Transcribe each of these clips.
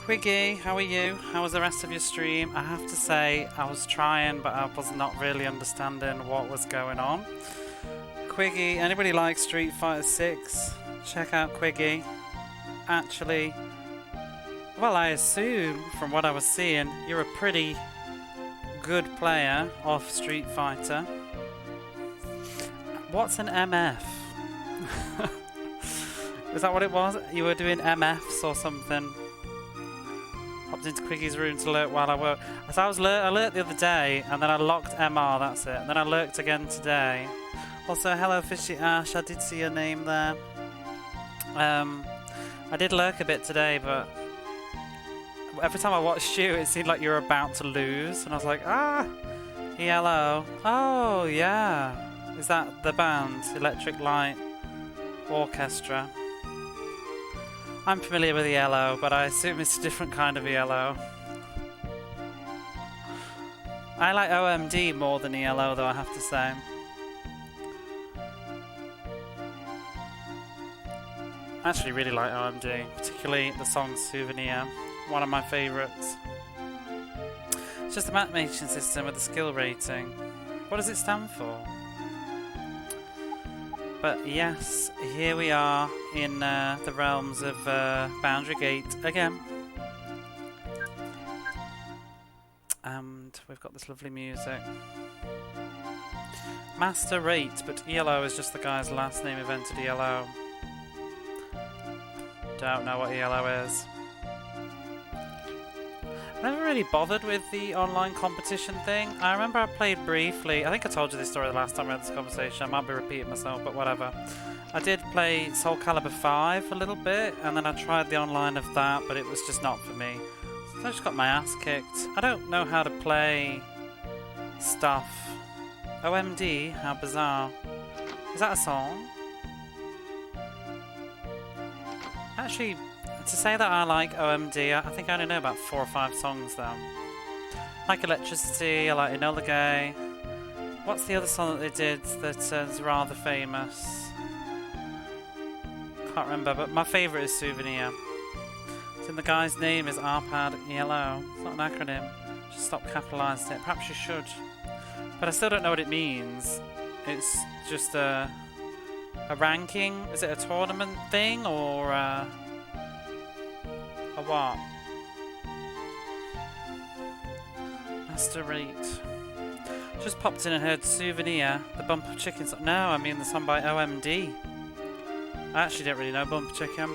Quiggy, how are you? How was the rest of your stream? I have to say, I was trying, but I was not really understanding what was going on. Quiggy, anybody like Street Fighter 6? Check out Quiggy. Actually, well, I assume from what I was seeing, you're a pretty good player of Street Fighter. What's an MF? Is that what it was? You were doing MFs or something? Hopped into Quiggy's room to lurk while I work. So I lurked the other day, and then I locked MR, that's it. And then I lurked again today. Also, hello Fishy Ash, I did see your name there. I did lurk a bit today, but every time I watched you, it seemed like you were about to lose. And I was like, ah, hello. Oh, yeah. Is that the band, Electric Light Orchestra? I'm familiar with ELO, but I assume it's a different kind of ELO. I like OMD more than ELO, though, I have to say. I actually really like OMD, particularly the song Souvenir, one of my favourites. It's just a matchmaking system with a skill rating. What does it stand for? But yes, here we are in the realms of Boundary Gate again. And we've got this lovely music. Master Rate, but ELO is just the guy's last name who entered ELO. Don't know what ELO is. Never really bothered with the online competition thing. I remember I played briefly. I think I told you this story the last time we had this conversation. I might be repeating myself, but whatever. I did play Soul Calibur 5 a little bit, and then I tried the online of that, but it was just not for me. So I just got my ass kicked. I don't know how to play stuff. OMD, how bizarre. Is that a song? Actually, to say that I like OMD, I think I only know about 4 or 5 songs though. I like Electricity, I like Enola Gay. What's the other song that they did that is rather famous? Can't remember, but my favourite is Souvenir. So the guy's name is Arpad ELO. It's not an acronym. Just stop capitalising it. Perhaps you should. But I still don't know what it means. It's just a ranking? Is it a tournament thing or a what? Master Rate. Just popped in and heard Souvenir, the Bumper Chicken song. No, I mean the song by OMD. I actually don't really know Bumper Chicken.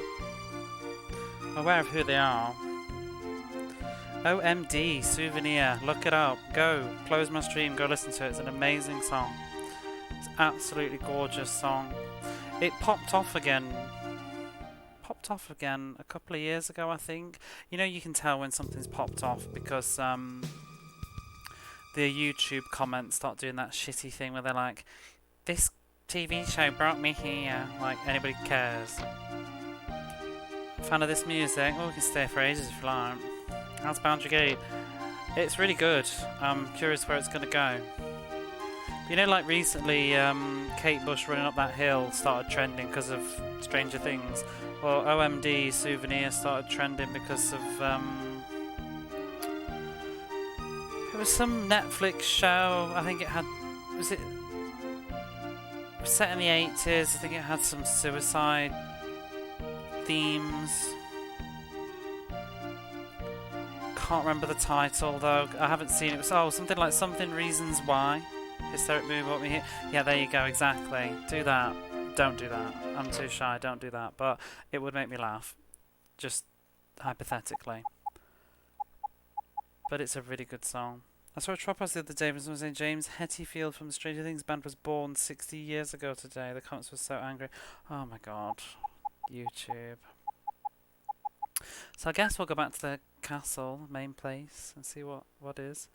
I'm aware of who they are. OMD, Souvenir, look it up. Go, close my stream, go listen to it. It's an amazing song. It's an absolutely gorgeous song. It popped off again a couple of years ago, I think. You know, you can tell when something's popped off because the YouTube comments start doing that shitty thing where they're like, this TV show brought me here, like anybody cares. Fan of this music? Oh, we can stay for ages if you like. How's Boundary Gate? It's really good. I'm curious where it's going to go. You know, like recently, Kate Bush running up that hill started trending because of Stranger Things. Well, OMD Souvenir started trending because of it was some Netflix show. I think it had, was it set in the 80s? I think it had some suicide themes. Can't remember the title though. I haven't seen it. It was something like Something Reasons Why. Hysteric movie, what we hear. Yeah, there you go, exactly. Do that. Don't do that. I'm too shy, don't do that. But it would make me laugh. Just hypothetically. But it's a really good song. I saw a Tropos the other day and someone saying James Hetfield from the Stranger Things band was born 60 years ago today. The comments were so angry. Oh my god. YouTube. So I guess we'll go back to the castle, main place, and see what is.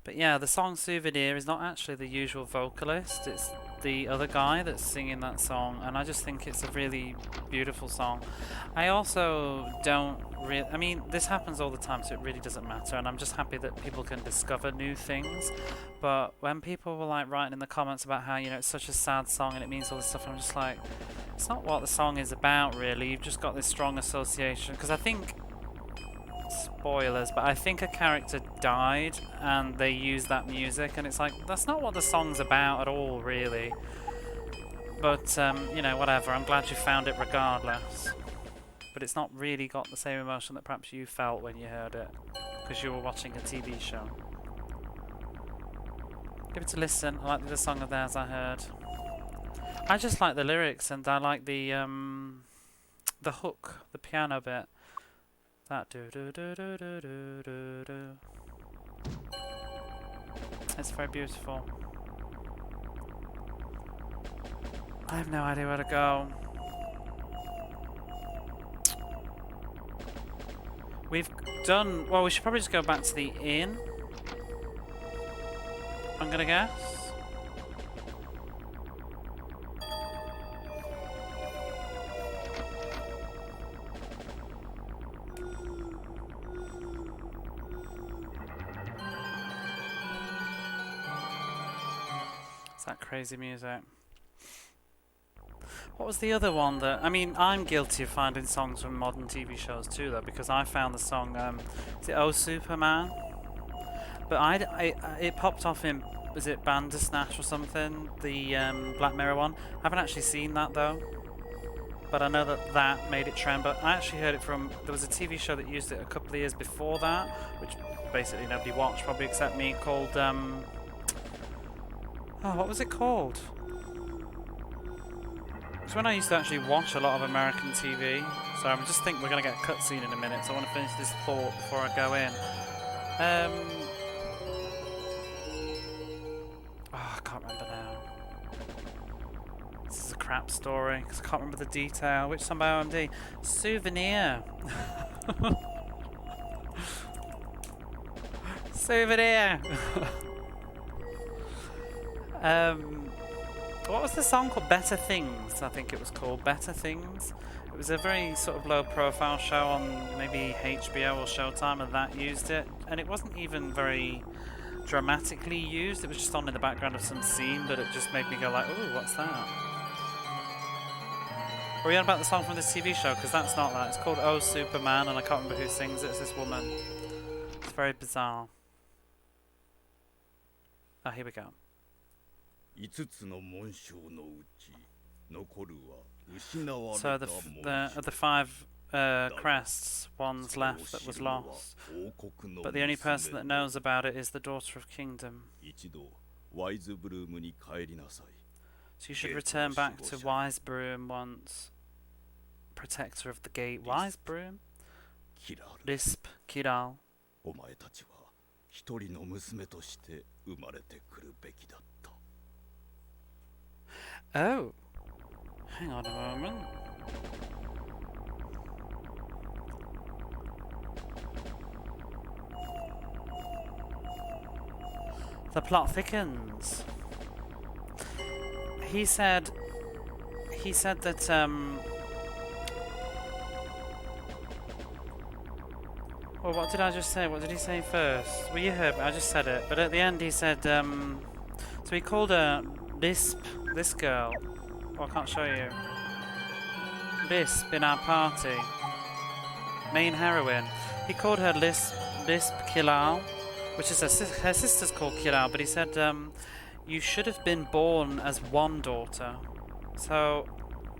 But yeah, the song Souvenir is not actually the usual vocalist. It's the other guy that's singing that song, and I just think it's a really beautiful song. I also don't really... I mean, this happens all the time, so it really doesn't matter, and I'm just happy that people can discover new things. But when people were like writing in the comments about how, you know, it's such a sad song and it means all this stuff, I'm just like, it's not what the song is about, really. You've just got this strong association, because I think spoilers, but I think a character died and they used that music, and it's like, that's not what the song's about at all, really. But, you know, whatever. I'm glad you found it regardless. But it's not really got the same emotion that perhaps you felt when you heard it, because you were watching a TV show. Give it a listen. I like the song of theirs I heard. I just like the lyrics, and I like the hook, the piano bit. That do do do do do do do do. It's very beautiful. I have no idea where to go. We've done... Well, we should probably just go back to the inn, I'm gonna guess. It's that crazy music. What was the other one that... I mean, I'm guilty of finding songs from modern TV shows too, though, because I found the song, is it Oh Superman? But it popped off in, was it Bandersnatch or something? The Black Mirror one. I haven't actually seen that, though. But I know that that made it trend. But I actually heard it from... There was a TV show that used it a couple of years before that, which basically nobody watched, probably except me, called... Oh, what was it called? It's when I used to actually watch a lot of American TV. So I just think we're going to get a cutscene in a minute, so I want to finish this thought before I go in. Oh, I can't remember now. This is a crap story, because I can't remember the detail. Which song by OMD? Souvenir. Souvenir. What was the song called? Better Things, I think it was called. Better Things. It was a very sort of low profile show on maybe HBO or Showtime, and that used it. And it wasn't even very dramatically used, it was just on in the background of some scene, but it just made me go like, ooh, what's that? Are we on about the song from this TV show? Because that's not that. It's called Oh Superman, and I can't remember who sings it. It's this woman. It's very bizarre. Ah, here we go. So of the 5 crests, one's left that was lost, but the only person that knows about it is the Daughter of Kingdom. So you should return back to Wise Broom once. Protector of the Gate. Wise Broom? Lisp, Kiral. Oh, hang on a moment. The plot thickens. He said that well, what did I just say? What did he say first? Well, you heard me, I just said it. But at the end he said, so he called her Lisp, this girl. Oh, I can't show you. Lisp in our party. Main heroine. He called her Lisp Kilal, which is her sister's called Kilal, but he said, you should have been born as one daughter. So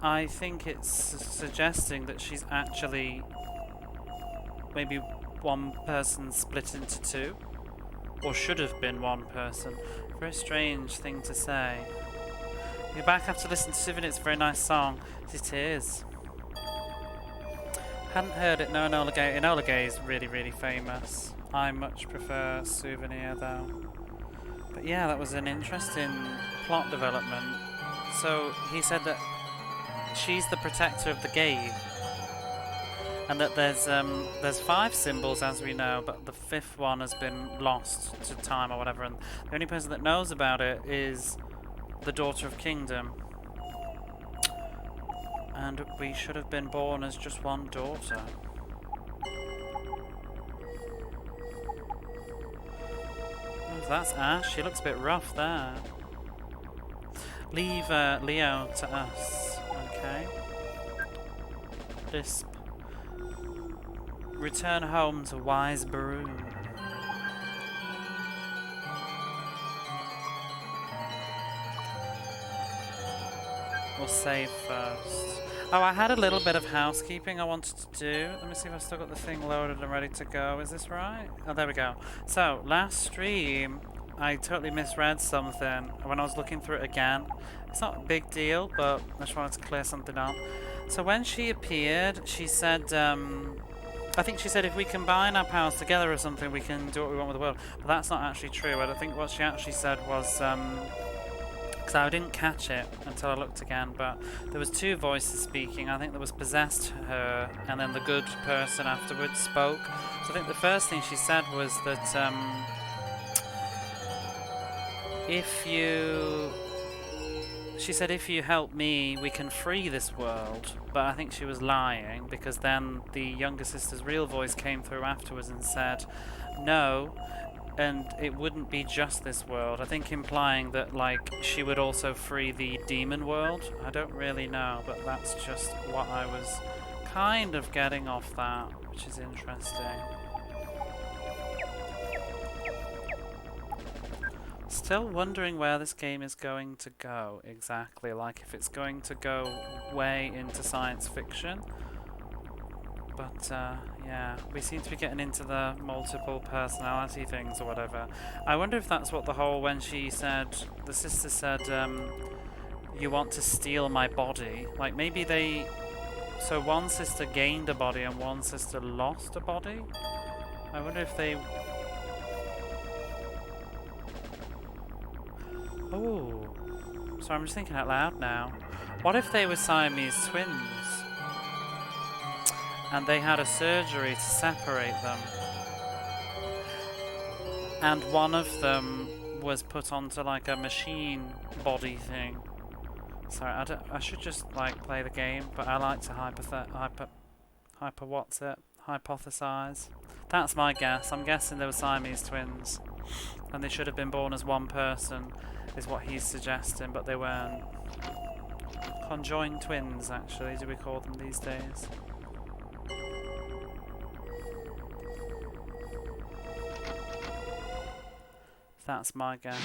I think it's suggesting that she's actually maybe one person split into 2, or should have been one person. Very strange thing to say. You're back after listening to Souvenir. It's a very nice song. It is. Hadn't heard it. No, Enola Gay. Enola Gay is really, really famous. I much prefer Souvenir though. But yeah, that was an interesting plot development. So he said that she's the protector of the gate, and that there's 5 symbols as we know, but the 5th one has been lost to time or whatever, and the only person that knows about it is the Daughter of Kingdom. And we should have been born as just one daughter. Oh, that's Ash. She looks a bit rough there. Leave Leo to us. Okay. Lisp. Return home to Wise Broom. We'll save first. Oh, I had a little bit of housekeeping I wanted to do. Let me see if I've still got the thing loaded and ready to go. Is this right? Oh, there we go. So, last stream, I totally misread something when I was looking through it again. It's not a big deal, but I just wanted to clear something up. So when she appeared, she said, I think she said if we combine our powers together or something, we can do what we want with the world. But that's not actually true. I think what she actually said was, because I didn't catch it until I looked again, but there was two voices speaking. I think there was possessed her, and then the good person afterwards spoke. So I think the first thing she said was that she said if you help me, we can free this world. But I think she was lying, because then the younger sister's real voice came through afterwards and said, no. And it wouldn't be just this world. I think implying that, like, she would also free the demon world. I don't really know, but that's just what I was kind of getting off that, which is interesting. Still wondering where this game is going to go exactly. Like, if it's going to go way into science fiction. But, yeah, we seem to be getting into the multiple personality things or whatever. I wonder if that's what the whole, when she said, the sister said, you want to steal my body. Like, maybe they, so one sister gained a body and one sister lost a body? I wonder if they, oh, sorry, I'm just thinking out loud now. What if they were Siamese twins? And they had a surgery to separate them. And one of them was put onto like a machine body thing. Sorry, I should just like play the game, but I like to hypothesize. That's my guess. I'm guessing they were Siamese twins. And they should have been born as one person, is what he's suggesting, but they weren't. Conjoined twins, actually, do we call them these days? That's my guess.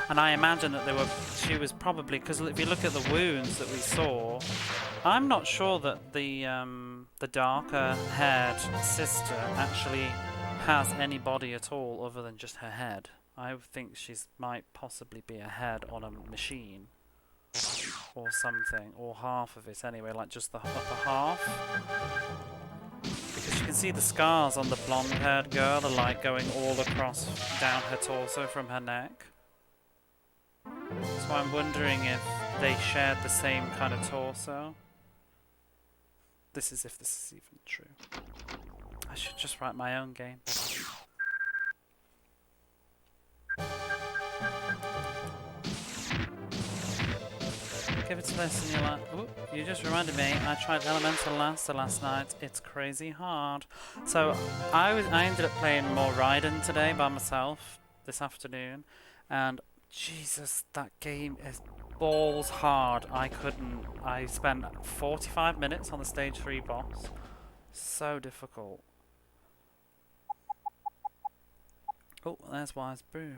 And I imagine that she was probably, because if you look at the wounds that we saw, I'm not sure that the darker haired sister actually has any body at all other than just her head. I think she's might possibly be a head on a machine or something, or half of it anyway, like just the upper half. Because you can see the scars on the blonde-haired girl, the light going all across down her torso from her neck. So I'm wondering if they shared the same kind of torso. This is if this is even true. I should just write my own game. Give it to this and you're like, ooh, you just reminded me, I tried Elemental last night. It's crazy hard. So I ended up playing more Raiden today by myself this afternoon, and Jesus, that game is balls hard. I spent 45 minutes on the stage 3 boss. So difficult. Oh, there's Wise Broom.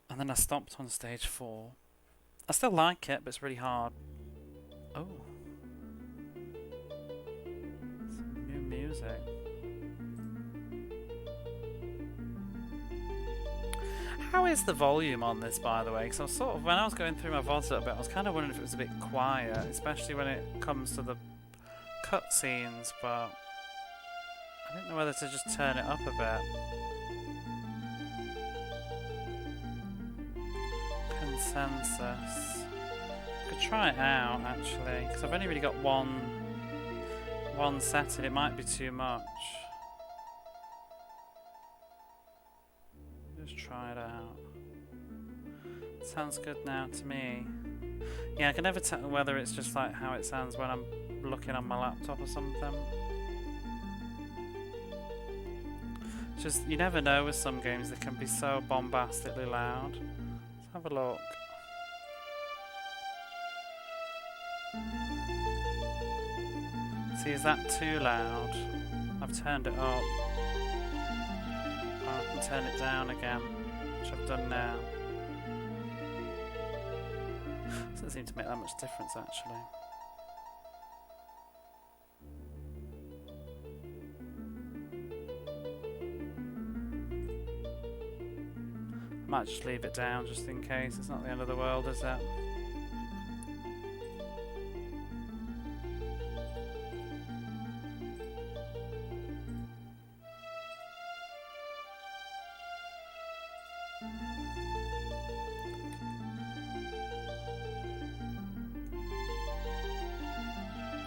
And then I stopped on stage 4. I still like it, but it's really hard. Oh. Some new music. How is the volume on this, by the way? Because I was sort of, when I was going through my VODs a little bit, I was kind of wondering if it was a bit quiet, especially when it comes to the cutscenes, but I didn't know whether to just turn it up a bit. Consensus. Could try it out actually, because I've only really got one setting. It might be too much. Just try it out. Sounds good now to me. Yeah, I can never tell whether it's just like how it sounds when I'm looking on my laptop or something. Just, you never know with some games, they can be so bombastically loud. Let's have a look. See, is that too loud? I've turned it up. Oh, I can turn it down again, which I've done now. Doesn't seem to make that much difference, actually. Might just leave it down just in case. It's not the end of the world, is it?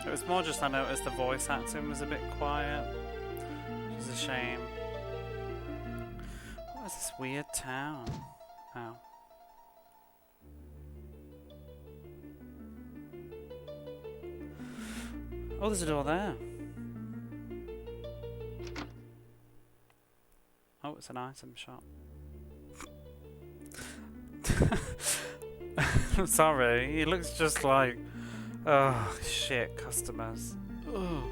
It was more just I noticed the voice acting was a bit quiet, which is a shame. What is this weird town? Oh. Oh, there's a door there. Oh, it's an item shop. I'm sorry, he looks just like... Oh, shit, customers. Ugh.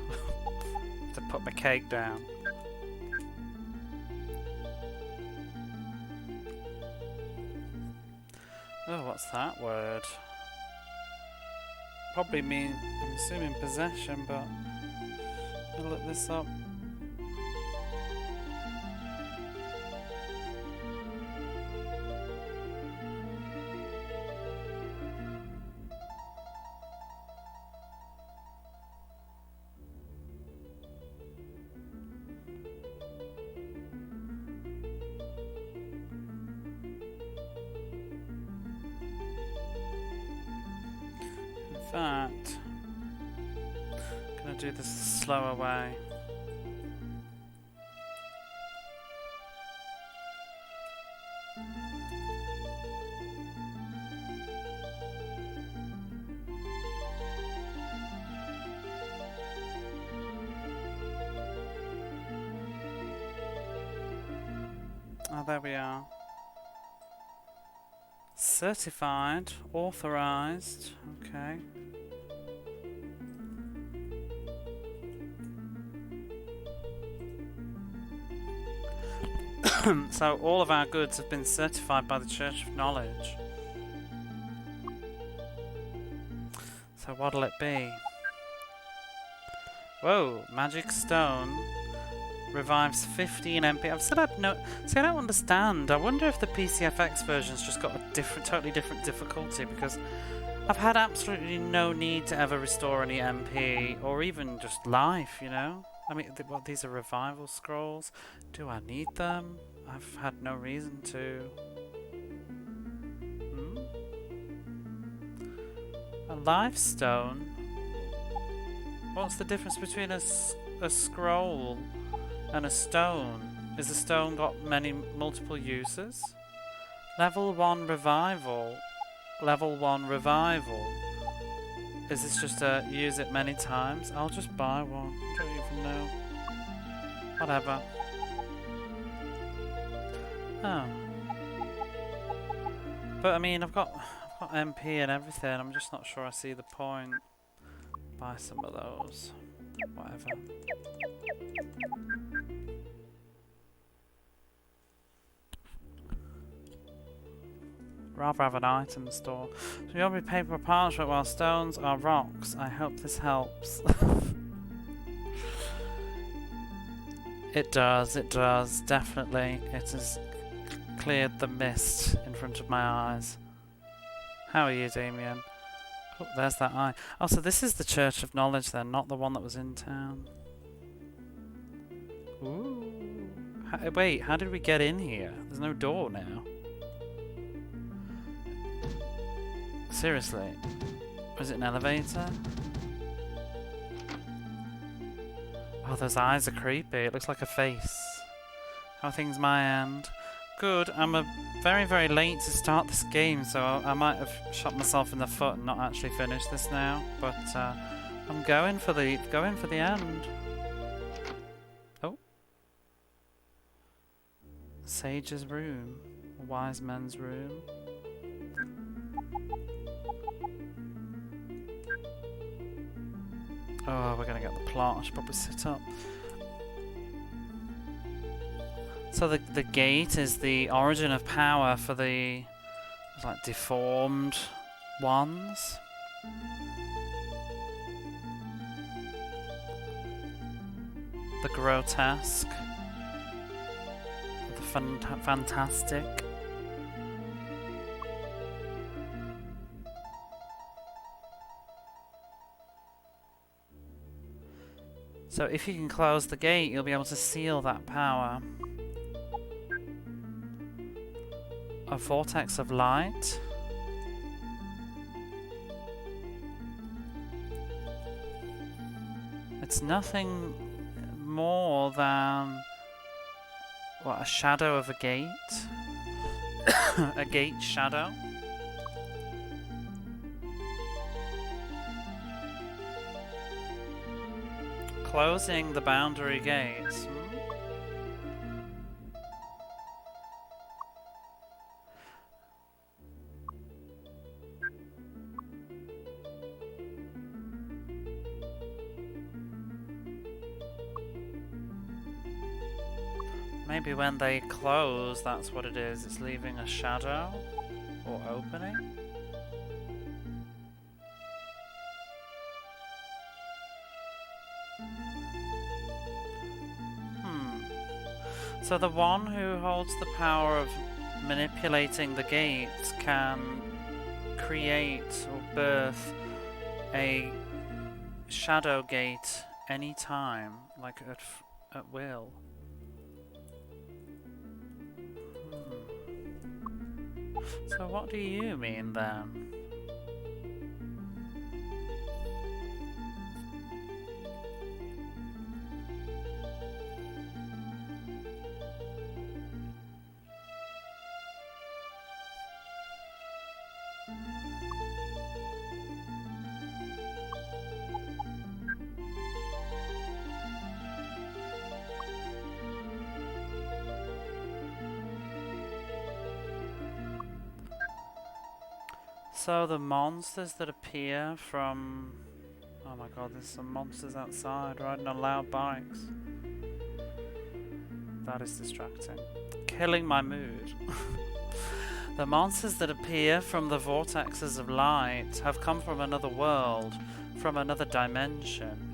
To put my cake down. Oh, what's that word? Probably mean, I'm assuming possession, but I'll look this up. In fact, I'm gonna do this the slower way. Oh, there we are. Certified, authorized, okay. So all of our goods have been certified by the Church of Knowledge. So what'll it be? Whoa, magic stone revives 15 MP. I've still had no... See, I don't understand. I wonder if the PCFX version's just got a different, totally different difficulty, because I've had absolutely no need to ever restore any MP or even just life, you know? I mean, what, these are revival scrolls? Do I need them? I've had no reason to. A life stone? What's the difference between a scroll and a stone? Is the stone got multiple uses? Level 1 revival. Level 1 revival. Is this just a use it many times? I'll just buy one. I don't even know. Whatever. Oh. But I mean, I've got MP and everything. I'm just not sure I see the point. Buy some of those. Whatever. Rather have an item store. So you'll be paper or parchment while stones are rocks. I hope this helps. It does, definitely. It has cleared the mist in front of my eyes. How are you, Damien? Oh, there's that eye. Oh, so this is the Church of Knowledge then, not the one that was in town. Ooh. Wait, how did we get in here? There's no door now. Seriously? Was it an elevator? Oh, those eyes are creepy. It looks like a face. How are things my end? Good. I'm very, very late to start this game, so I might have shot myself in the foot and not actually finished this now. But I'm going for the end. Oh. Sage's room. A wise man's room. Oh, we're gonna get the plot. I should probably sit up. So the gate is the origin of power for the like deformed ones. The grotesque. The fantastic. So if you can close the gate, you'll be able to seal that power. A vortex of light. It's nothing more than what, a shadow of a gate? A gate shadow? Closing the boundary gates. Maybe when they close, that's what it is. It's leaving a shadow or opening. So the one who holds the power of manipulating the gates can create or birth a shadow gate anytime, like at will. So what do you mean then? So the monsters that appear from... Oh my god, there's some monsters outside riding on loud bikes. That is distracting. Killing my mood. The monsters that appear from the vortexes of light have come from another world, from another dimension.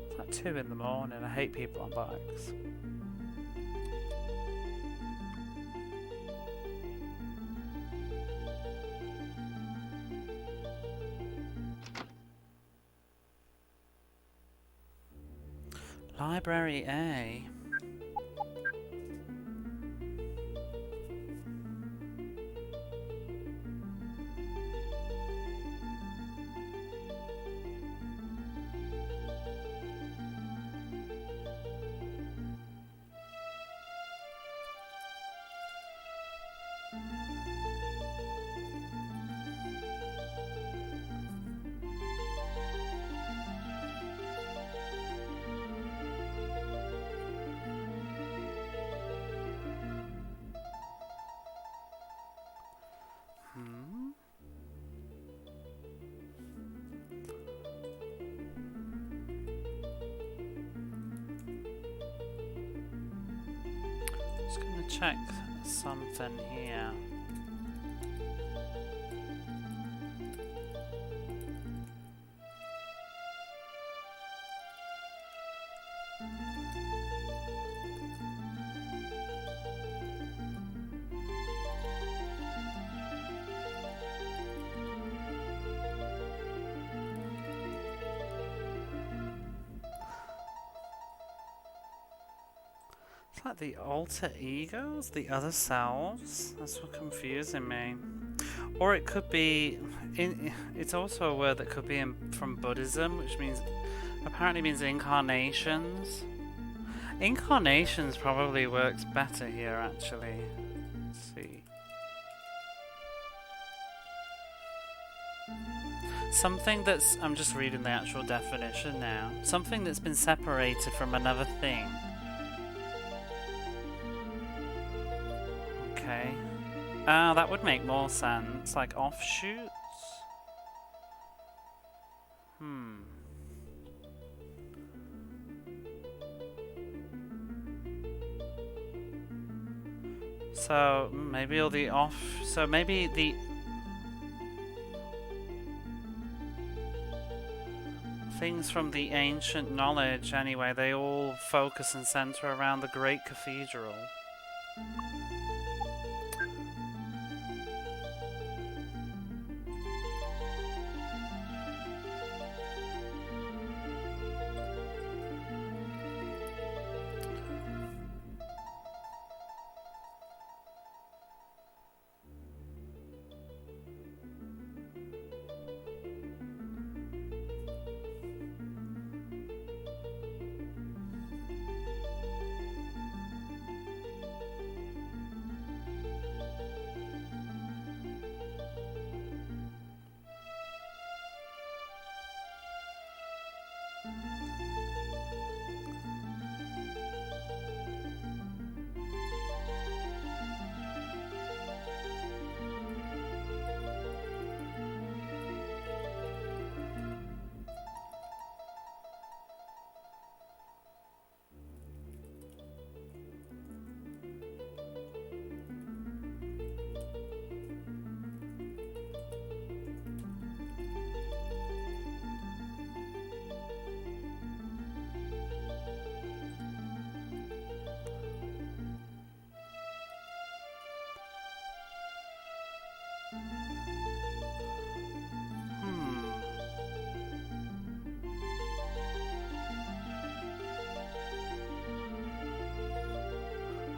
It's like 2 in the morning. I hate people on bikes. Library A. Just gonna check something here. It's like the alter egos, the other selves. That's what confusing me. Or it could be, it's also a word that could be from Buddhism, which means, apparently means incarnations. Incarnations probably works better here, actually. Let's see. Something that's, I'm just reading the actual definition now. Something that's been separated from another thing. okay. That would make more sense. Like offshoots? So maybe all the so maybe the things from the ancient knowledge anyway, they all focus and center around the great cathedral.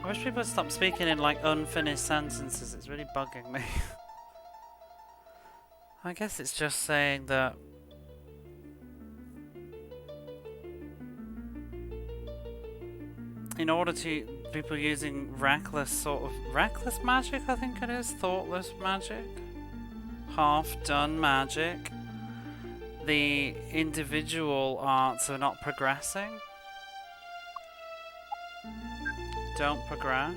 I wish people would stop speaking in like unfinished sentences, it's really bugging me. I guess it's just saying that in order to people using reckless magic, I think it is, thoughtless magic, half-done magic, the individual arts are not progressing. Don't progress.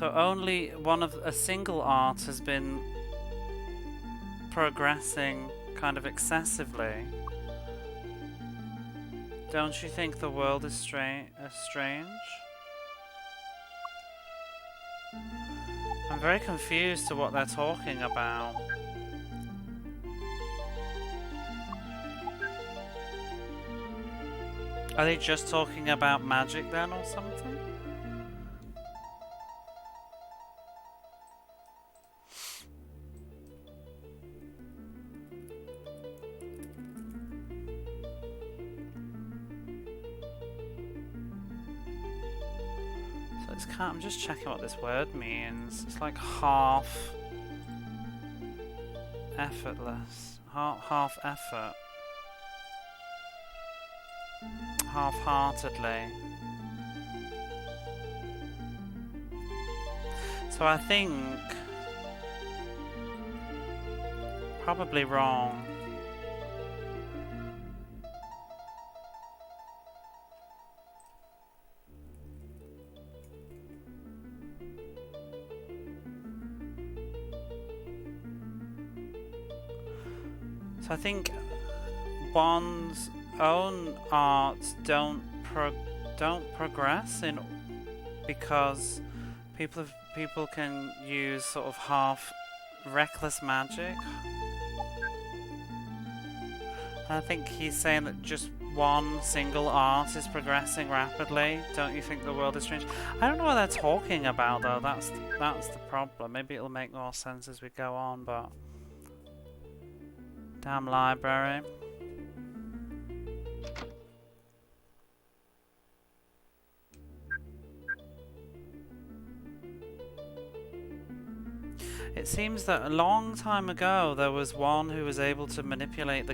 Only a single art has been progressing kind of excessively. Don't you think the world is strange? I'm very confused to what they're talking about. Are they just talking about magic then or something? I'm just checking what this word means. It's like half effortless, half effort, half-heartedly. So I think probably wrong. So I think one's own art don't progress because people can use sort of half reckless magic. And I think he's saying that just one single art is progressing rapidly. Don't you think the world is strange? I don't know what they're talking about though. That's the problem. Maybe it'll make more sense as we go on, but. Damn library. It seems that a long time ago there was one who was able to manipulate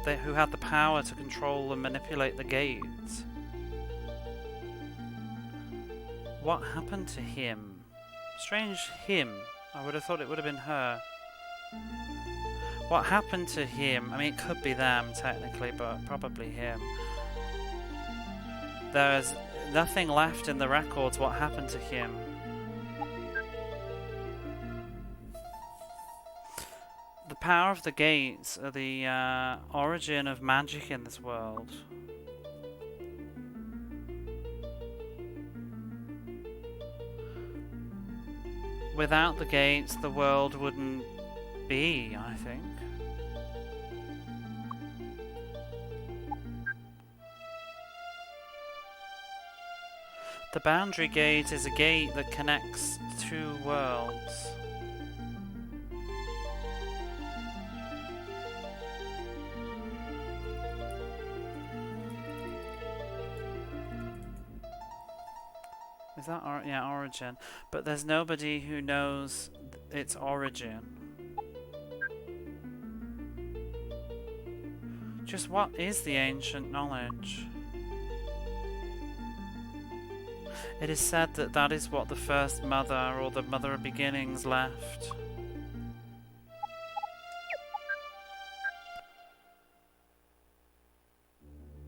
who had the power to control and manipulate the gates. What happened to him? Strange him. I would have thought it would have been her. What happened to him? I mean, it could be them technically, but probably him. There's nothing left in the records. What happened to him? The power of the gates are the origin of magic in this world. Without the gates, the world wouldn't be, I think. The boundary gate is a gate that connects two worlds. Is that origin? But there's nobody who knows its origin. Just what is the ancient knowledge? It is said that that is what the first mother or the mother of beginnings left.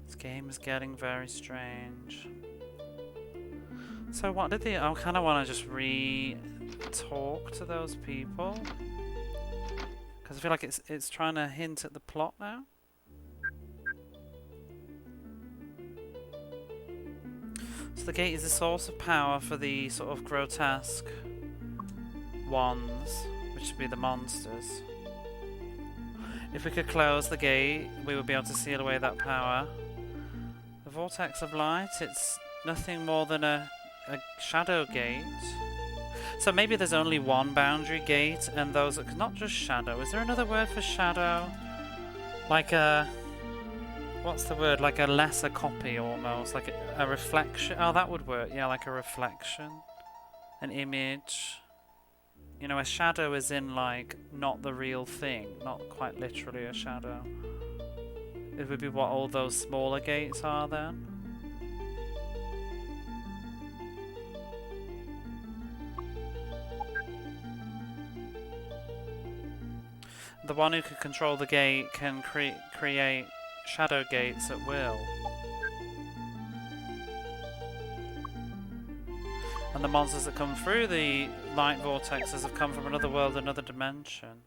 This game is getting very strange. So what did I kind of want to just re-talk to those people, because I feel like it's trying to hint at the plot now. So the gate is the source of power for the sort of grotesque ones, which would be the monsters. If we could close the gate, we would be able to seal away that power. The vortex of light, it's nothing more than a shadow gate. So maybe there's only one boundary gate, and those are not just shadow. Is there another word for shadow? Like a... what's the word? Like a lesser copy almost. Like a reflection. Oh, that would work. Yeah, like a reflection. An image. You know, a shadow is in like not the real thing. Not quite literally a shadow. It would be what all those smaller gates are then. The one who can control the gate can create shadow gates at will. And the monsters that come through the light vortexes have come from another world, another dimension.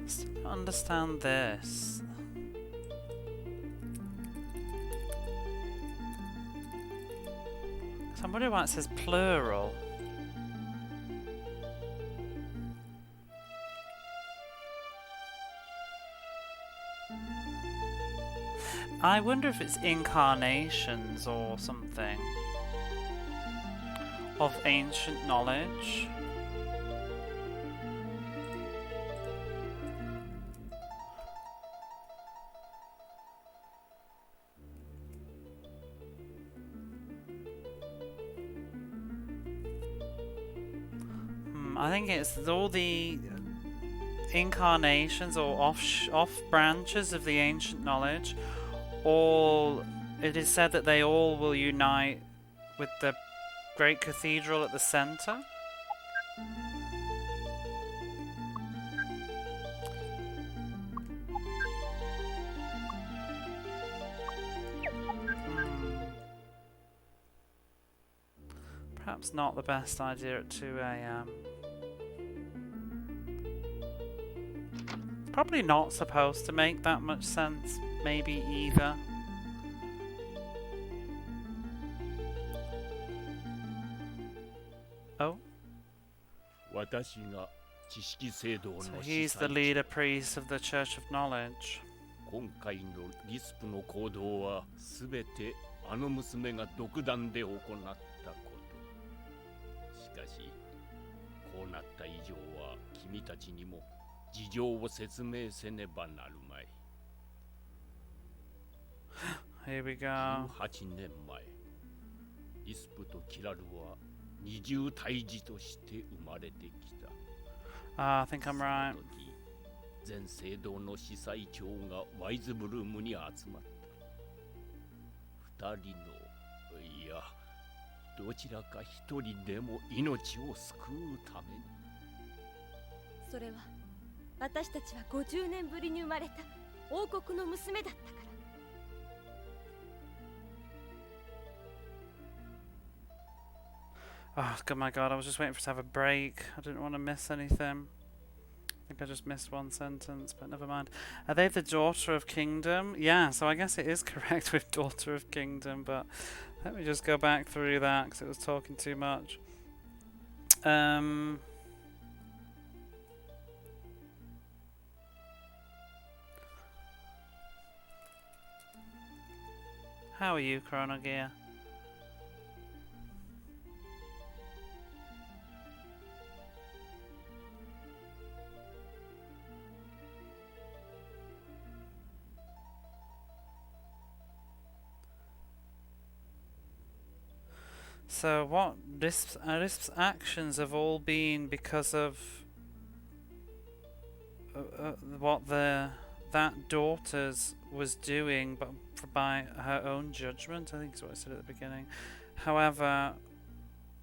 Still don't understand this. So I'm wondering why it says plural. I wonder if it's incarnations or something of ancient knowledge. I think it's all the incarnations or off branches of the ancient knowledge. All, it is said that they all will unite with the great cathedral at the center. Perhaps not the best idea at 2 AM. Probably not supposed to make that much sense, maybe either. Oh. So he's the leader priest of the Church of Knowledge. 今回のリスプの行動はすべてあの娘が独断で行ったこと。しかし、こうなった以上は君たちにも事情を説明せねばなるまい。Here we go. 18年前、リスプとキラルは二重胎児として生まれてきた。I think I'm right. その時、全聖堂の司祭長がワイズブルームに集まった。二人の、いや、どちらか一人でも命を救うために。それは私たちは50年ぶりに生まれた王国の娘だったから。Oh, my God, I was just waiting for it to have a break. I didn't want to miss anything. I think I just missed one sentence, but never mind. Are they the daughter of kingdom? Yeah, so I guess it is correct with daughter of kingdom, but let me just go back through that because it was talking too much. How are you, Chrono Gear? So what Risp's actions have all been because of what that daughter's was doing, but by her own judgment. I think is what I said at the beginning. However,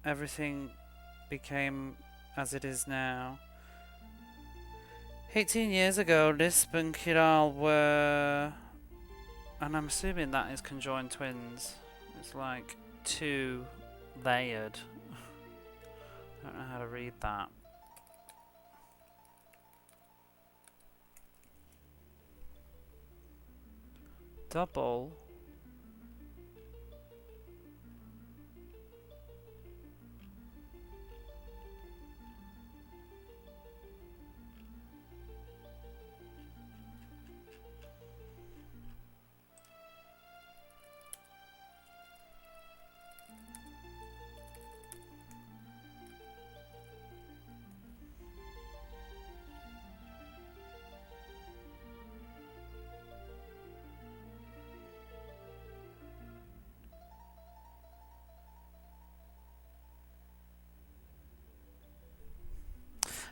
everything became as it is now. 18 years ago, Lisp and Kiral were, and I'm assuming that is conjoined twins. It's like two layered. I don't know how to read that. Double.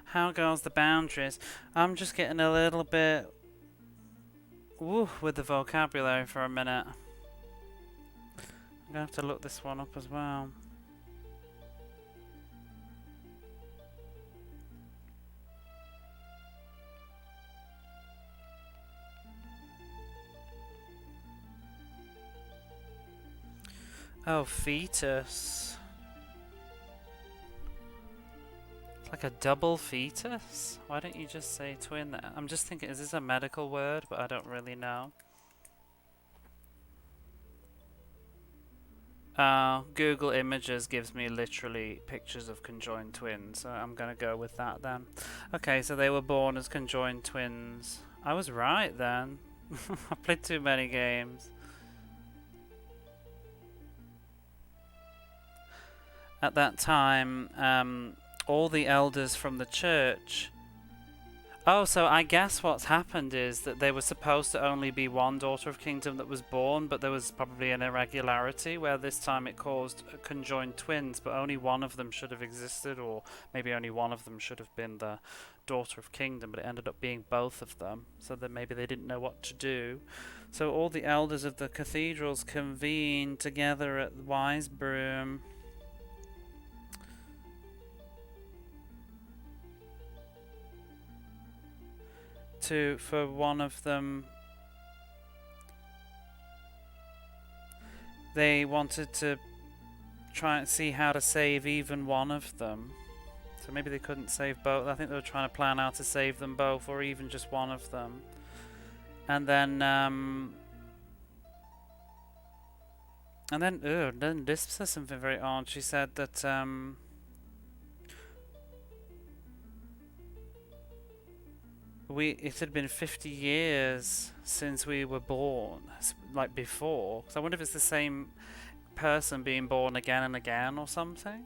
How goes the boundaries? I'm just getting a little bit with the vocabulary for a minute. I'm gonna have to look this one up as well. Oh, fetus. Like a double fetus? Why don't you just say twin? I'm just thinking, is this a medical word? But I don't really know. Google Images gives me literally pictures of conjoined twins, so I'm gonna go with that then. Okay, so they were born as conjoined twins. I was right then. I played too many games. At that time, all the elders from the church. Oh, so I guess what's happened is that they were supposed to only be one daughter of kingdom that was born, but there was probably an irregularity where this time it caused conjoined twins, but only one of them should have existed, or maybe only one of them should have been the daughter of kingdom, but it ended up being both of them, so that maybe they didn't know what to do. So all the elders of the cathedrals convened together at Wisebroom. For one of them, they wanted to try and see how to save even one of them. So maybe they couldn't save both. I think they were trying to plan how to save them both, or even just one of them. And then this says something very odd. She said that it had been 50 years since we were born, like before. So I wonder if it's the same person being born again and again or something.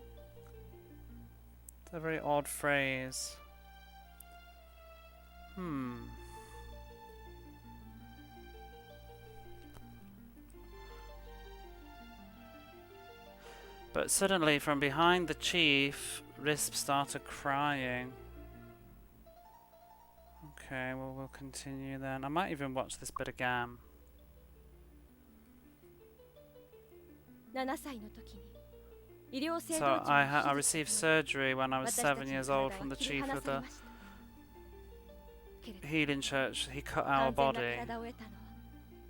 It's a very odd phrase. But suddenly, from behind the chief, Risp started crying. Okay, well, we'll continue then. I might even watch this bit again. 7歳の時に医療制 So 度長 I の received 手術により surgery when I was 私たち 7 の years 体 old は from the 切り chief 離 of され the ましたけれど healing church. He cut our 完全な body. 体を得たの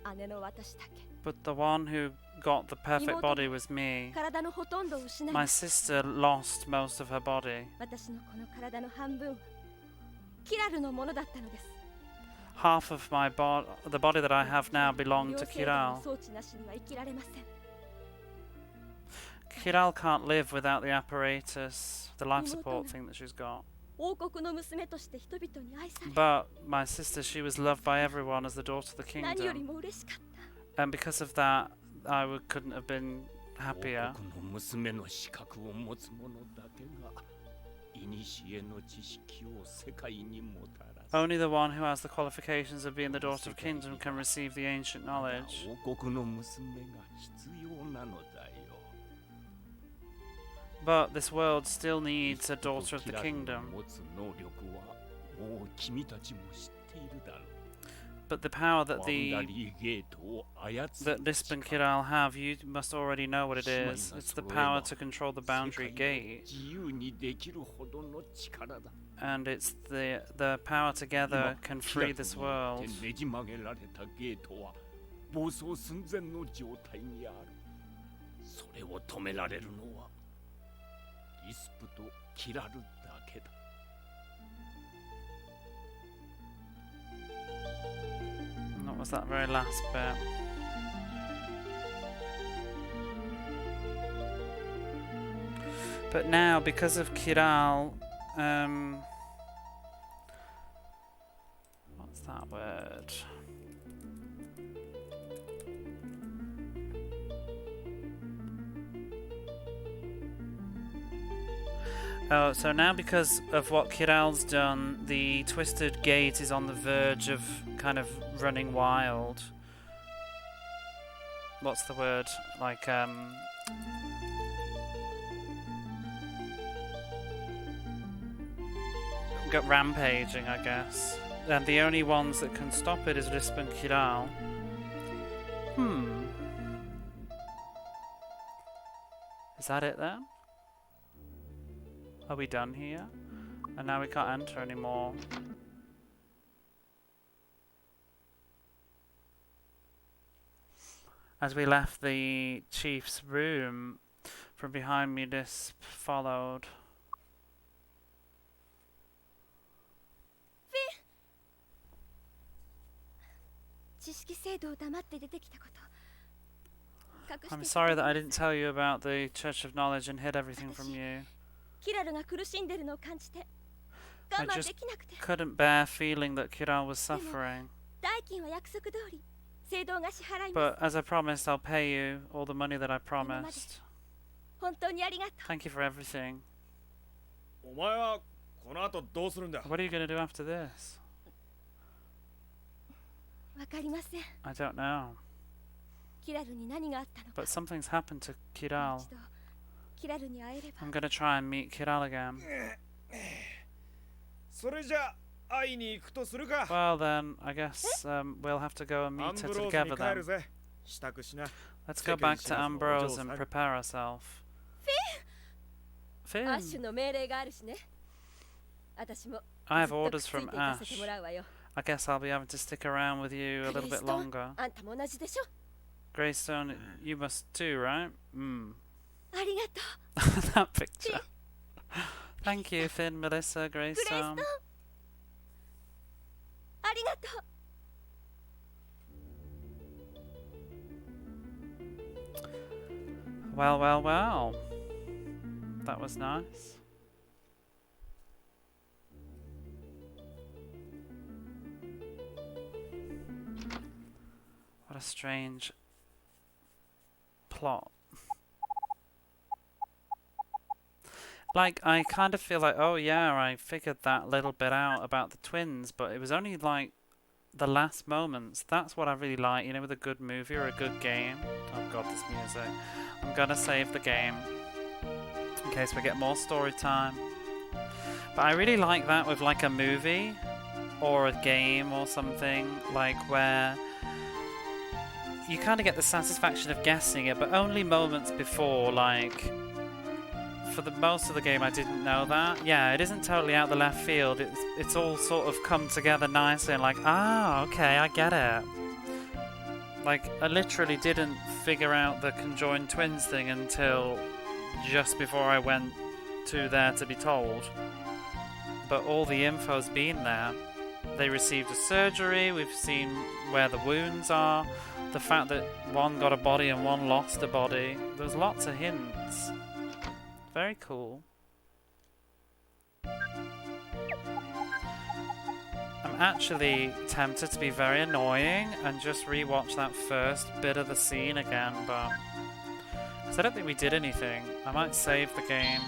は姉の私だけ But the one who got the perfect body was me. 体のほとんどを失い My ました sister lost most of her body. 私のこの体の半分はキラルのものだったのです Half of my the body that I have now 医 belonged 療 to 制度の Kiral. 装置なしには生きられません Kiral can't live without the apparatus, the life support thing that she's got. 王国の娘として人々に愛され But my sister, she was loved by everyone as the daughter of the 何より kingdom. も嬉しかった And because of that, I couldn't have been happier. 王国の娘の資格を持つ者だけが古の知識を世界にもたらす Only the one who has the qualifications of being the daughter of kingdom can receive the ancient knowledge. 王国の娘が必要なのだよ But this world still needs a daughter of the kingdom. 持つ能力はもう君たちも知っているだろう But the power that バウンダリーゲートを操る Lisp and Kiral have, you must already know what it is. It's the power to control the boundary 世界を gate, 自由にできるほどの力だ and it's the power together can free this world. ねじ曲げられたゲートは暴走寸前の状態にあるそれを止められるのはリスプとキラルだけだ And what was that very last bit? But now, because of Kiral, what's that word? Oh, so now because of what Kiral's done, the Twisted Gate is on the verge of kind of running wild. What's the word? Like, got rampaging, I guess. And the only ones that can stop it is Risp and Kiral. Is that it then? Are we done here? And now we can't enter anymore. As we left the chief's room, from behind me Lisp followed. 知識制度を黙って出てきたこと隠 I'm して sorry that I didn't tell you about the Church of Knowledge and hid everything from you. キラルが苦しんでるのを感じて I 我慢 just できなくて couldn't bear feeling that Kiral was suffering. 代金は約束通り制度が支払います But as I promised, I'll pay you all the money that I promised. 本当にありがと Thank you for everything. お前はこの後どうするんだ What are you going to do after this? うわかりません I don't know. キラルに何があったのか But something's happened to Kiral. 一度キラルに会えれば I'm going to try and meet Kiral again. それじゃ会いに行くとするか Well then, I guess we'll have to go and アン meet ブ her ローズ together に帰 then. るぜ支度しな Let's go back to Ambrose and prepare ourselves. アッ Finn! シュの命令があるしね私も I ず have っとくっ orders つい from ていかせて Ash. もらうわよ I guess I'll be having to stick around with you a little bit longer. あんたも同じでしょ Greystone, you must too, right? ありがとう That picture. Thank you, Finn, Melissa, グレイストン Greystone. ありがとう Well, well, well. That was nice. What a strange plot. Like, I kind of feel like, oh yeah, I figured that little bit out about the twins, but it was only like the last moments. That's what I really like, you know, with a good movie or a good game. Oh god, this music. I'm gonna save the game. in case we get more story time. But I really like that with like a movie or a game or something, like where you kind of get the satisfaction of guessing it, but only moments before. Like for the most of the game I didn't know that. Yeah, it isn't totally out the left field. It's all sort of come together nicely and like, ah, okay, I get it. Like, I literally didn't figure out the conjoined twins thing until just before I went to there to be told. But all the info's been there. They received a surgery, we've seen where the wounds are, the fact that one got a body and one lost a body. There's lots of hints. Very cool. I'm actually tempted to be very annoying and just rewatch that first bit of the scene again, but because I don't think we did anything. I might save the game.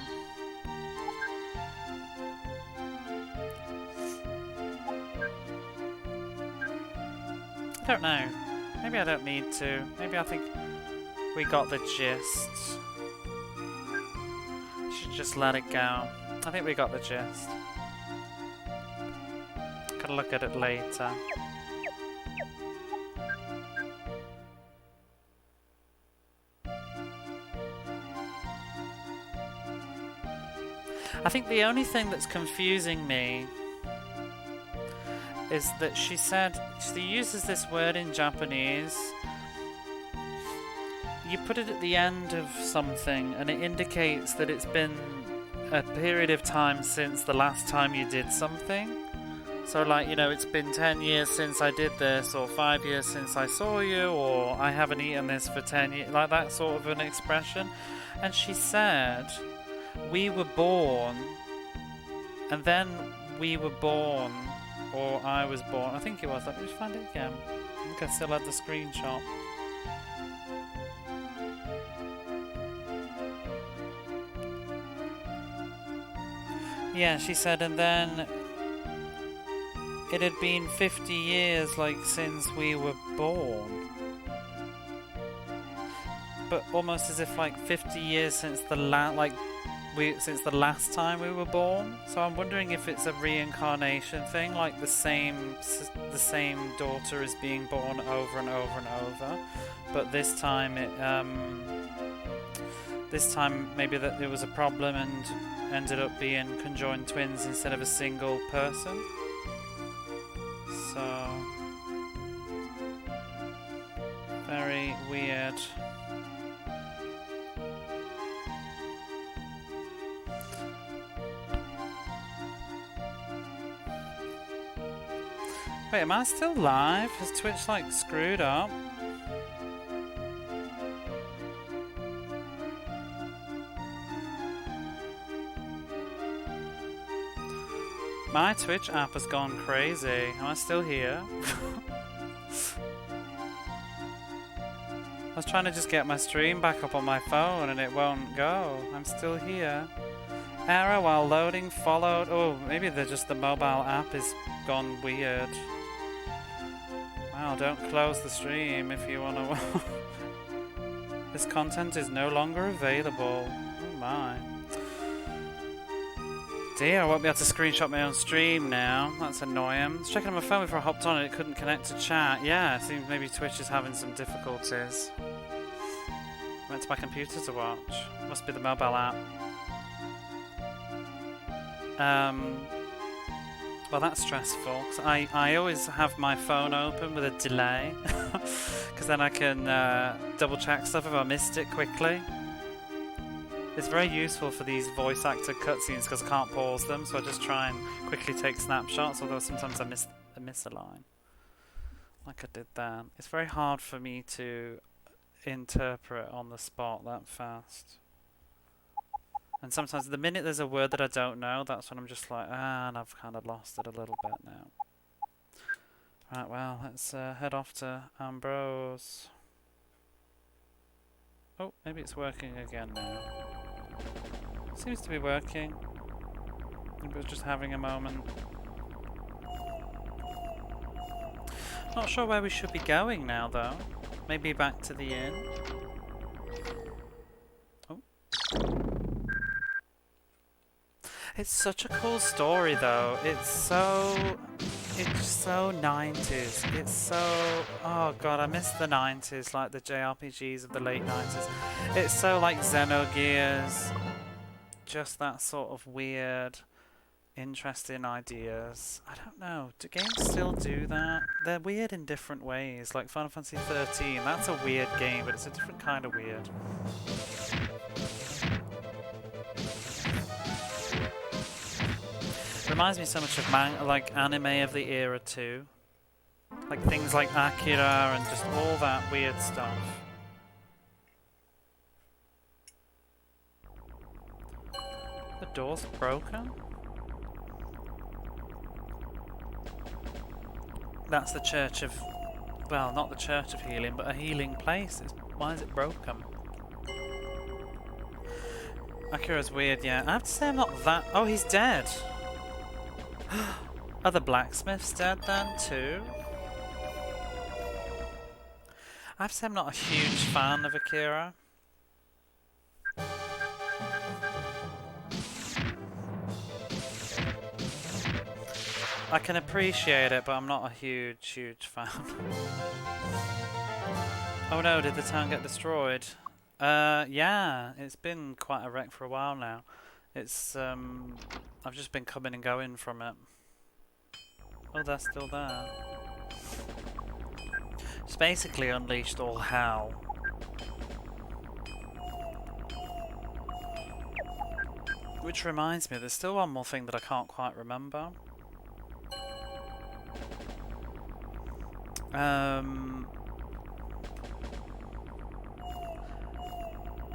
I don't know. Maybe I don't need to. Maybe I think we got the gist. Should just let it go. I think we got the gist. Can look at it later. I think the only thing that's confusing me is that she uses this word in Japanese. You put it at the end of something and it indicates that it's been a period of time since the last time you did something. So like, you know, it's been 10 years since I did this, or 5 years since I saw you, or I haven't eaten this for 10 years, like that sort of an expression. And she said, we were born, and then we were born, or I was born. I think it was. Let me just find it again. I think I still had the screenshot. Yeah, she said, and then it had been 50 years, like, since we were born. But almost as if, like, 50 years since the last time we were born. So I'm wondering if it's a reincarnation thing, like the same daughter is being born over and over and over. But this time maybe that there was a problem and ended up being conjoined twins instead of a single person. So very weird. Wait, am I still live? Has Twitch like screwed up? My Twitch app has gone crazy. Am I still here? I was trying to just get my stream back up on my phone and it won't go. I'm still here. Error while loading followed. Oh, maybe the mobile app is gone weird. Wow, don't close the stream if you want to. This content is no longer available. Oh my. Dear, I won't be able to screenshot my own stream now. That's annoying. I was checking on my phone before I hopped on and it couldn't connect to chat. Yeah, it seems maybe Twitch is having some difficulties. Went to my computer to watch. Must be the mobile app. Well, that's stressful. 'Cause I always have my phone open with a delay. Because then I can double check stuff if I missed it quickly. It's very useful for these voice actor cutscenes because I can't pause them, so I just try and quickly take snapshots, although sometimes I miss a line. Like I did that. It's very hard for me to interpret on the spot that fast. And sometimes the minute there's a word that I don't know, that's when I'm just like, and I've kind of lost it a little bit now. Right, well, let's head off to Ambrose. Oh, maybe it's working again now. Seems to be working. Maybe it was just having a moment. Not sure where we should be going now, though. Maybe back to the inn. Oh. It's such a cool story though. It's so 90s. It's so, oh god, I miss the 90s, like the JRPGs of the late 90s. It's so like Xenogears, just that sort of weird, interesting ideas. I don't know, do games still do that? They're weird in different ways, like Final Fantasy 13, that's a weird game, but it's a different kind of weird. Reminds me so much of like anime of the era too. Like things like Akira and just all that weird stuff. The door's broken? That's the Church of... well, not the Church of Healing, but a healing place. Why is it broken? Akira's weird, yeah. I have to say I'm not that... oh, he's dead! Are the blacksmiths dead then too? I have to say I'm not a huge fan of Akira. I can appreciate it, but I'm not a huge fan. Oh no, did the town get destroyed? Yeah, it's been quite a wreck for a while now. It's, I've just been coming and going from it. Oh, they're still there. It's basically unleashed all hell. Which reminds me, there's still one more thing that I can't quite remember.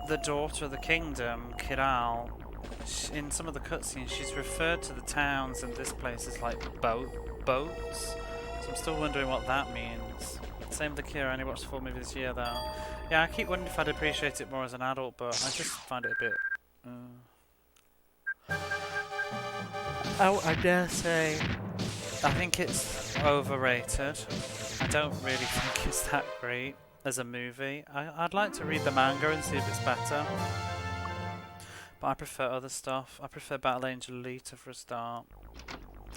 The daughter of the kingdom, Kiral, in some of the cutscenes, she's referred to the towns and this place as like boats. So I'm still wondering what that means. Same with Akira, I only watched the full movie this year though. Yeah, I keep wondering if I'd appreciate it more as an adult, but I just find it a bit... oh, I dare say, I think it's overrated. I don't really think it's that great as a movie. I'd like to read the manga and see if it's better. But I prefer other stuff. I prefer Battle Angel Alita for a start.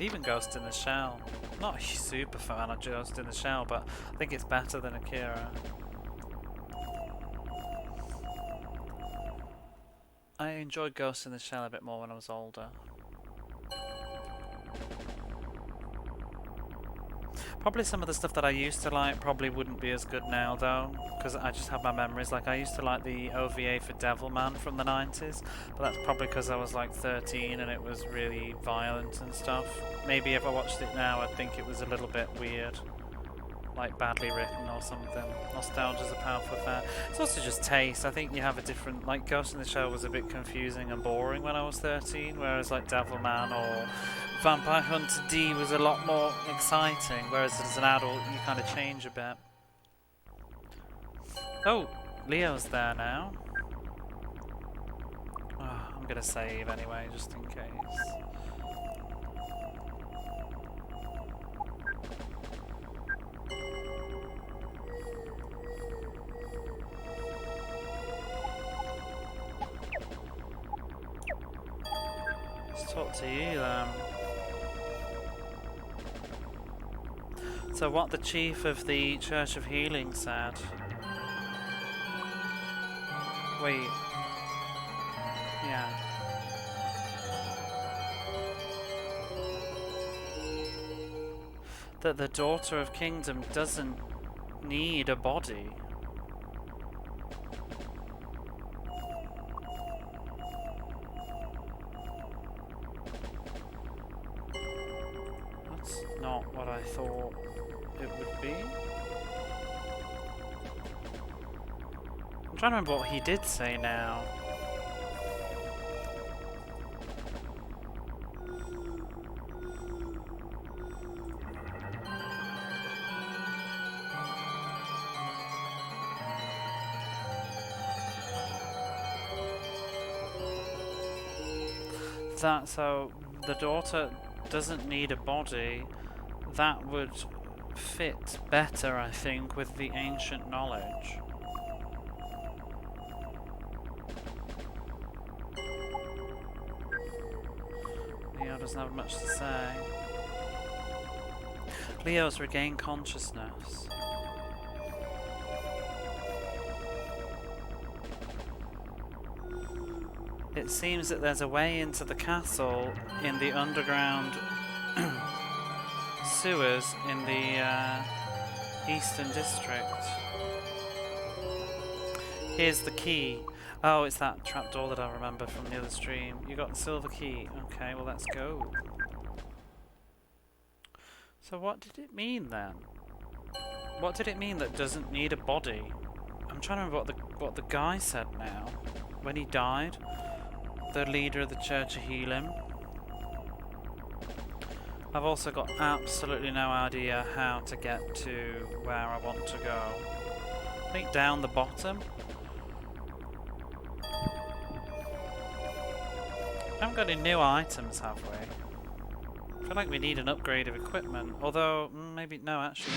Even Ghost in the Shell. Not a super fan of Ghost in the Shell, but I think it's better than Akira. I enjoyed Ghost in the Shell a bit more when I was older. Probably some of the stuff that I used to like probably wouldn't be as good now though, because I just have my memories. Like I used to like the OVA for Devilman from the 90s, but that's probably because I was like 13 and it was really violent and stuff. Maybe if I watched it now I'd think it was a little bit weird, like badly written or something. Nostalgia's a powerful affair. It's also just taste. I think you have a different, like Ghost in the Shell was a bit confusing and boring when I was 13, whereas like Devilman or Vampire Hunter D was a lot more exciting, whereas as an adult you kind of change a bit. Oh, Leo's there now. Oh, I'm gonna save anyway, just in case. Let's talk to you then. So what the chief of the Church of Healing said. Wait. Yeah. That the Daughter of Kingdom doesn't need a body. That's not what I thought it would be. I'm trying to remember what he did say now. That so the daughter doesn't need a body. That would fit better, I think, with the ancient knowledge. doesn't have much to say. Leo's regained consciousness. It seems that there's a way into the castle in the underground sewers in the Eastern District. Here's the key. Oh, it's that trapdoor that I remember from the other stream. You got the silver key. Okay, well let's go. So what did it mean then? What did it mean that doesn't need a body? I'm trying to remember what the guy said now. When he died, the leader of the Church of Healing. I've also got absolutely no idea how to get to where I want to go. I think down the bottom. I haven't got any new items, have we? I feel like we need an upgrade of equipment. Although, maybe, no, actually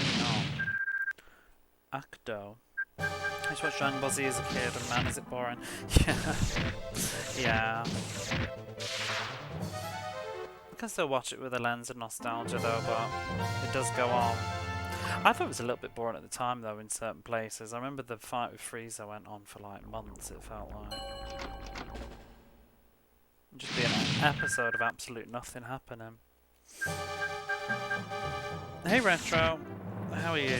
not. Akdo. I used to watch Dragon Ball Z as a kid, and man, is it boring. Yeah. Yeah. I can still watch it with a lens of nostalgia, though, but it does go on. I thought it was a little bit boring at the time, though, in certain places. I remember the fight with Frieza went on for, like, months, it felt like. Just be an episode of absolute nothing happening. Hey Retro, how are you?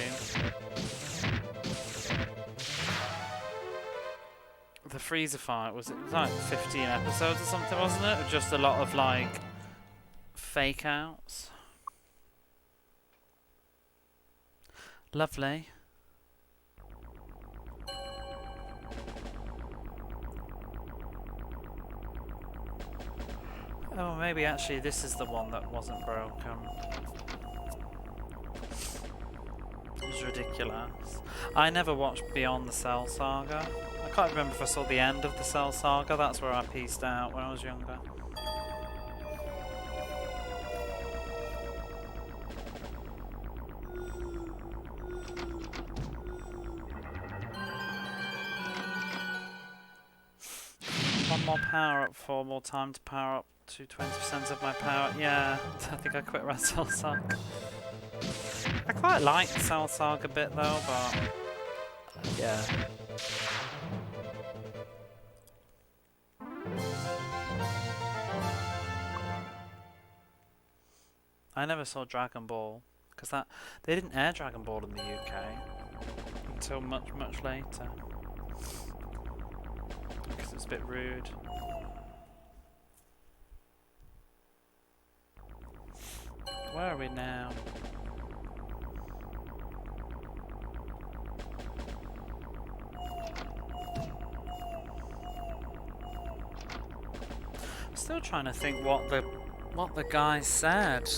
The Frieza fight, was it like 15 episodes or something, wasn't it? Or just a lot of like fake outs. Lovely. Oh, maybe actually this is the one that wasn't broken. It was ridiculous. I never watched Beyond the Cell Saga. I can't remember if I saw the end of the Cell Saga. That's where I pieced out when I was younger. One more power up, 4 more time to power up to 20% of my power. Yeah, I think I quit Red Cell Saga. I quite like the Cell Saga bit though, but yeah. I never saw Dragon Ball because they didn't air Dragon Ball in the UK until much later. Because it's a bit rude. Where are we now? I'm still trying to think what the guy said.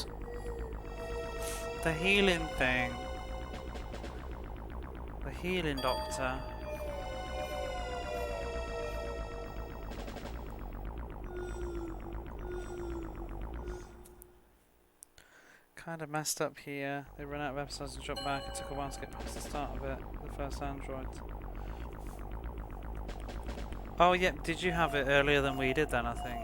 The healing thing. The healing doctor. Kind of messed up here. They ran out of episodes and dropped back. It took a while to get past the start of it. The first Android. Oh yeah, did you have it earlier than we did then, I think?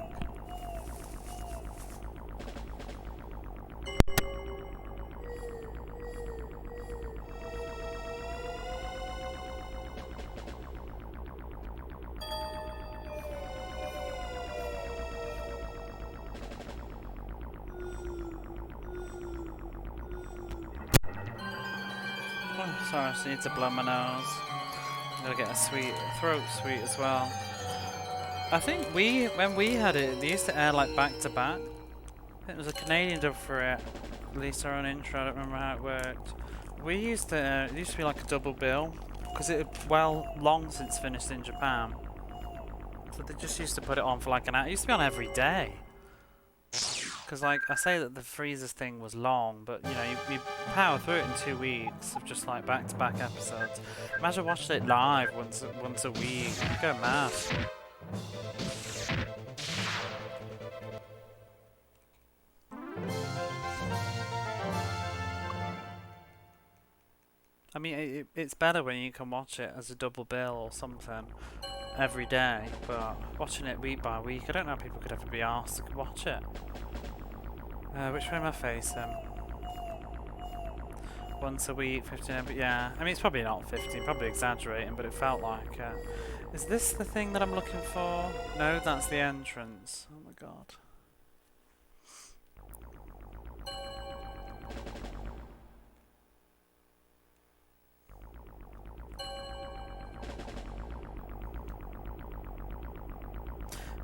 Sorry, I just need to blow my nose. I'm gonna get a throat sweet as well. I think when we had it, they used to air like back to back. I think there was a Canadian dub for it. At least our own intro, I don't remember how it worked. We used to, it used to be like a double bill. Because it had, long since finished in Japan. So they just used to put it on for like an hour. It used to be on every day. Because, like, I say that the Freezers thing was long, but, you know, you power through it in 2 weeks of just, like, back-to-back episodes. Imagine watching it live once a week. You'd go mad. I mean, it's better when you can watch it as a double bill or something every day, but watching it week by week, I don't know how people could ever be asked to watch it. Which way am I facing? Once a week, 15, but yeah. I mean, it's probably not 15, probably exaggerating, but it felt like it. Is this the thing that I'm looking for? No, that's the entrance. Oh my god.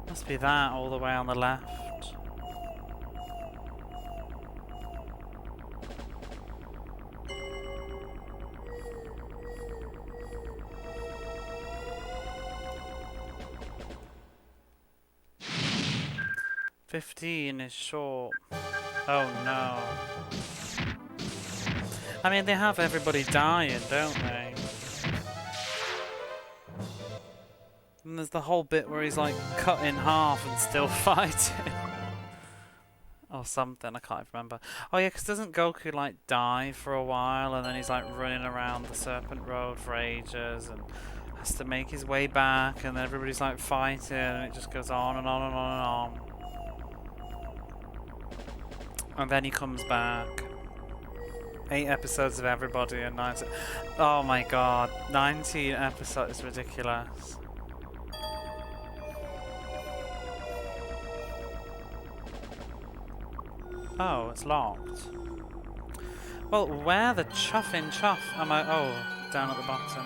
Must be that all the way on the left. $15 is short. Oh no. I mean, they have everybody dying, don't they? And there's the whole bit where he's like cut in half and still fighting. Or something, I can't remember. Oh yeah, because doesn't Goku like die for a while and then he's like running around the Serpent Road for ages and has to make his way back and then everybody's like fighting and it just goes on and on and on and on. And then he comes back. 8 episodes of everybody and 19. Oh my god, 19 episodes is ridiculous. Oh, it's locked. Well, where the chuffing chuff am I? Oh, down at the bottom.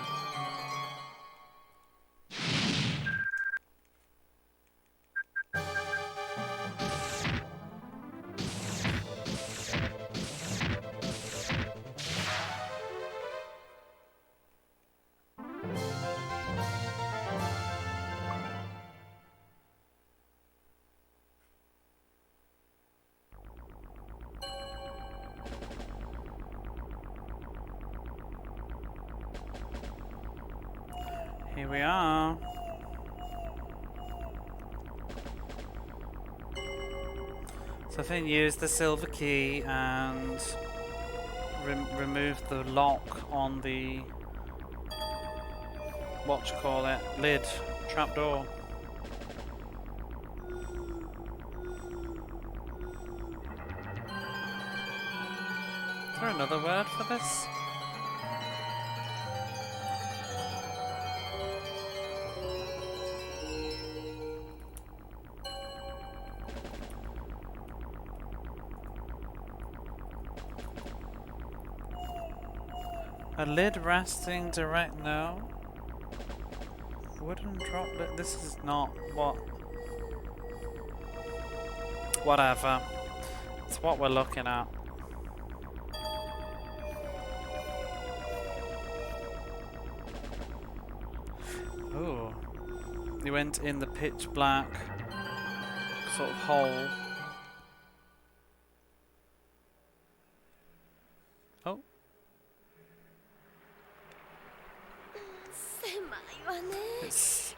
Here we are. So I think use the silver key and remove the lock on the lid, trapdoor. Is there another word for this? A lid resting direct, no. Wooden drop lid, this is not what. Whatever. It's what we're looking at. Ooh. He went in the pitch black sort of hole. Oh. It's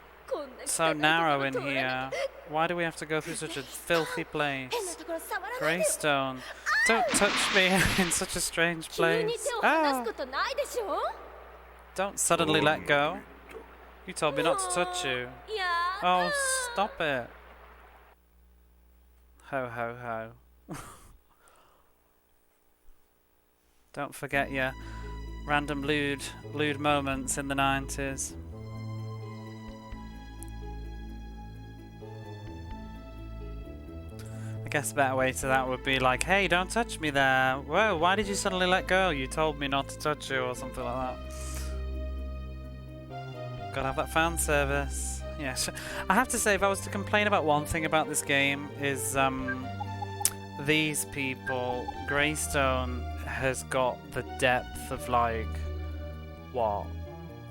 so narrow in here. Why do we have to go through such a filthy place? Greystone. Don't touch me in such a strange place. Ah. Don't suddenly let go. You told me not to touch you. Oh, stop it. Ho ho ho. Don't forget your random lewd moments in the 90s. I guess a better way to that would be like, hey, don't touch me there. Whoa, why did you suddenly let go? You told me not to touch you, or something like that. Gotta have that fan service. Yeah, I have to say, if I was to complain about one thing about this game, is these people. Greystone has got the depth of like, what?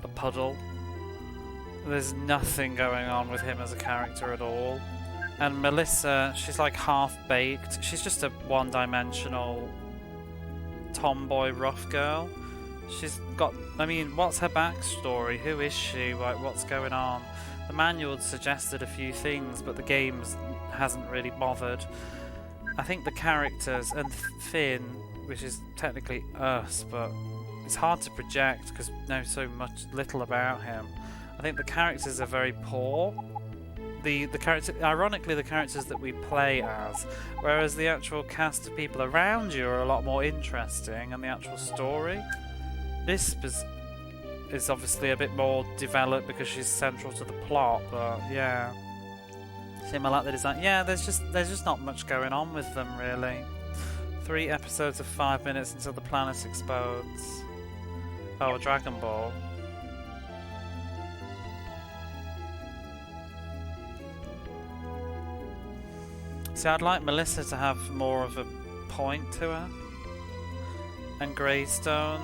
A puddle? There's nothing going on with him as a character at all. And Melissa, she's like half-baked. She's just a one-dimensional tomboy rough girl. She's got, I mean, what's her backstory? Who is she? Like, what's going on? The manual suggested a few things, but the game hasn't really bothered. I think the characters, and Finn, which is technically us, but it's hard to project because we know so little about him. I think the characters are very poor. the character, ironically, the characters that we play as, whereas the actual cast of people around you are a lot more interesting, and the actual story. This is obviously a bit more developed because she's central to the plot, but yeah. Seem I like the design. Yeah, there's just not much going on with them really. 3 episodes of 5 minutes until the planet explodes. Oh, Dragon Ball. See, I'd like Melissa to have more of a point to her. And Greystone,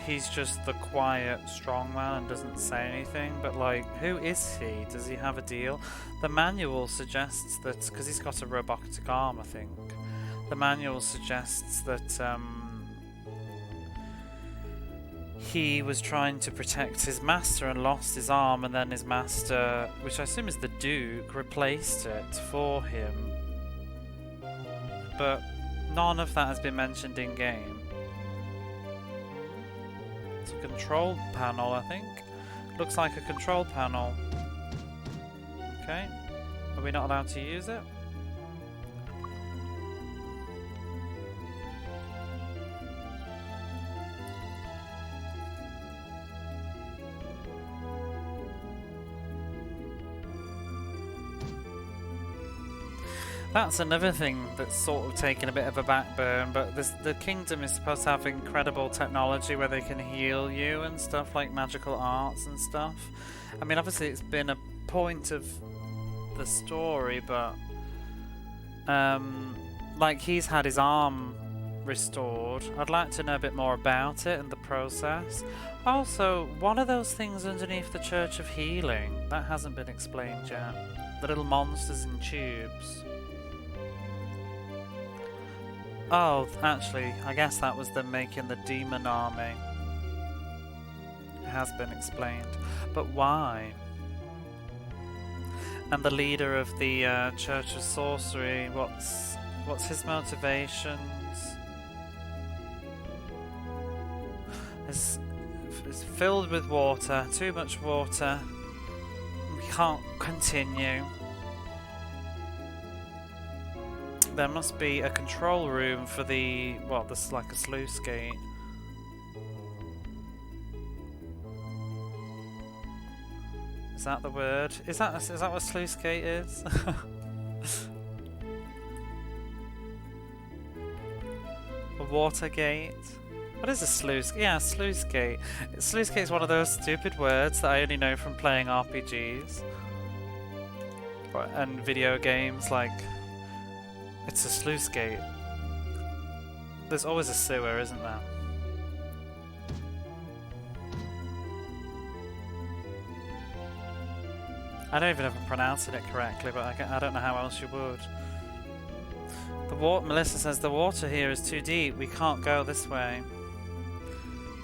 he's just the quiet strongman and doesn't say anything. But like, who is he? Does he have a deal? The manual suggests that, because he's got a robotic arm, I think. The manual suggests that he was trying to protect his master and lost his arm, and then his master, which I assume is the Duke, replaced it for him. But none of that has been mentioned in game. It's a control panel, I think. Looks like a control panel. Okay. Are we not allowed to use it? That's another thing that's sort of taken a bit of a backburn, but the kingdom is supposed to have incredible technology where they can heal you and stuff, like magical arts and stuff. I mean, obviously it's been a point of the story, but like he's had his arm restored. I'd like to know a bit more about it and the process. Also, what are those things underneath the Church of Healing? That hasn't been explained yet. The little monsters in tubes. Oh, actually, I guess that was them making the demon army. It has been explained. But why? And the leader of the Church of Sorcery, what's his motivations? It's filled with water, too much water. We can't continue. There must be a control room for the... well, this is like a sluice gate. Is that the word? Is that what sluice gate is? A water gate? What is a sluice? Yeah, sluice gate. Sluice gate is one of those stupid words that I only know from playing RPGs. And video games, like... It's a sluice gate. There's always a sewer, isn't there? I don't even know if I'm pronouncing it correctly, but I don't know how else you would. Melissa says the water here is too deep. We can't go this way.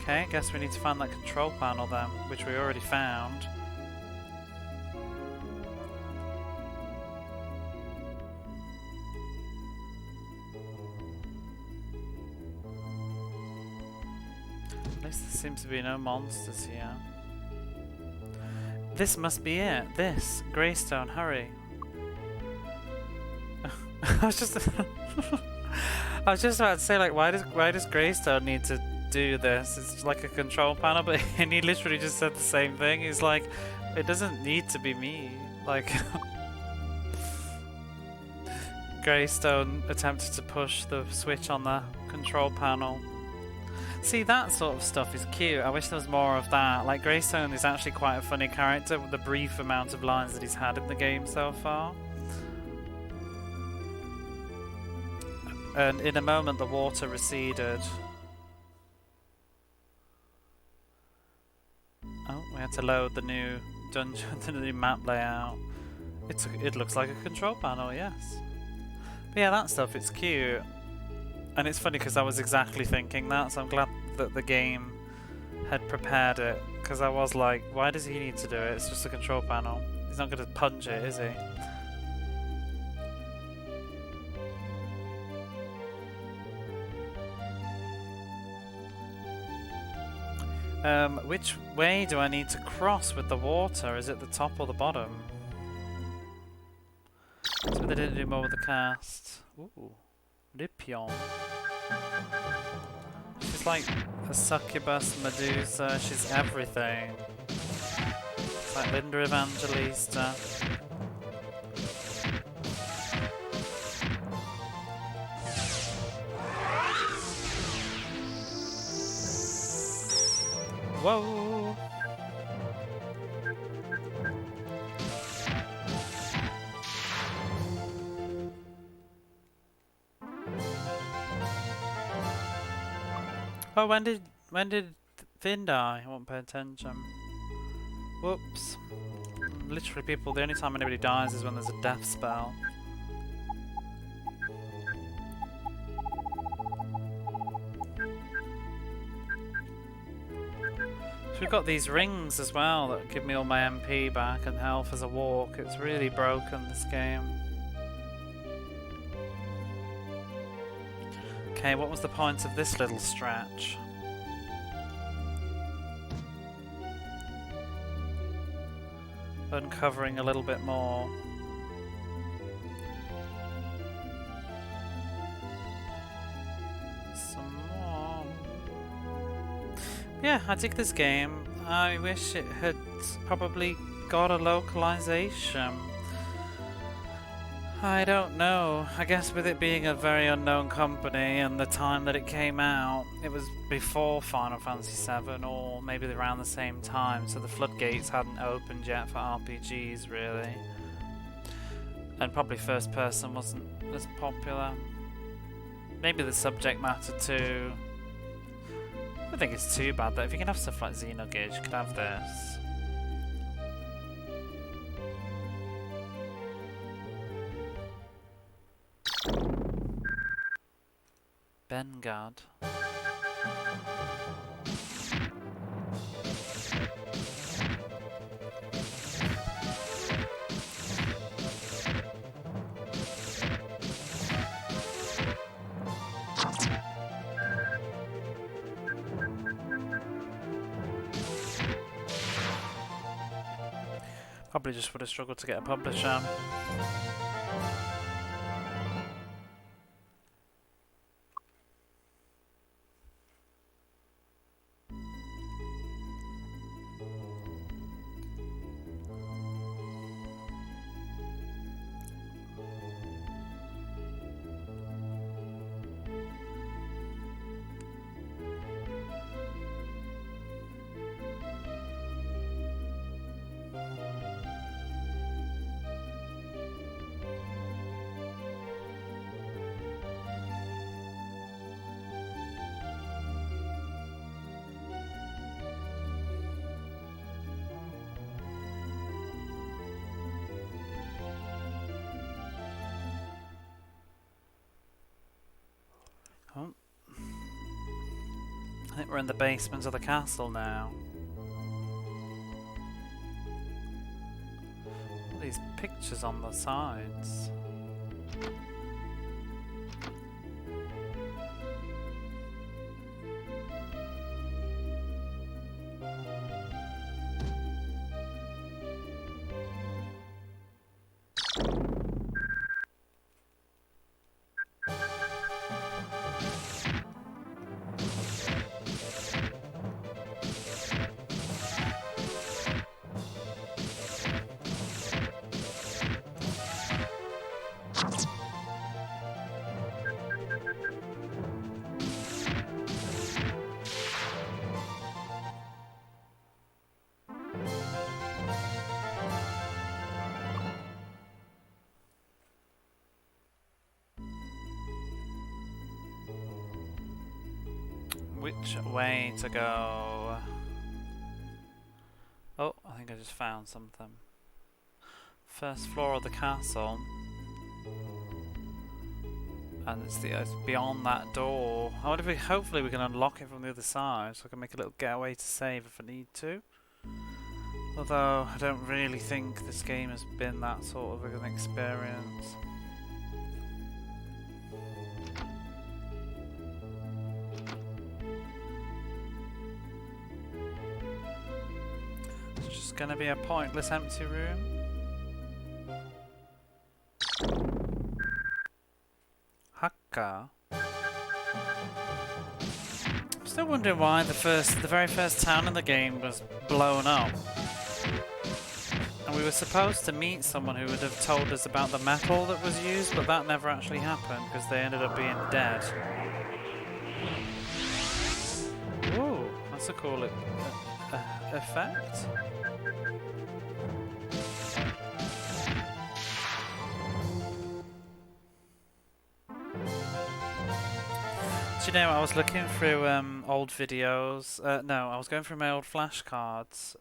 Okay, guess we need to find that control panel then, which we already found. At least there seems to be no monsters here. This must be it. This. Greystone, hurry. I was just about to say, like, why does Greystone need to do this? It's like a control panel, but and he literally just said the same thing. He's like, it doesn't need to be me. Like, Greystone attempted to push the switch on the control panel. See, that sort of stuff is cute. I wish there was more of that. Like, Greystone is actually quite a funny character with the brief amount of lines that he's had in the game so far. And in a moment, the water receded. Oh, we had to load the new dungeon, the new map layout. It looks like a control panel, yes. But yeah, that stuff, it's cute. And it's funny because I was exactly thinking that, so I'm glad that the game had prepared it. Because I was like, why does he need to do it? It's just a control panel. He's not going to punch it, is he? Which way do I need to cross with the water? Is it the top or the bottom? So they didn't do more with the cast. Ooh, Lipion. She's like a succubus Medusa. She's everything. It's like Linda Evangelista. Whoa! Oh, when did Finn die? I won't pay attention. Whoops. Literally, people, the only time anybody dies is when there's a death spell. So we've got these rings as well that give me all my MP back and health as I walk. It's really broken, this game. Okay, what was the point of this little stretch? Uncovering a little bit more. Some more. Yeah, I dig this game. I wish it had probably got a localization. I don't know. I guess with it being a very unknown company and the time that it came out, it was before Final Fantasy VII or maybe around the same time, so the floodgates hadn't opened yet for RPGs really. And probably first person wasn't as popular. Maybe the subject matter too. I don't think it's too bad though. If you can have stuff like Xenogears, you could have this. Bengard. Probably just would have struggled to get a publisher. Oh. I think we're in the basement of the castle now. All these pictures on the sides. Which way to go? Oh, I think I just found something. First floor of the castle. And it's beyond that door. I wonder if hopefully we can unlock it from the other side, so I can make a little getaway to save if I need to. Although, I don't really think this game has been that sort of an experience. It's just gonna be a pointless empty room. car. Still wondering why the very first town in the game was blown up. And we were supposed to meet someone who would have told us about the metal that was used, but that never actually happened because they ended up being dead. Ooh, that's a cool effect. Do you know, I was looking through old videos. No, I was going through my old flashcards,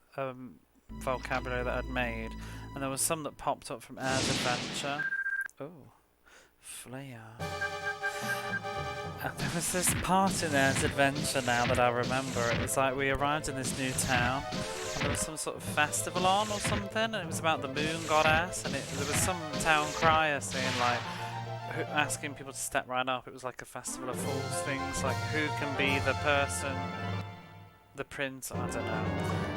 vocabulary that I'd made, and there was some that popped up from Air's Adventure. Oh, Flea. And there was this part in Air's Adventure now that I remember. It was like we arrived in this new town, and there was some sort of festival on or something, and it was about the moon goddess, and there was some town crier saying like, asking people to step right up. It was like a festival of fools things, like who can be the person, the prince, I don't know.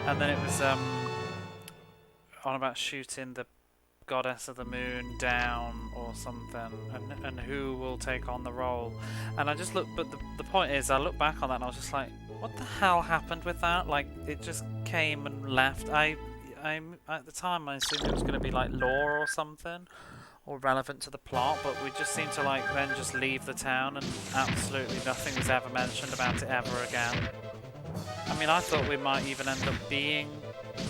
And then it was on about shooting the goddess of the moon down or something, and who will take on the role. And I just looked, but the point is, I looked back on that and I was just like, what the hell happened with that? Like, it just came and left. I at the time I assumed it was going to be like lore or something, or relevant to the plot, but we just seemed to like then just leave the town and absolutely nothing was ever mentioned about it ever again. I mean, I thought we might even end up being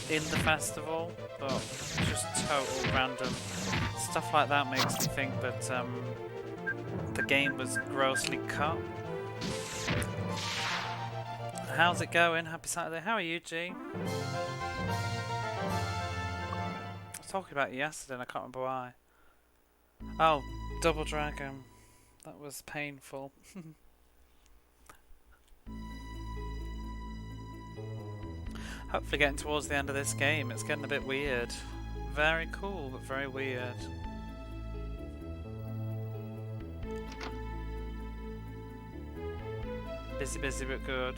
in the festival, but it's just total random. Stuff like that makes me think that the game was grossly cut. How's it going? Happy Saturday. How are you, G? I was talking about you yesterday and I can't remember why. Oh, Double Dragon. That was painful. Hopefully getting towards the end of this game. It's getting a bit weird. Very cool, but very weird. Busy but good.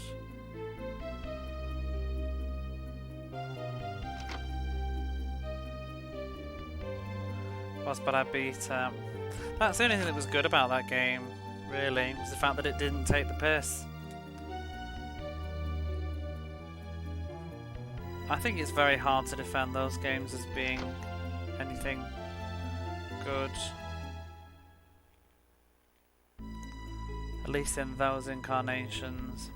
But I beat that's the only thing that was good about that game, really, was the fact that it didn't take the piss. I think it's very hard to defend those games as being anything good, at least in those incarnations.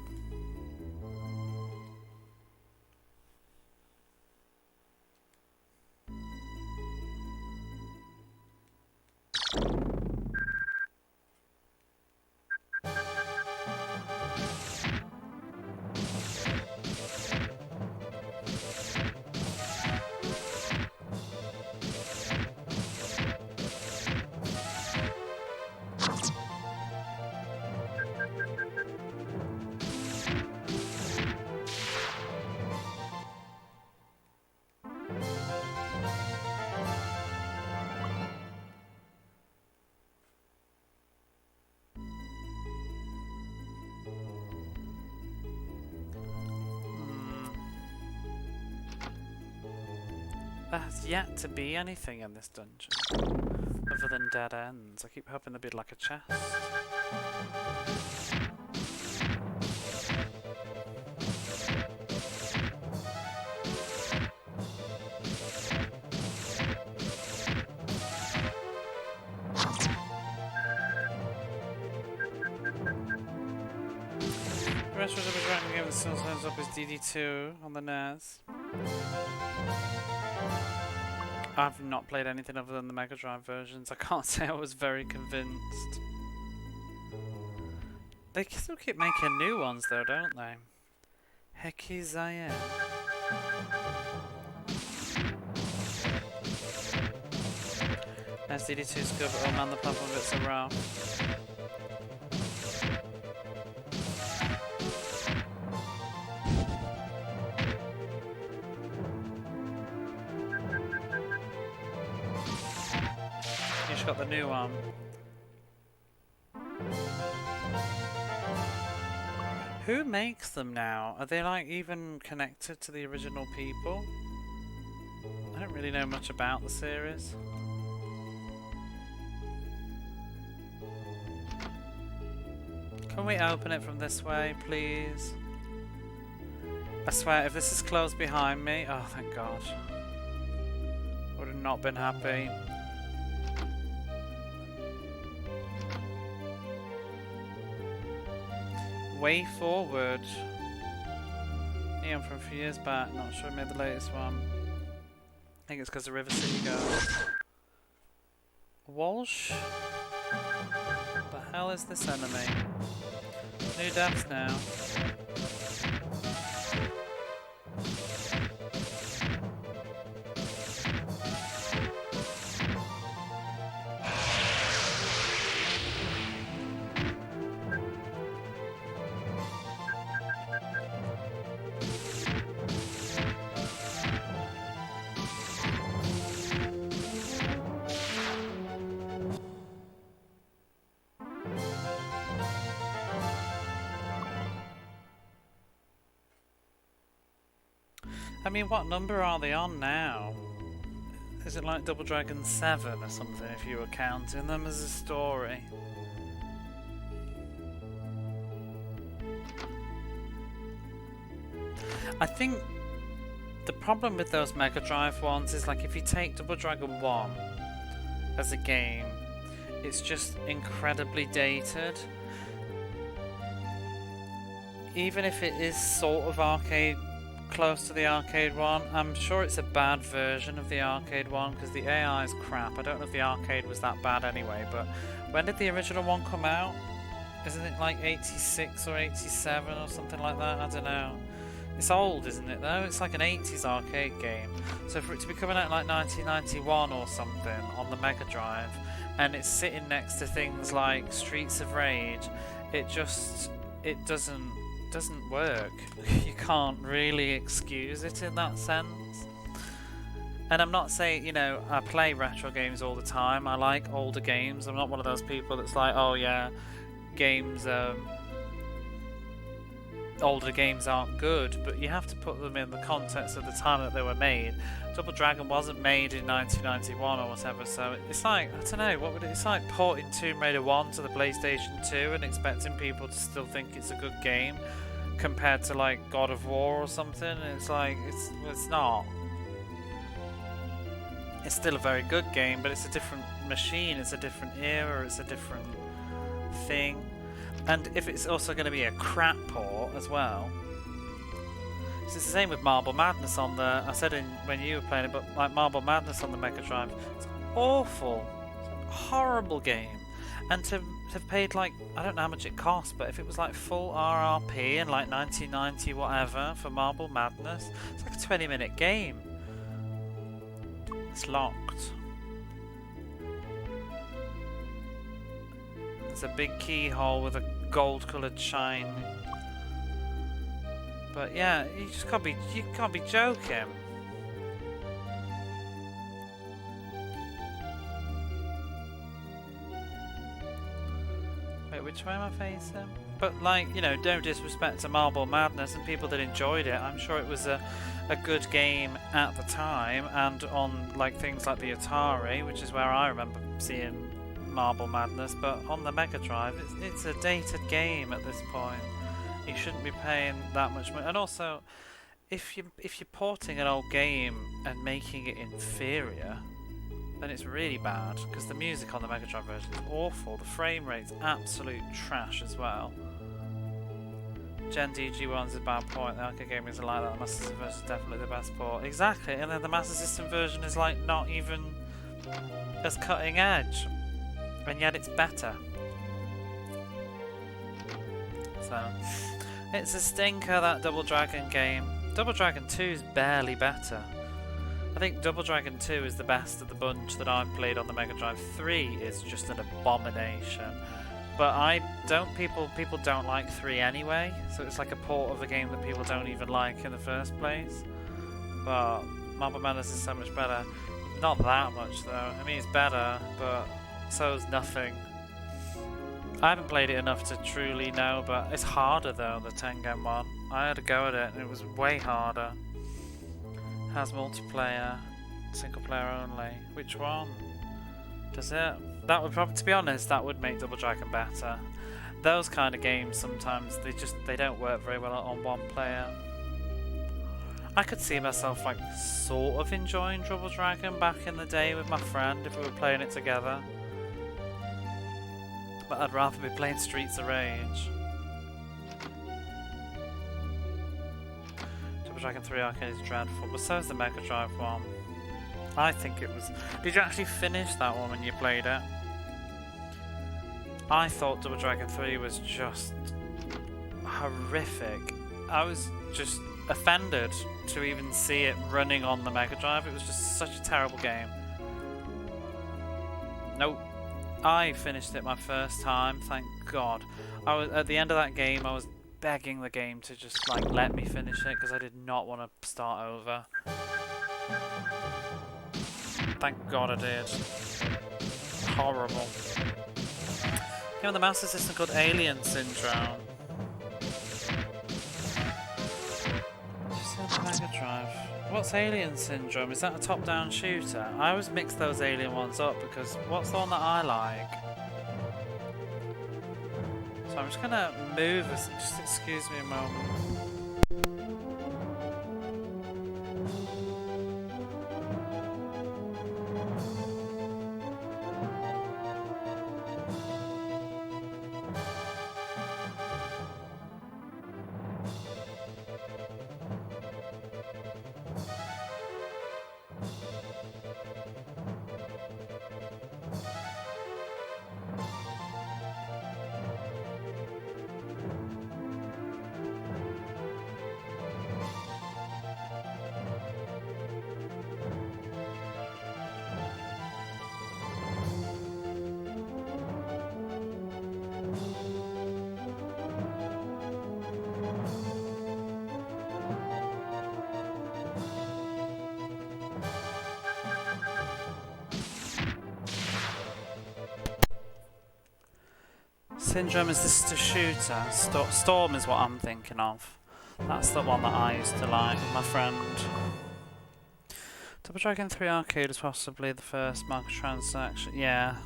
There has yet to be anything in this dungeon other than dead ends. I keep hoping there'll be like a chest. The rest of the random game that still turns up is DD2 on the NES. I've not played anything other than the Mega Drive versions. I can't say I was very convinced. They still keep making new ones though, don't they? Hecky Zayen. SDD2's good, but oh man, the platform bits are rough. Got the new one. Who makes them now? Are they like even connected to the original people? I don't really know much about the series. Can we open it from this way, please? I swear, if this is closed behind me, oh thank God. Would have not been happy. Way Forward. Neon from a few years back, not sure I made the latest one. I think it's because of River City goes. Walsh? What the hell is this enemy? New devs now. I mean, what number are they on now? Is it like Double Dragon 7 or something if you were counting them as a story? I think the problem with those Mega Drive ones is like if you take Double Dragon 1 as a game, it's just incredibly dated. Even if it is sort of arcade, close to the arcade one, I'm sure it's a bad version of the arcade one because the AI is crap. I don't know if the arcade was that bad anyway, but when did the original one come out? Isn't it like 86 or 87 or something like that? I don't know. It's old, isn't it though? It's like an 80s arcade game. So for it to be coming out in like 1991 or something on the Mega Drive, and it's sitting next to things like Streets of Rage, it doesn't work. You can't really excuse it in that sense. And I'm not saying, you know, I play retro games all the time. I like older games. I'm not one of those people that's like, oh yeah, games, older games aren't good, but you have to put them in the context of the time that they were made. Double Dragon wasn't made in 1991 or whatever, so it's like, I don't know, it's like porting Tomb Raider 1 to the PlayStation 2 and expecting people to still think it's a good game compared to like God of War or something. It's like, it's not. It's still a very good game, but it's a different machine, it's a different era, it's a different thing. And if it's also going to be a crap port as well. It's the same with Marble Madness on the, I said when you were playing it, but like Marble Madness on the Mega Drive, it's awful. It's a horrible game. And to have paid like, I don't know how much it cost, but if it was like full RRP in like 1990 whatever for Marble Madness, it's like a 20-minute game. It's locked. It's a big keyhole with a gold-coloured shine. But yeah, you can't be joking. Wait, which way am I facing? But like, you know, no disrespect to Marble Madness and people that enjoyed it. I'm sure it was a good game at the time, and on like things like the Atari, which is where I remember seeing Marble Madness. But on the Mega Drive, it's a dated game at this point. You shouldn't be paying that much money. And also, if you're porting an old game and making it inferior, then it's really bad, because the music on the Mega Drive version is awful. The frame rate's absolute trash as well. Gen DG1's a bad point. The arcade game isn't like that. The Master System version is definitely the best port. Exactly, and then the Master System version is like not even as cutting edge, and yet it's better. So it's a stinker, that Double Dragon game. Double Dragon 2 is barely better. I think Double Dragon 2 is the best of the bunch that I've played on the Mega Drive. 3 is just an abomination. But people don't like 3 anyway, so it's like a port of a game that people don't even like in the first place. But Marble Madness is so much better. Not that much though. I mean, it's better, but so is nothing. I haven't played it enough to truly know, but it's harder though, the Tengen one. I had a go at it and it was way harder. Has multiplayer, single player only. Which one? Does it? That would probably, to be honest, that would make Double Dragon better. those kind of games sometimes they don't work very well on one player. I could see myself like sort of enjoying Double Dragon back in the day with my friend if we were playing it together. But I'd rather be playing Streets of Rage. Double Dragon 3 Arcade is dreadful, but so is the Mega Drive one. I think it was... Did you actually finish that one when you played it? I thought Double Dragon 3 was just horrific. I was just offended to even see it running on the Mega Drive. It was just such a terrible game. Nope. I finished it my first time, thank God. I was at the end of that game, I was begging the game to just like let me finish it because I did not want to start over. Thank God I did. Horrible. You know, the Master System called Alien Syndrome. Mega Drive. What's Alien Syndrome? Is that a top-down shooter? I always mix those Alien ones up because what's the one that I like? So I'm just gonna move this. Just excuse me a moment. Syndrome is this the shooter? Storm is what I'm thinking of. That's the one that I used to like with my friend. Double Dragon 3 Arcade is possibly the first microtransaction. Yeah.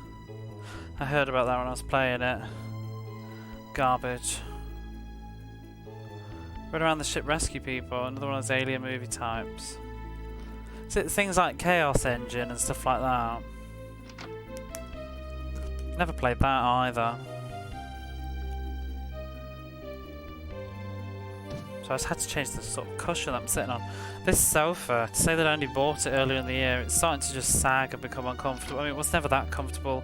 I heard about that when I was playing it. Garbage. Run around the ship, rescue people. Another one of those alien movie types. Is it things like Chaos Engine and stuff like that? Never played that either. So I just had to change the sort of cushion that I'm sitting on. This sofa, to say that I only bought it earlier in the year, it's starting to just sag and become uncomfortable. I mean, it was never that comfortable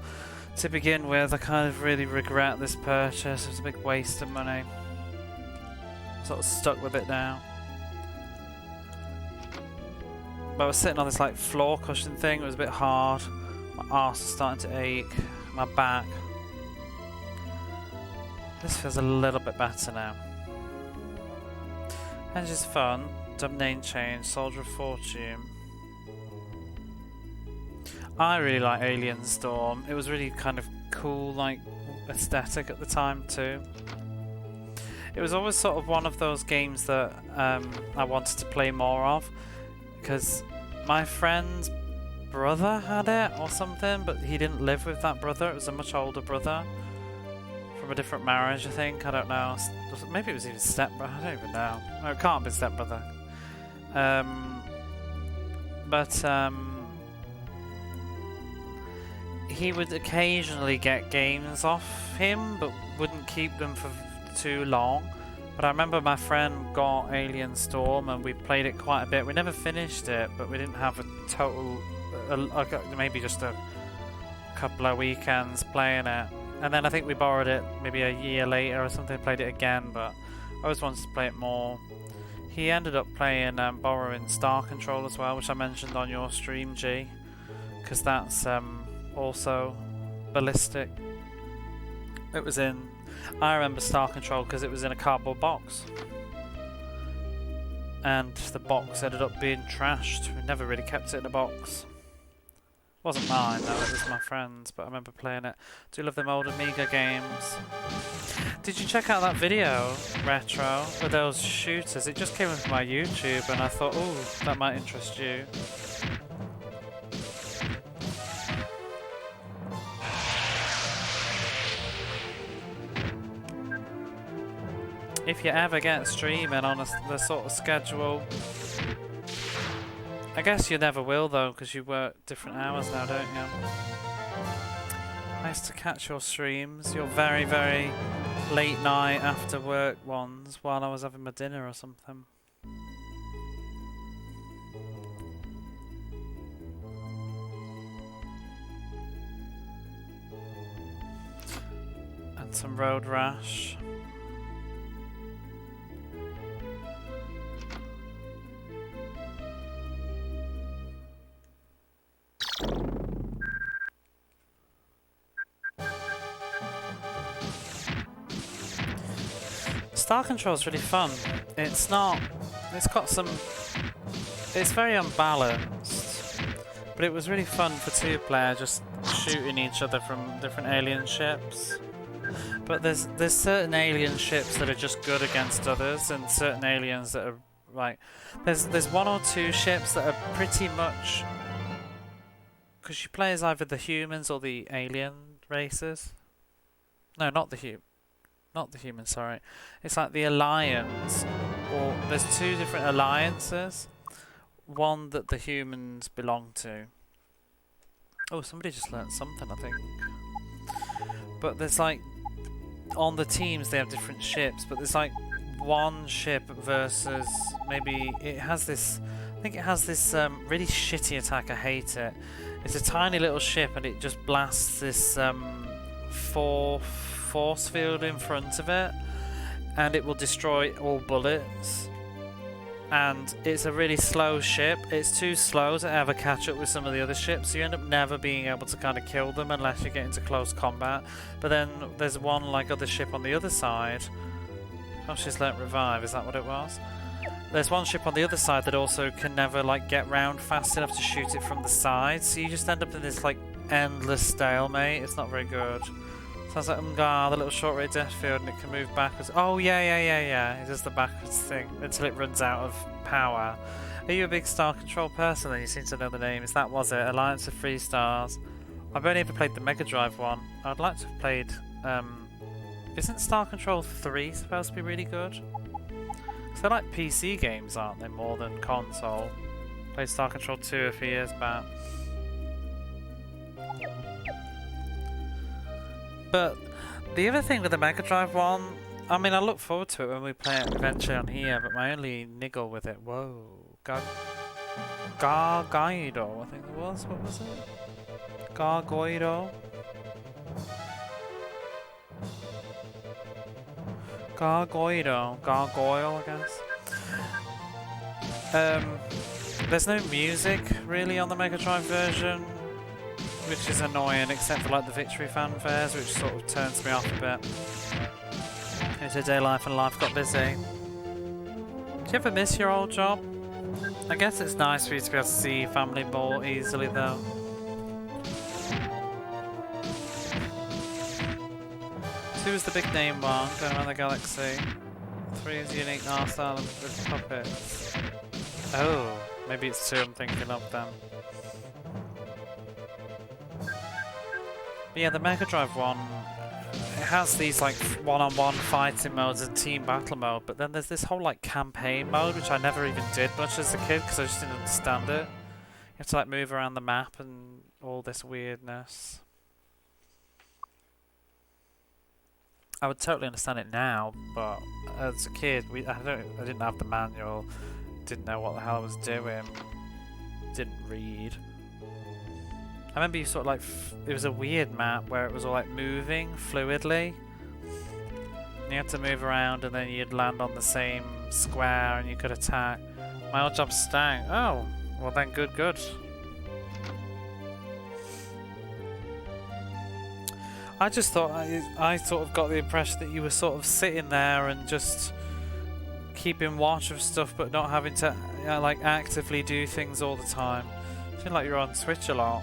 to begin with. I kind of really regret this purchase. It was a big waste of money. I'm sort of stuck with it now. But I was sitting on this like floor cushion thing. It was a bit hard. My arse was starting to ache. My back. This feels a little bit better now. Engine's fun. Dub name change. Soldier of Fortune. I really like Alien Storm. It was really kind of cool, like aesthetic at the time too. It was always sort of one of those games that I wanted to play more of because my friend's brother had it or something, but he didn't live with that brother. It was a much older brother from a different marriage, I think. I don't know. Maybe it was even stepbrother. I don't even know. No, it can't be stepbrother. He would occasionally get games off him, but wouldn't keep them for too long. But I remember my friend got Alien Storm and we played it quite a bit. We never finished it, but we didn't have a total... maybe just a couple of weekends playing it. And then I think we borrowed it maybe a year later or something, played it again, but I always wanted to play it more. He ended up playing, borrowing Star Control as well, which I mentioned on your stream, G, because that's also ballistic. It was in... I remember Star Control because it was in a cardboard box. And the box ended up being trashed. We never really kept it in a box. Wasn't mine though, it was my friend's, but I remember playing it. Do love them old Amiga games. Did you check out that video, Retro, with those shooters? It just came up my YouTube and I thought, oh, that might interest you. If you ever get streaming on the sort of schedule. I guess you never will though, because you work different hours now, don't you? Nice to catch your streams, your very, very late night after work ones while I was having my dinner or something. And some road rash. Star Control is really fun. It's not. It's got some. It's very unbalanced, but it was really fun for two-player, just shooting each other from different alien ships. But there's certain alien ships that are just good against others, and certain aliens that are like. There's one or two ships that are pretty much. Because you play as either the humans or the alien races. No, not the humans, sorry. It's like the Alliance, or there's two different alliances. One that the humans belong to. Oh, somebody just learnt something, I think. But there's like, on the teams they have different ships, but there's like one ship versus maybe, it has this, I think it has this really shitty attack, I hate it. It's a tiny little ship and it just blasts this force field in front of it, and it will destroy all bullets. And it's a really slow ship. It's too slow to ever catch up with some of the other ships, so you end up never being able to kind of kill them unless you get into close combat. But then there's one like other ship on the other side. Oh, she's let revive, is that what it was? There's one ship on the other side that also can never like get round fast enough to shoot it from the side, so you just end up in this like endless stalemate. It's not very good. Sounds like the little short range death field, and it can move backwards. Oh yeah. It does the backwards thing until it runs out of power. Are you a big Star Control person? Then you seem to know the name. Is that was it? Alliance of 3 stars. I've only ever played the Mega Drive one. I'd like to have played. Isn't Star Control 3 supposed to be really good? Because they're like PC games, aren't they? More than console. Played Star Control 2 a few years back. But the other thing with the Mega Drive one, I mean, I look forward to it when we play it eventually on here, but my only niggle with it, Gargoido, I think it was, what was it? Gargoido? Gargoyle, I guess. There's no music really on the Mega Drive version, which is annoying, except for like the victory fanfares, which sort of turns me off a bit. It's a day life and life got busy. Do you ever miss your old job? I guess it's nice for you to be able to see family more easily though. Who was the big name one going around the galaxy? 3's unique art style with puppets. Oh, maybe it's 2 I'm thinking of then. But yeah, the Mega Drive one, it has these like one-on-one fighting modes and team battle mode, but then there's this whole like campaign mode, which I never even did much as a kid because I just didn't understand it. You have to like move around the map and all this weirdness. I would totally understand it now, but as a kid, I didn't have the manual, didn't know what the hell I was doing, didn't read. I remember you sort of like, it was a weird map where it was all like moving fluidly. You had to move around and then you'd land on the same square and you could attack. My old job stank. Oh, well then good. I just thought, I sort of got the impression that you were sort of sitting there and just keeping watch of stuff but not having to like actively do things all the time. It seemed like you were on Switch a lot.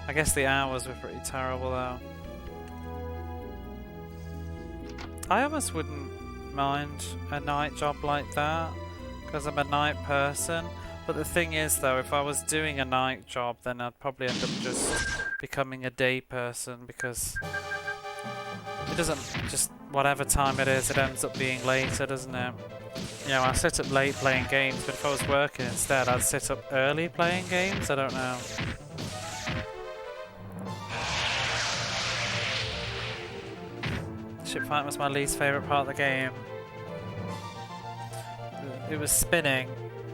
I guess the hours were pretty terrible though. I almost wouldn't mind a night job like that because I'm a night person. But the thing is though, if I was doing a night job, then I'd probably end up just becoming a day person because it doesn't just whatever time it is, it ends up being later, doesn't it? You know, I sit up late playing games, but if I was working instead, I'd sit up early playing games. I don't know. Ship fight was my least favourite part of the game. It was spinning.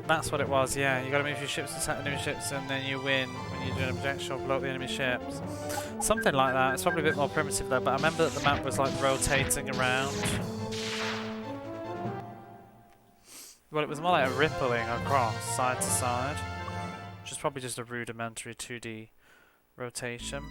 That's what it was, yeah. You gotta move your ships to attack enemy ships and then you win when you're doing a projection or blow up the enemy ships. Something like that. It's probably a bit more primitive though, but I remember that the map was like rotating around. Well, it was more like a rippling across side to side, which is probably just a rudimentary 2D rotation.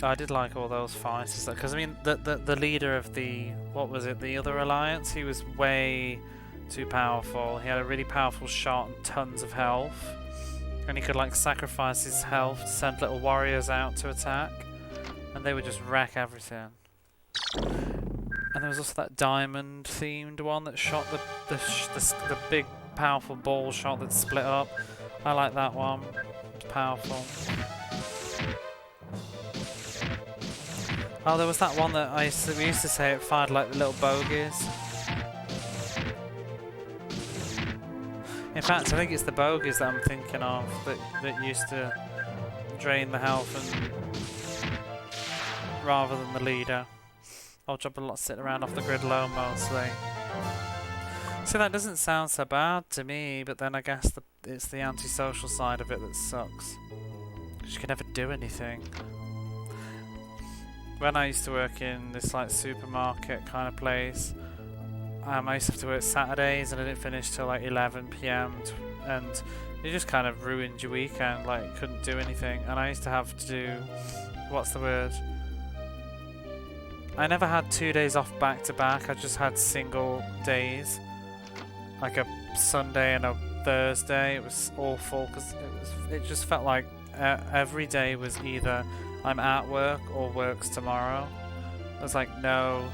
I did like all those fights, because I mean, the leader of the, what was it, the other alliance, he was way too powerful. He had a really powerful shot and tons of health, and he could like sacrifice his health to send little warriors out to attack, and they would just wreck everything. And there was also that diamond themed one that shot the big powerful ball shot that split up. I like that one. It's powerful. Oh, there was that one that we used to say it fired like the little bogies. In fact, I think it's the bogies that I'm thinking of that used to drain the health and rather than the leader. I'll drop a lot sitting around off the grid low mostly. See, that doesn't sound so bad to me, but then I guess it's the antisocial side of it that sucks. 'Cause you can never do anything. When I used to work in this like supermarket kind of place, I used to have to work Saturdays and I didn't finish till like 11 PM and it just kind of ruined your weekend, like couldn't do anything. And I used to have to do, what's the word? I never had 2 days off back to back, I just had single days. Like a Sunday and a Thursday. It was awful because it just felt like every day was either I'm at work or work's tomorrow. There's like no,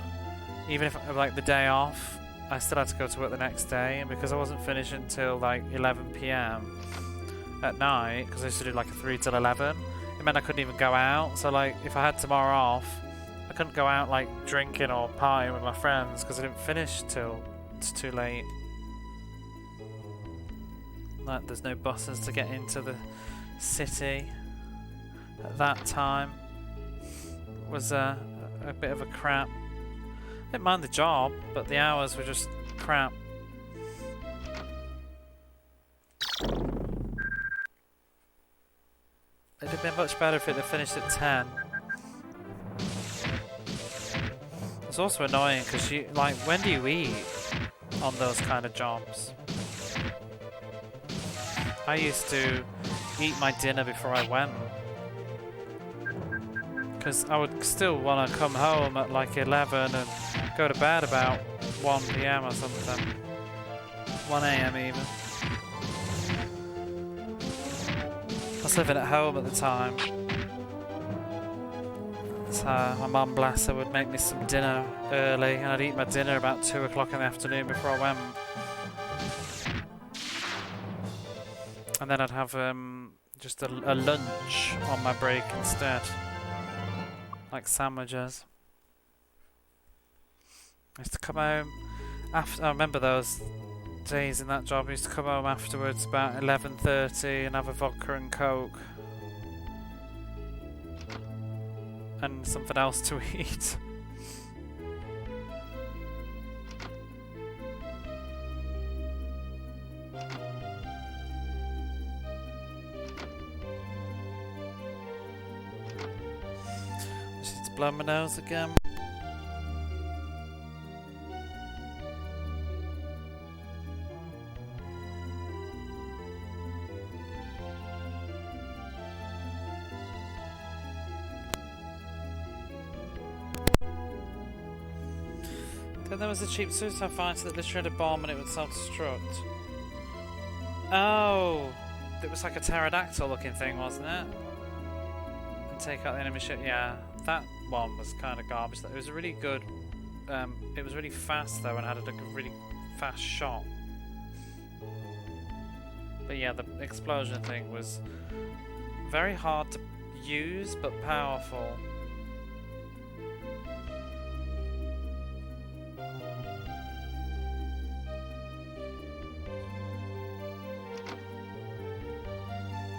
even if like the day off, I still had to go to work the next day, and because I wasn't finishing until like 11 PM at night, because I used to do like a 3 till 11, it meant I couldn't even go out. So like if I had tomorrow off, I couldn't go out like drinking or partying with my friends because I didn't finish till it's too late. Like there's no buses to get into the city at that time. It was a bit of a crap. I didn't mind the job, but the hours were just crap. It'd have been much better if it had finished at 10. It's also annoying because you like, when do you eat on those kind of jobs? I used to eat my dinner before I went, because I would still want to come home at like 11 and go to bed about 1 PM or something. 1 AM even. I was living at home at the time. So my mum, bless her, would make me some dinner early, and I'd eat my dinner about 2 o'clock in the afternoon before I went. And then I'd have just a lunch on my break instead. Like sandwiches. I used to come home after. I remember those days in that job. I used to come home afterwards about 11:30 and have a vodka and coke and something else to eat. Blow my nose again. Then there was a cheap suicide fighter that literally had a bomb and it would self-destruct. Oh! It was like a pterodactyl looking thing, wasn't it? And take out the enemy ship, yeah. That one was kind of garbage. It was a really good, it was really fast though and had a really fast shot. But yeah, the explosion thing was Very hard to use, but powerful.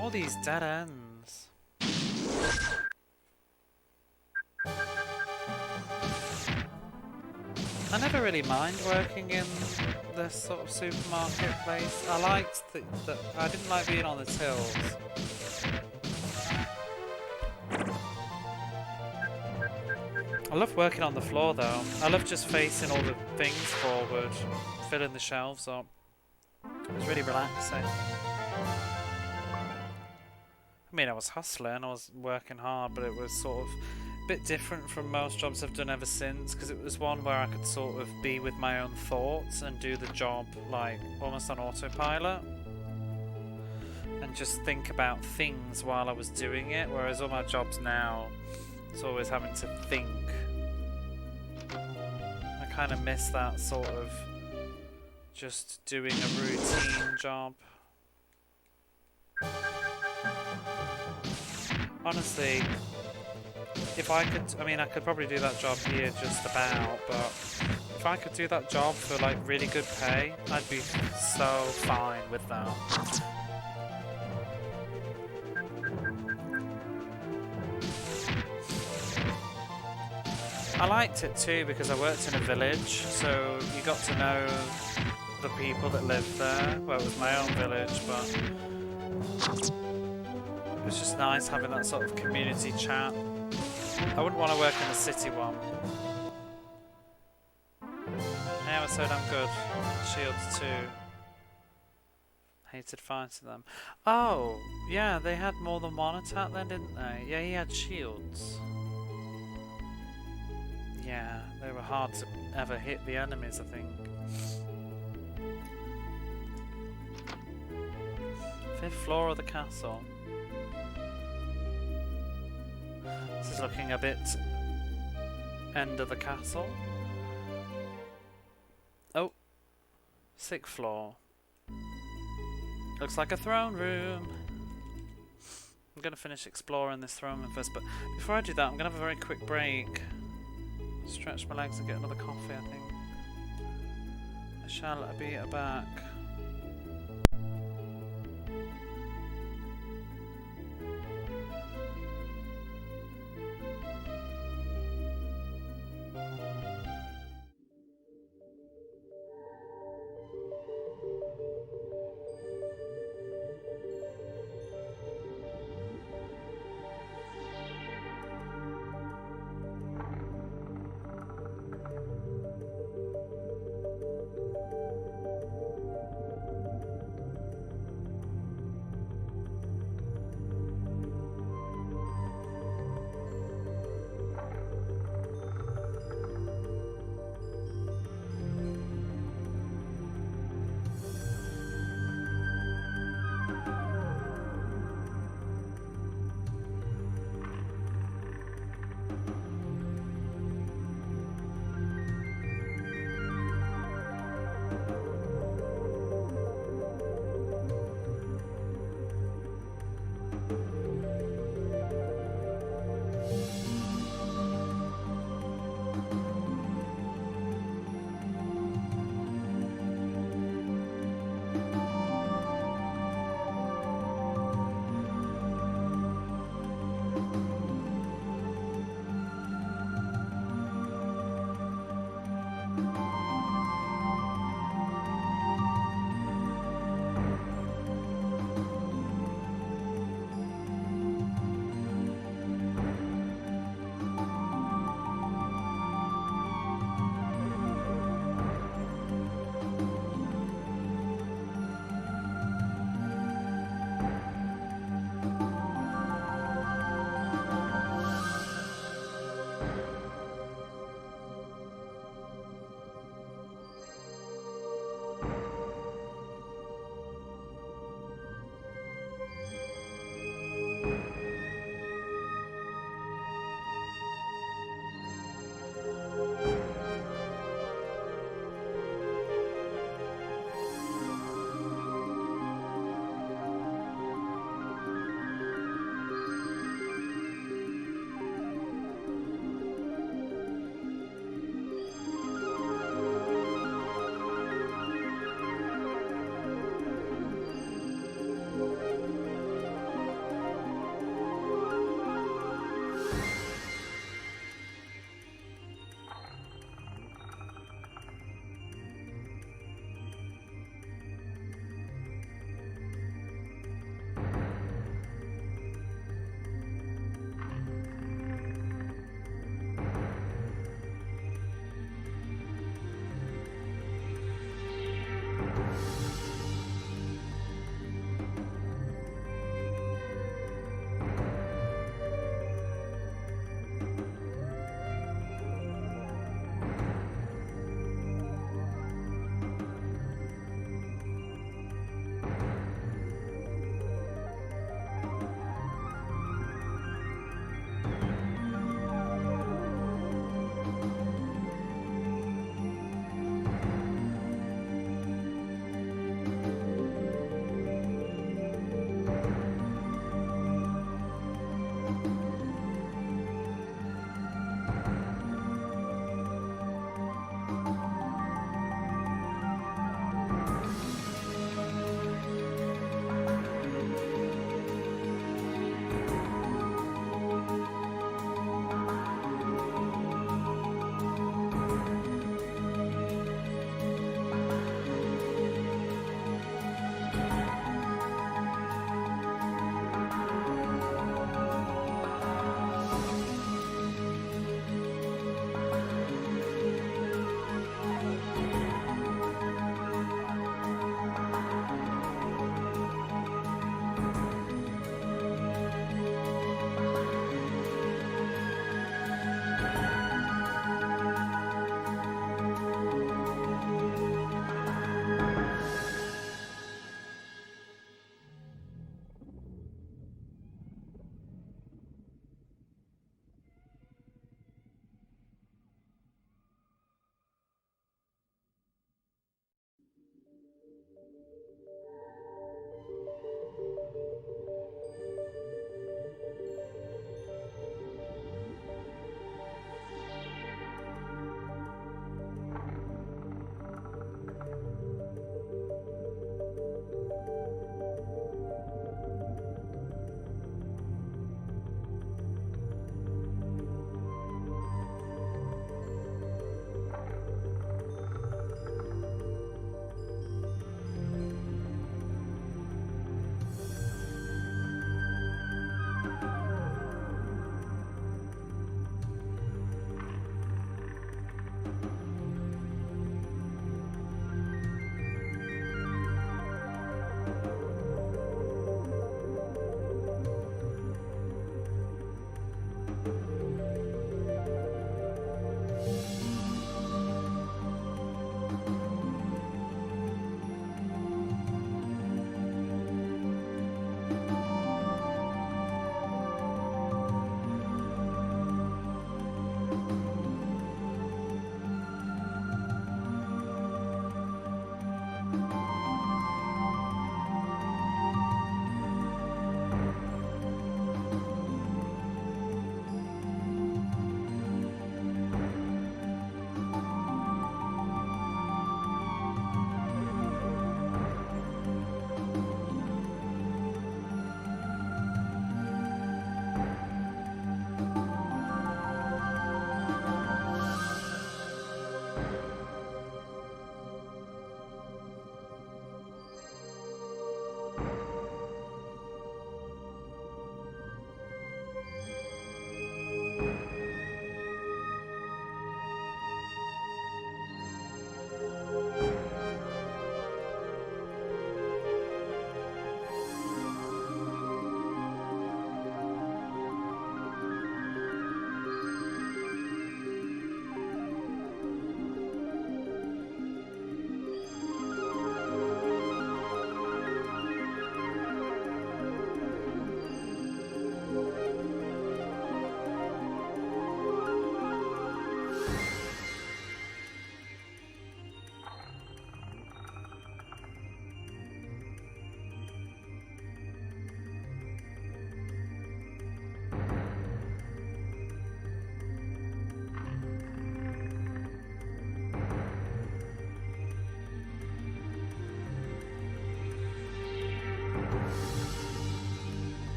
All these dead ends. I never really mind working in this sort of supermarket place. I liked that I didn't like being on the tills. I love working on the floor though. I love just facing all the things forward, filling the shelves up. It's really relaxing. I mean, I was hustling, I was working hard, but it was sort of a bit different from most jobs I've done ever since, because it was one where I could sort of be with my own thoughts and do the job like almost on autopilot and just think about things while I was doing it, whereas all my jobs now, it's always having to think. I kind of miss that sort of just doing a routine job. Honestly, if I could, I mean, I could probably do that job here just about, but if I could do that job for like really good pay, I'd be so fine with that. I liked it too because I worked in a village, so you got to know the people that lived there. Well, it was my own village, but it was just nice having that sort of community chat. I wouldn't want to work in a city one. Yeah, so damn good. Shields too. Hated fighting them. Oh, yeah, they had more than one attack then, didn't they? Yeah, he had shields. Yeah, they were hard to ever hit the enemies, I think. 5th floor of the castle. This is looking a bit end of the castle. Oh, 6th floor. Looks like a throne room. I'm going to finish exploring this throne room first, but before I do that, I'm going to have a very quick break. Stretch my legs and get another coffee, I think. I shall be back.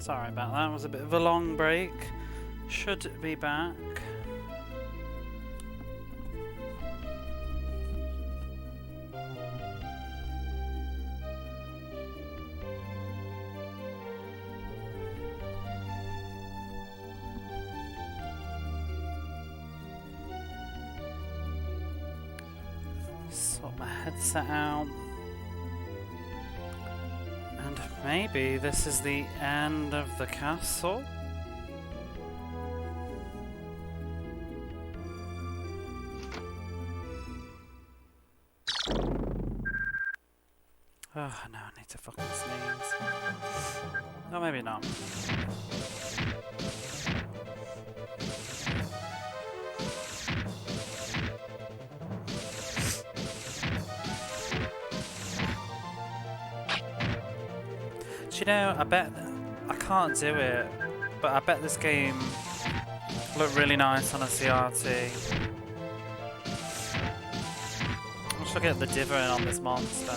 Sorry about that. It was a bit of a long break. Should be back. Sort my headset out. And maybe this is the end of the castle? Oh no, I need to fucking sneeze. No, maybe not. Do you know, I bet I can't do it, but I bet this game looked really nice on a CRT. I should get the diver in on this monster.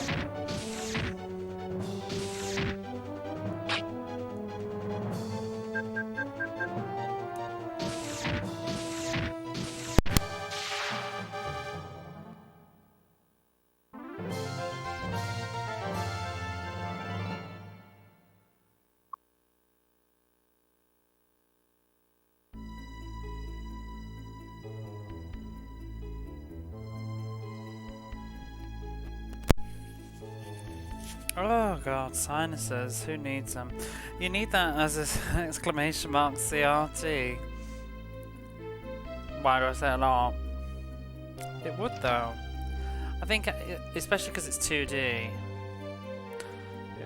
Oh god, sinuses, who needs them? You need that as an exclamation mark CRT. Why do I say a lot? It would though. I think, especially because it's 2D, it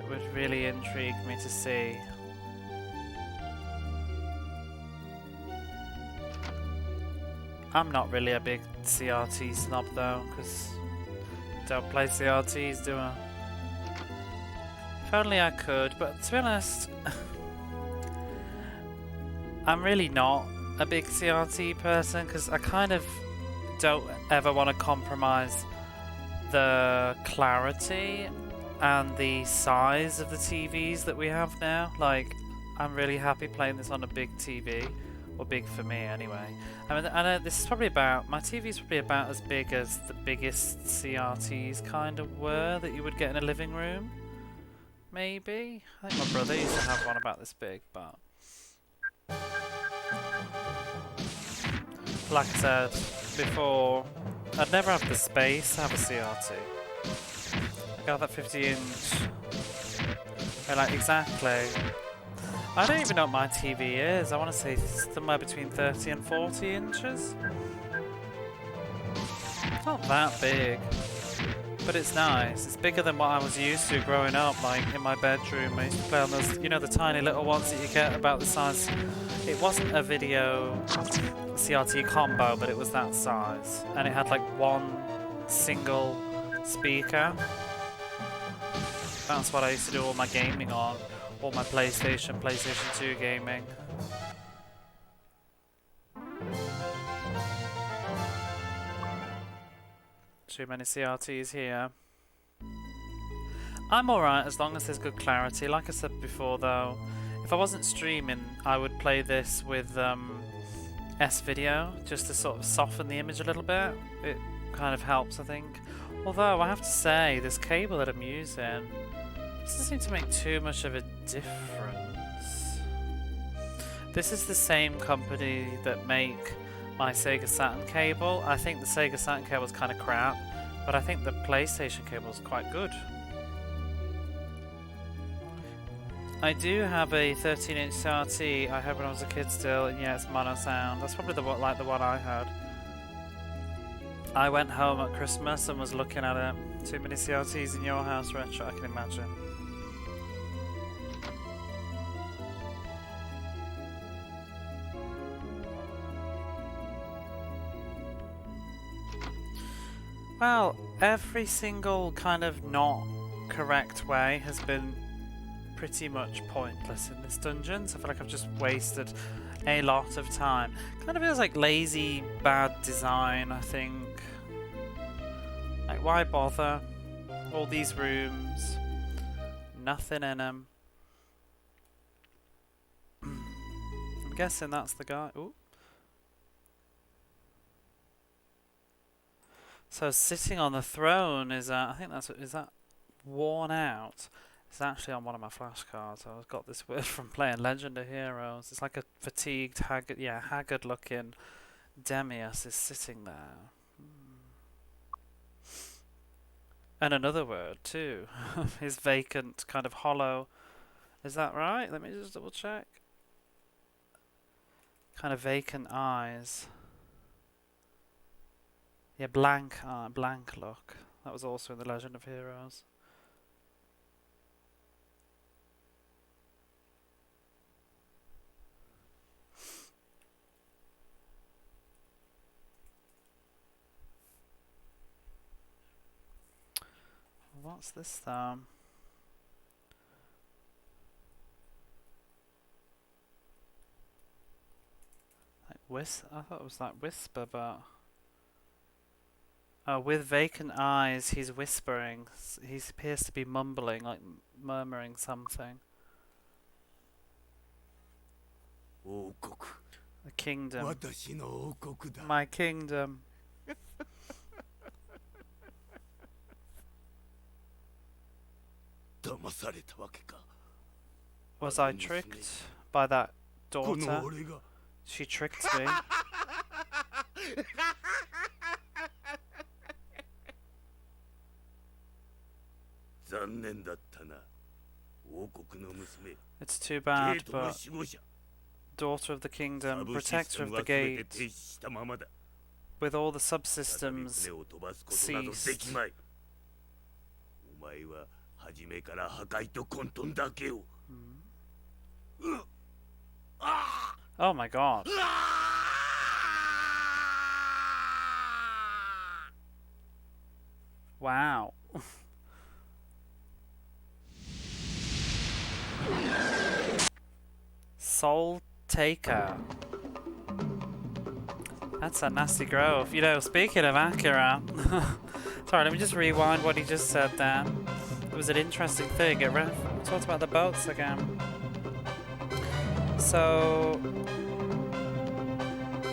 would really intrigue me to see. I'm not really a big CRT snob though, because I don't play CRTs, do I? If only I could, but to be honest, I'm really not a big CRT person because I kind of don't ever want to compromise the clarity and the size of the TVs that we have now. Like, I'm really happy playing this on a big TV, or big for me anyway. I mean, I know this is probably about, my TV is probably about as big as the biggest CRTs kind of were that you would get in a living room. Maybe? I think my brother used to have one about this big, but like I said before, I'd never have the space to have a CRT. I got that 50-inch. Like, exactly. I don't even know what my TV is. I want to say somewhere between 30 and 40 inches. It's not that big. But it's nice. It's bigger than what I was used to growing up, like in my bedroom. I used to play on those, you know, the tiny little ones that you get about the size. It wasn't a video CRT combo, but it was that size. And it had like one single speaker. That's what I used to do all my gaming on. All my PlayStation 2 gaming. Too many CRTs here. I'm alright as long as there's good clarity. Like I said before though, if I wasn't streaming, I would play this with S-Video just to sort of soften the image a little bit. It kind of helps, I think. Although I have to say, this cable that I'm using doesn't seem to make too much of a difference. This is the same company that make my Sega Saturn cable. I think the Sega Saturn cable is kind of crap, but I think the PlayStation cable is quite good. I do have a 13-inch CRT I had when I was a kid still, and yeah, it's mono sound. That's probably the one I had. I went home at Christmas and was looking at it. Too many CRTs in your house, Retro, I can imagine. Well, every single kind of not correct way has been pretty much pointless in this dungeon, so I feel like I've just wasted a lot of time. Kind of feels like lazy, bad design, I think. Like, why bother? All these rooms, nothing in them. guessing that's the guy. Ooh. So sitting on the throne is I think is that worn out. It's actually on one of my flashcards. I've got this word from playing Legend of Heroes. It's like a fatigued, haggard-looking Demius is sitting there. And another word too. His vacant, kind of hollow. Is that right? Let me just double check. Kind of vacant eyes. Yeah, blank look. That was also in the Legend of Heroes. What's this though? Like I thought it was like whisper, but oh, with vacant eyes, he's whispering. He appears to be mumbling, like murmuring something. The kingdom. My kingdom. Was I tricked by that daughter? She tricked me. It's too bad, but daughter of the kingdom, protector of the gate, with all the subsystems ceased. Oh my god. Wow. Soul Taker. That's a nasty grove. You know, speaking of Akira. Sorry, let me just rewind what he just said there. It was an interesting thing. It talked about the boats again. So,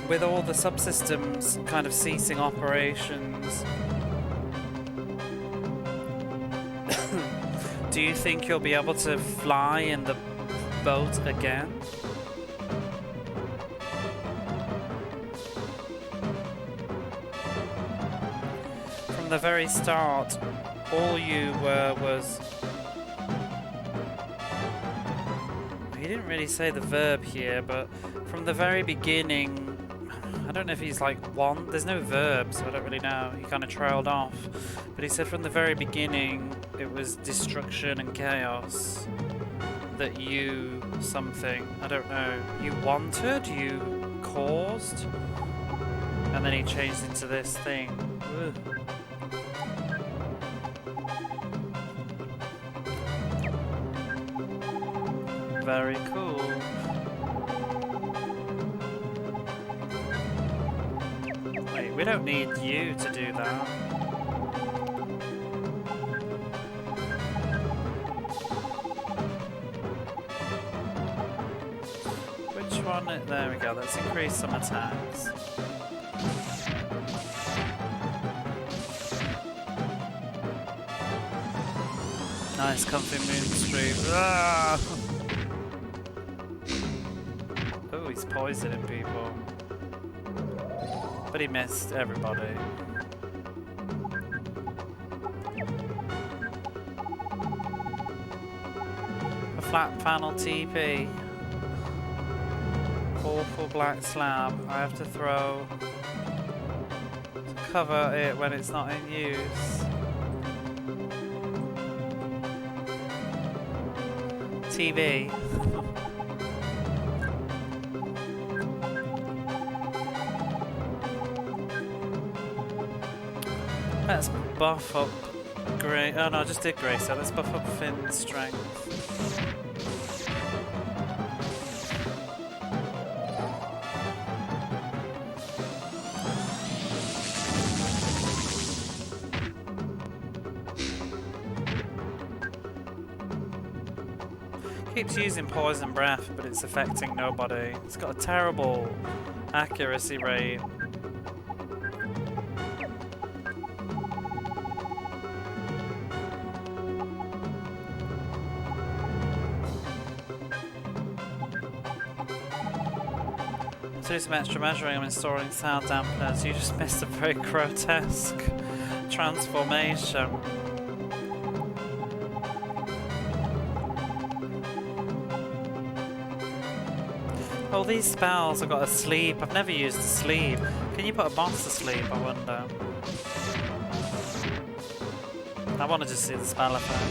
with all the subsystems kind of ceasing operations, do you think you'll be able to fly in the boat again? From the very start, all you were was... He didn't really say the verb here, but from the very beginning, I don't know if he's like one. There's no verb, so I don't really know. He kind of trailed off. But he said from the very beginning, it was destruction and chaos that you something, I don't know, you wanted, you caused, and then he changed into this thing. Ugh. Very cool. Wait, we don't need you to do that. Which one? There we go. Let's increase some attacks. Nice comfy moonstream. Ah! Oh, he's poisoning people. But he missed everybody. A flat panel TP. Awful black slab. I have to throw to cover it when it's not in use. TV. Let's buff up Grey. Oh no, I just did Grey, so let's buff up Finn's strength. Keeps using poison breath, but it's affecting nobody. It's got a terrible accuracy rate. To do some extra measuring, I'm installing sound dampeners. You just missed a very grotesque transformation. Oh, these spells I've got a sleep. I've never used a sleep. Can you put a boss to sleep, I wonder? I want to just see the spell effect,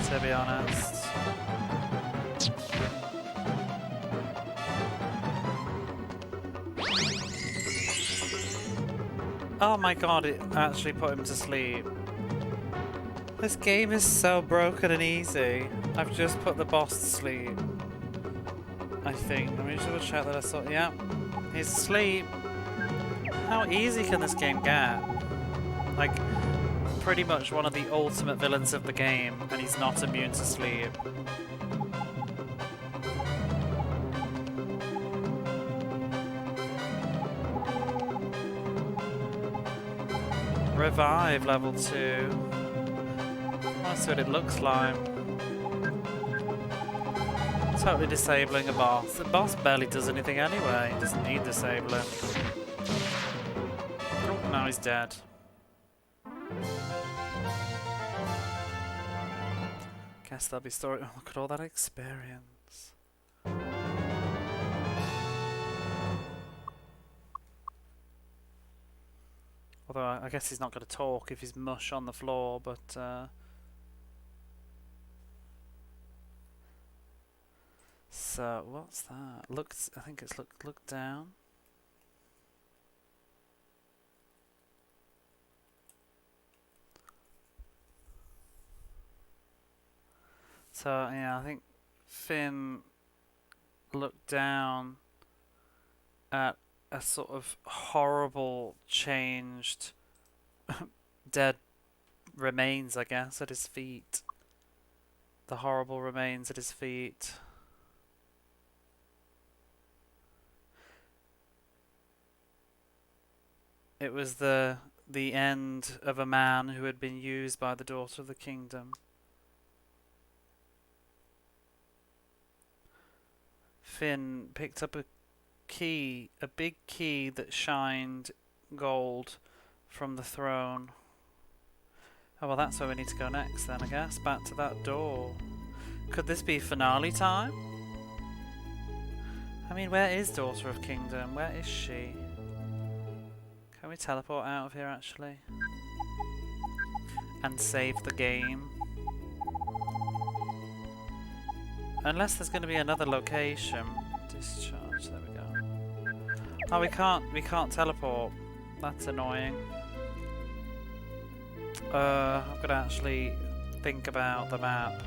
to be honest. Oh my god, it actually put him to sleep. This game is so broken and easy. I've just put the boss to sleep. I think. Let me just double check that I saw. Yeah, he's asleep. How easy can this game get? Like, pretty much one of the ultimate villains of the game, and he's not immune to sleep. Revive level 2. I want to see what it looks like. Totally disabling a boss. The boss barely does anything anyway. He doesn't need disabling. Oh, now he's dead. Guess that'll be story. Oh, look at all that experience. Although I guess he's not going to talk if he's mush on the floor, but so what's that? I think it's look down. So yeah, I think Finn looked down at a sort of horrible changed dead remains, I guess, at his feet. The horrible remains at his feet. It was the end of a man who had been used by the daughter of the kingdom. Finn picked up a key, a big key that shined gold from the throne. Oh well, that's where we need to go next then, I guess. Back to that door. Could this be finale time? I mean, where is Daughter of Kingdom? Where is she? Can we teleport out of here actually? And save the game? Unless there's going to be another location. Discharge, there we go. Oh, we can't teleport. That's annoying. I've got to actually think about the map.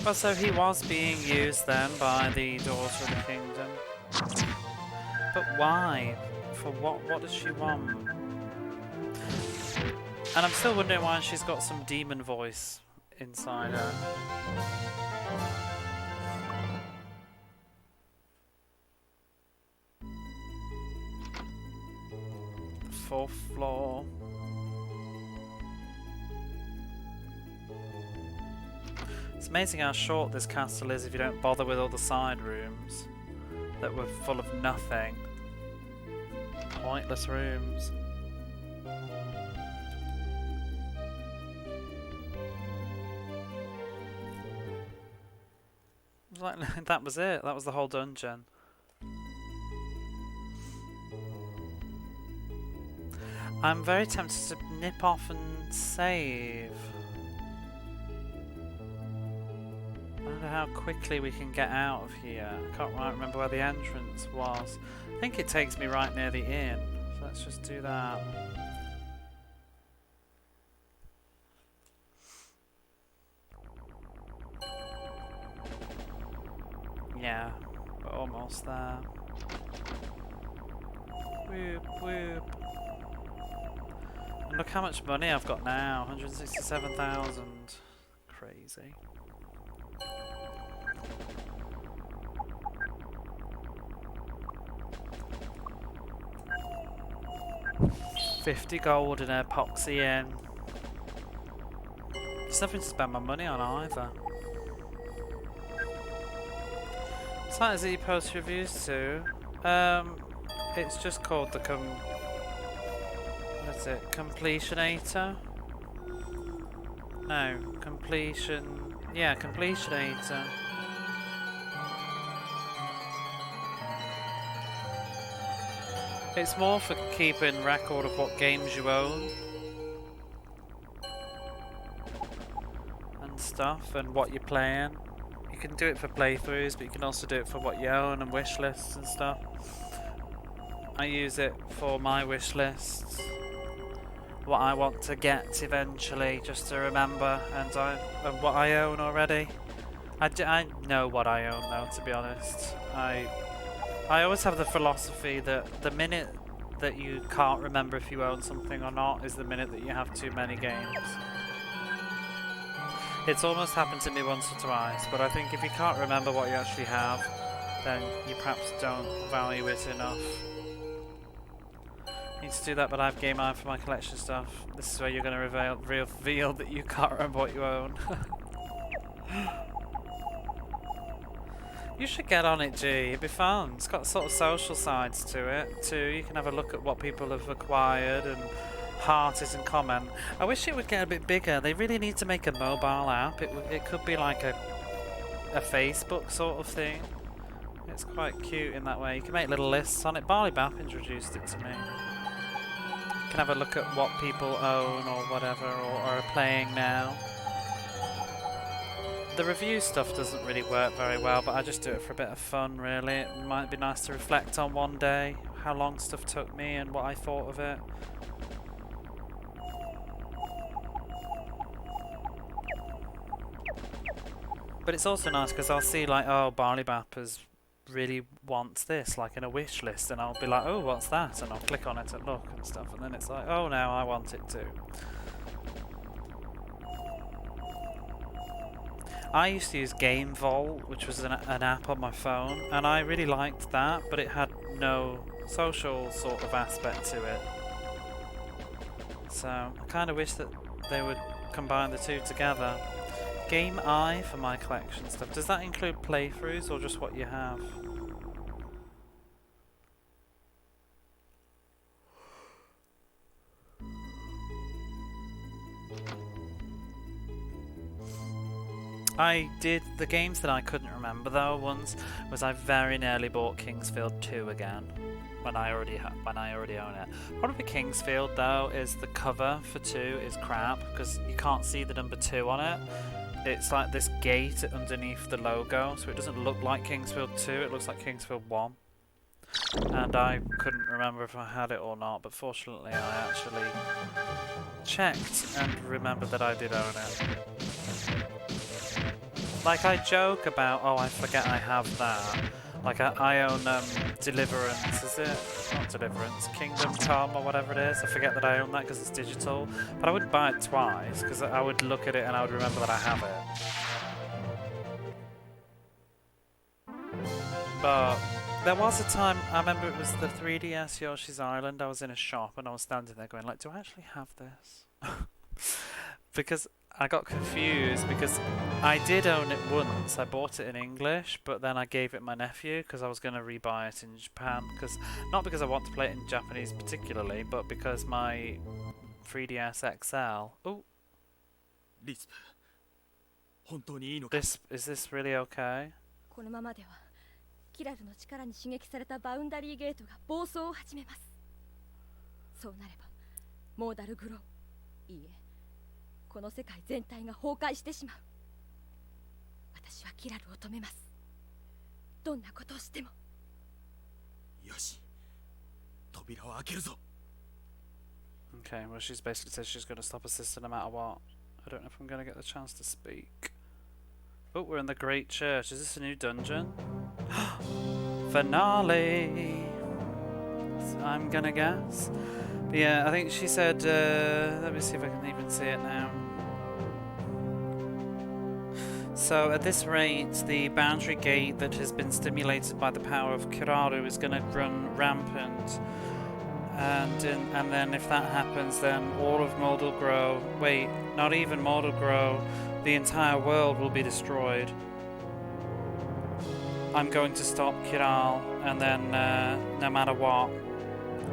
Well, so he was being used then by the Daughter of the Kingdom. But why? For what? What does she want? And I'm still wondering why she's got some demon voice inside her. The 4th floor. It's amazing how short this castle is if you don't bother with all the side rooms that were full of nothing. Pointless rooms. Like, that was it. That was the whole dungeon. I'm very tempted to nip off and save. I wonder how quickly we can get out of here. I can't quite remember where the entrance was. I think it takes me right near the inn. So let's just do that. Yeah, we're almost there. Whoop, whoop. And look how much money I've got now, 167,000. Crazy. $50 gold and epoxy in. There's nothing to spend my money on either. Site that you post reviews to. It's just called the what is it? Completionator? No, completion. Yeah, Completionator. It's more for keeping record of what games you own and stuff, and what you're playing. You can do it for playthroughs, but you can also do it for what you own and wish lists and stuff. I use it for my wish lists, what I want to get eventually, just to remember, and what I own already. I know what I own though, to be honest. I always have the philosophy that the minute that you can't remember if you own something or not is the minute that you have too many games. It's almost happened to me once or twice, but I think if you can't remember what you actually have, then you perhaps don't value it enough. Need to do that, but I have Game Eye for my collection stuff. This is where you're going to reveal that you can't remember what you own. You should get on it, G. It'd be fun. It's got sort of social sides to it too. You can have a look at what people have acquired and heart it and comment. I wish it would get a bit bigger. They really need to make a mobile app. It could be like a Facebook sort of thing. It's quite cute in that way. You can make little lists on it. Barley Bap introduced it to me. You can have a look at what people own or whatever, or are playing now. The review stuff doesn't really work very well, but I just do it for a bit of fun, really. It might be nice to reflect on one day, how long stuff took me and what I thought of it. But it's also nice because I'll see like, oh, Barley Bappers really wants this, like in a wish list, and I'll be like, oh, what's that? And I'll click on it and look and stuff, and then it's like, oh, now I want it too. I used to use Game Vault, which was an app on my phone, and I really liked that, but it had no social sort of aspect to it. So I kind of wish that they would combine the two together. Game Eye for my collection stuff. Does that include playthroughs or just what you have? I did the games that I couldn't remember though. Ones was I very nearly bought Kingsfield 2 again when I already own it. Probably Kingsfield though is the cover for 2 is crap because you can't see the number 2 on it. It's like this gate underneath the logo, so it doesn't look like Kingsfield 2. It looks like Kingsfield 1. And I couldn't remember if I had it or not, but fortunately I actually checked and remembered that I did own it. Like, I joke about, oh, I forget I have that. Like, I own Deliverance, is it? Not Deliverance, Kingdom Come or whatever it is. I forget that I own that because it's digital. But I wouldn't buy it twice because I would look at it and I would remember that I have it. But there was a time, I remember it was the 3DS Yoshi's Island. I was in a shop and I was standing there going, like, do I actually have this? Because I got confused because I did own it once. I bought it in English, but then I gave it my nephew because I was going to rebuy it in Japan. Not because I want to play it in Japanese particularly, but because my 3DS XL. Oh, is this really okay? このままではキラルの力に刺激されたバウンダリーゲートが暴走を始めます。そうなればモーダルグロー、いいえ、この世界全体が崩壊してしまう。私はキラルを止めます。どんなことをしても。よし、扉を開けるぞ。 Okay, well she's basically said she's going to stop her sister no matter what. I don't know if I'm going to get the chance to speak. Oh, we're in the Great Church. Is this a new dungeon? finale. I'm gonna guess. But yeah, I think she said, let me see if I can even see it now. So at this rate, the boundary gate that has been stimulated by the power of Kiraru is gonna run rampant. And then if that happens, then all of Moldalgrow, wait, not even Moldalgrow, the entire world will be destroyed. I'm going to stop Kiral, and then no matter what.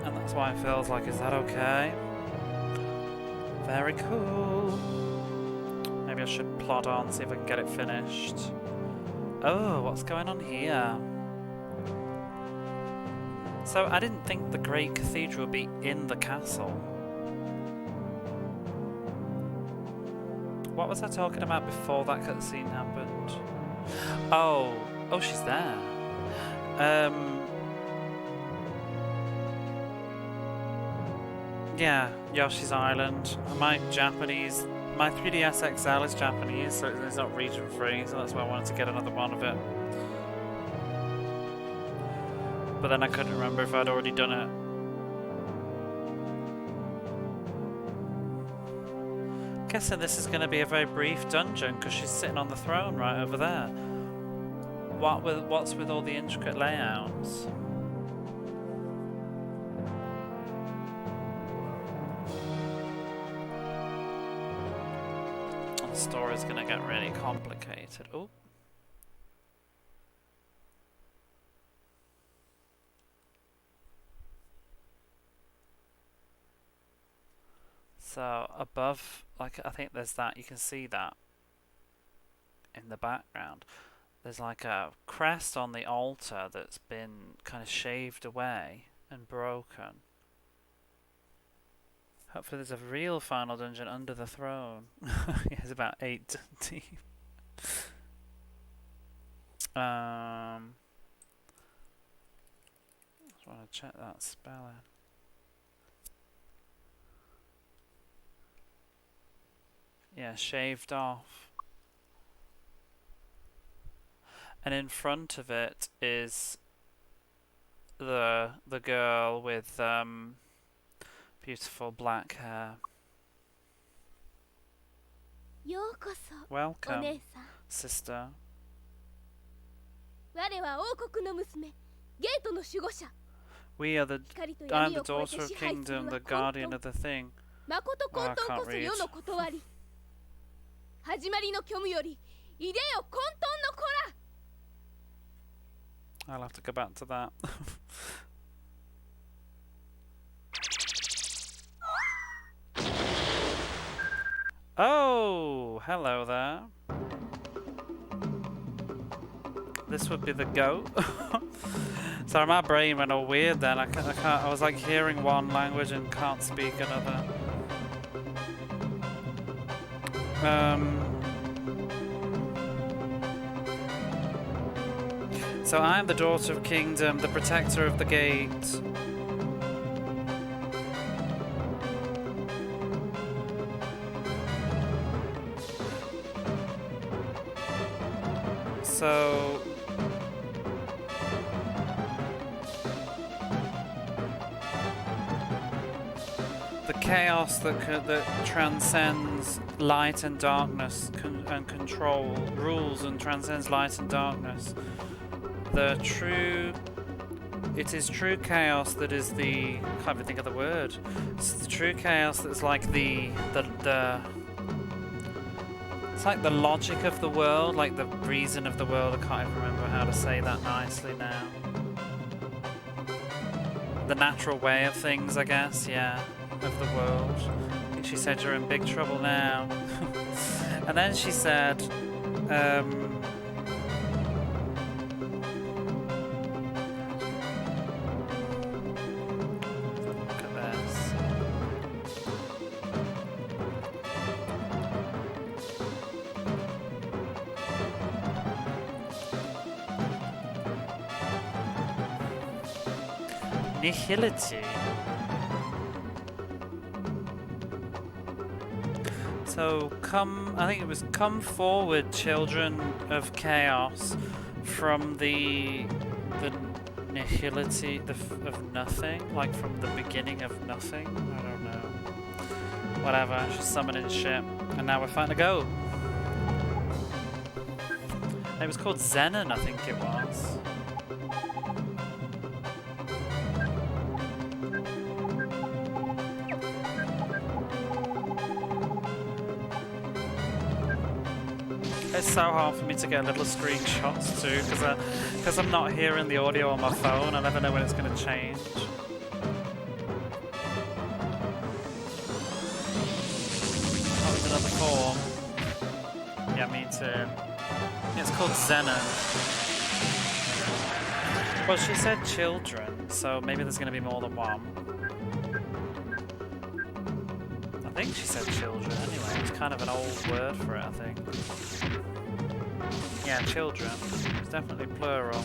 And that's why it feels like, is that okay? Very cool. Maybe I should plod on, see if I can get it finished. Oh, what's going on here? So I didn't think the Great Cathedral would be in the castle. What was I talking about before that cutscene happened? Oh, she's there. Yeah, Yoshi's Island. My 3DS XL is Japanese, so it's not region free, so that's why I wanted to get another one of it. But then I couldn't remember if I'd already done it. Guessing this is going to be a very brief dungeon because she's sitting on the throne right over there. What's with all the intricate layouts? The story's going to get really complicated. Oh. So above, like, I think there's that, you can see that in the background. There's like a crest on the altar that's been kind of shaved away and broken. Hopefully there's a real final dungeon under the throne. It's about 8 deep. I just want to check that spelling. Yeah, shaved off. And in front of it is the girl with beautiful black hair. Welcome, sister. We are the I'm the daughter of kingdom, the guardian of the thing. Oh, I can't read. I'll have to go back to that. Oh, hello there. This would be the goat. Sorry, my brain went all weird then. I was like hearing one language and can't speak another. So I am the daughter of kingdom, the protector of the gate. So the chaos that transcends light and darkness and control, rules and transcends light and darkness. It is true chaos that is the, I can't even think of the word. It's the true chaos that's like it's like the logic of the world, like the reason of the world. I can't even remember how to say that nicely now. The natural way of things, I guess, yeah, of the world. I think she said you're in big trouble now. And then she said, nihility. So I think it was come forward, children of chaos, from the nihility of nothing, like from the beginning of nothing. I don't know. Whatever. She's summoning shit, and now we're fighting a goat. It was called Zenon, I think it was. It's so hard for me to get little screenshots too, because I'm not hearing the audio on my phone. I never know when it's going to change. Oh, it's another form. Yeah, me too. It's called Zenon. Well, she said children, so maybe there's going to be more than one. I think she said children anyway. It's kind of an old word for it, I think. Yeah, children. It's definitely plural.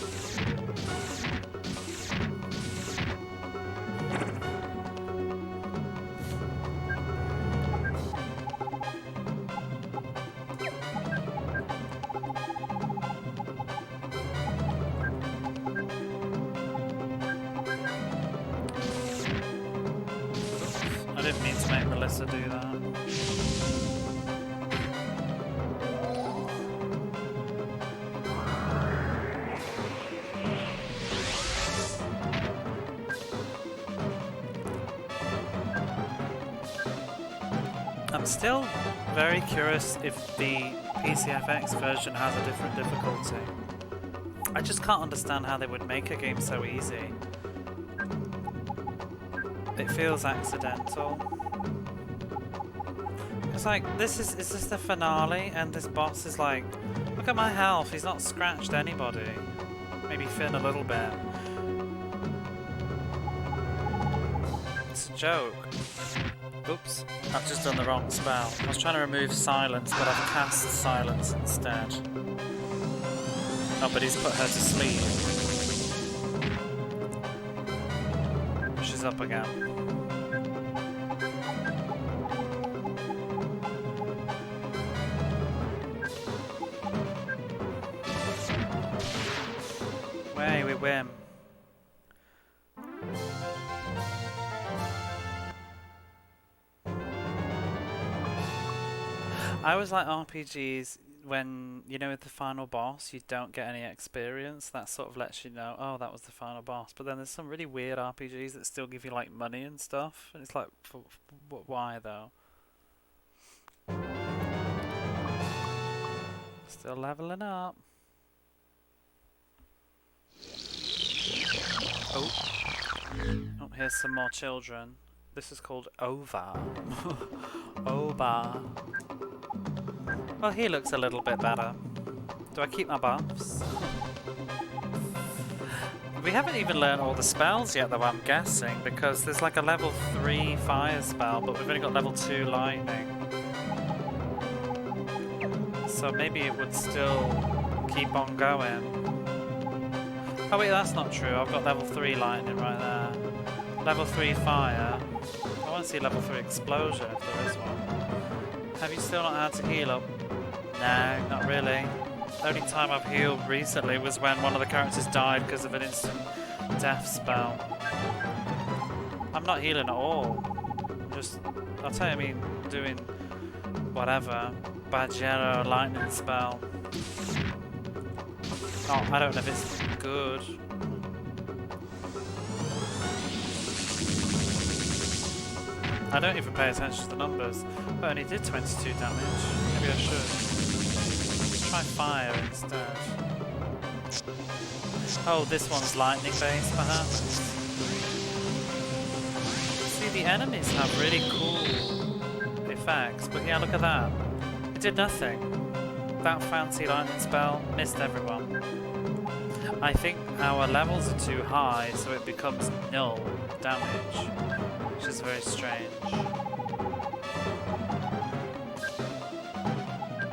I didn't mean to make Melissa do that. I'm still very curious if the PCFX version has a different difficulty. I just can't understand how they would make a game so easy. It feels accidental. It's like, is this the finale? And this boss is like, look at my health, he's not scratched anybody. Maybe Finn a little bit. It's a joke. Oops, I've just done the wrong spell. I was trying to remove silence, but I've cast silence instead. Oh, but he's put her to sleep. She's up again. Way we win. I always like RPGs when, you know, with the final boss, you don't get any experience. That sort of lets you know, oh, that was the final boss. But then there's some really weird RPGs that still give you, like, money and stuff. And it's like, why, though? Still leveling up. Oh. Oh, here's some more children. This is called Ova. Ova. Well, he looks a little bit better. Do I keep my buffs? We haven't even learned all the spells yet, though, I'm guessing, because there's like a level 3 fire spell, but we've only got level 2 lightning. So maybe it would still keep on going. Oh wait, that's not true. I've got level 3 lightning right there. Level 3 fire. I want to see level 3 explosion if there is one. Have you still not had to heal up? No, not really. The only time I've healed recently was when one of the characters died because of an instant death spell. I'm not healing at all. I'll tell you, I mean, doing whatever. Bajero lightning spell. Oh, I don't know if it's good. I don't even pay attention to the numbers. But I only did 22 damage. Maybe I should. Let's try fire instead. Oh, this one's lightning based, perhaps? See, the enemies have really cool effects, but yeah, look at that. It did nothing. That fancy lightning spell missed everyone. I think our levels are too high, so it becomes null damage, which is very strange.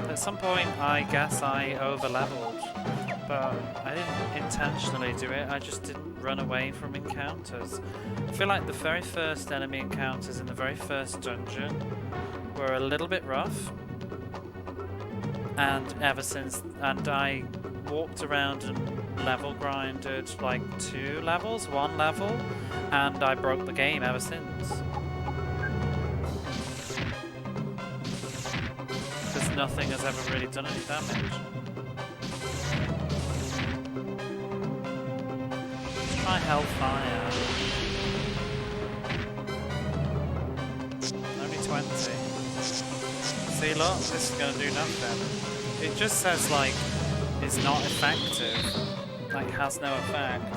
At some point, I guess I over-leveled, but I didn't intentionally do it, I just didn't run away from encounters. I feel like the very first enemy encounters in the very first dungeon were a little bit rough, and I walked around and level grinded like 2 levels, 1 level, and I broke the game ever since. Because nothing has ever really done any damage. Try Hellfire. Only 20. See, look, this is gonna do nothing. It just says like it's not effective, like has no effect.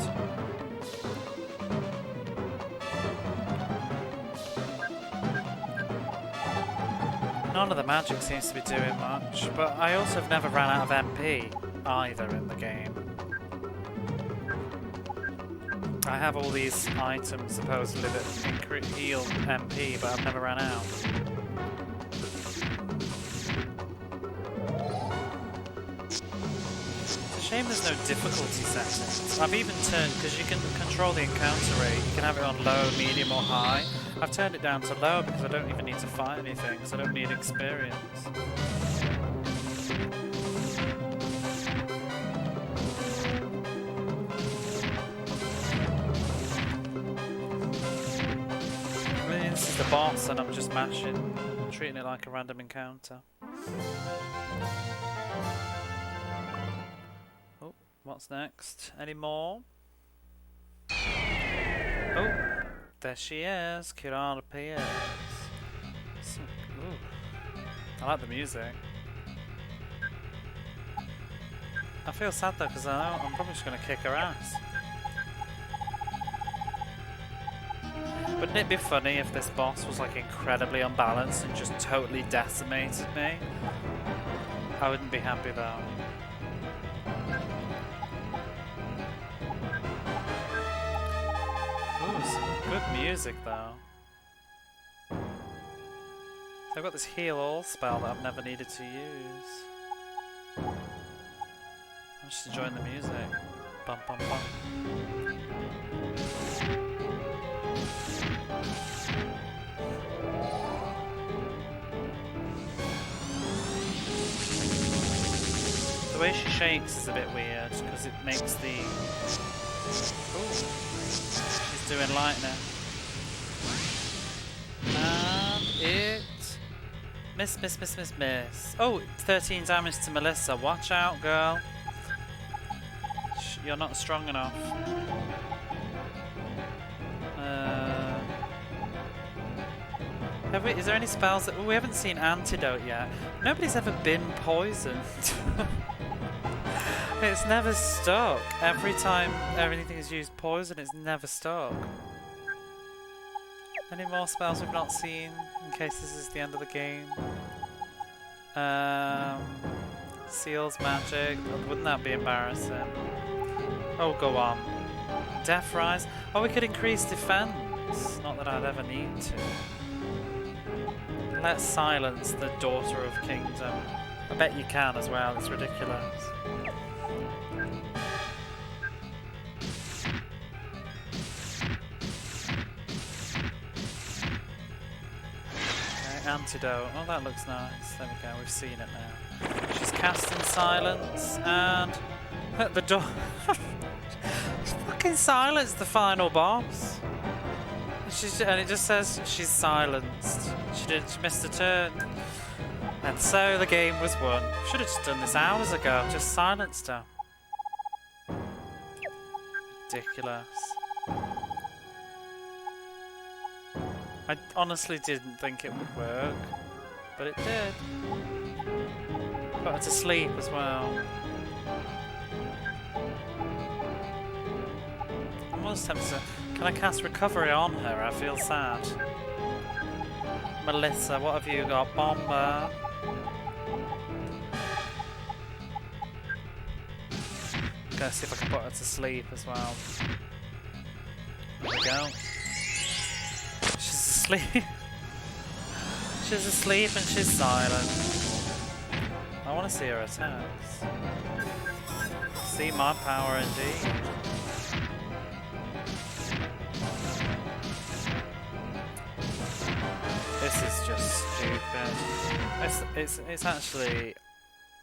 None of the magic seems to be doing much, but I also have never ran out of MP either in the game. I have all these items supposedly that heal MP, but I've never ran out. It's a shame there's no difficulty settings. I've even turned, because you can control the encounter rate, you can have it on low, medium or high. I've turned it down to low because I don't even need to fight anything, because I don't need experience. This is the boss and I'm just mashing, treating it like a random encounter. Oh, what's next? Any more? Oh, there she is, Kirana appears. Ooh. I like the music. I feel sad though because I know I'm probably just going to kick her ass. Wouldn't it be funny if this boss was like incredibly unbalanced and just totally decimated me? I wouldn't be happy though. Ooh, some good music though. So I've got this heal all spell that I've never needed to use. I'm just enjoying the music. Bum bum bum. The way she shakes is a bit weird because it makes the. Ooh, she's doing lightning. And it. Miss. Oh, 13 damage to Melissa. Watch out, girl. You're not strong enough. Is there any spells that... we haven't seen Antidote yet. Nobody's ever been poisoned. It's never stuck. Every time anything is used poison, it's never stuck. Any more spells we've not seen, in case this is the end of the game? Seals magic. Wouldn't that be embarrassing? Oh, go on. Death Rise. Oh, we could increase defense. Not that I'd ever need to. Let's silence the Daughter of Kingdom. I bet you can as well, it's ridiculous. Okay, Antidote. Oh, that looks nice. There we go, we've seen it now. She's casting silence and... the door... fucking silenced the final boss. And it just says she's silenced. She missed a turn. And so the game was won. Should have just done this hours ago. Just silenced her. Ridiculous. I honestly didn't think it would work. But it did. Put her to sleep as well. I'm almost tempted to... Can I cast recovery on her? I feel sad. Melissa, what have you got? Bomber. Gonna see if I can put her to sleep as well. There we go. She's asleep. She's asleep and she's silent. I want to see her attacks. See my power indeed. This is just stupid. It's actually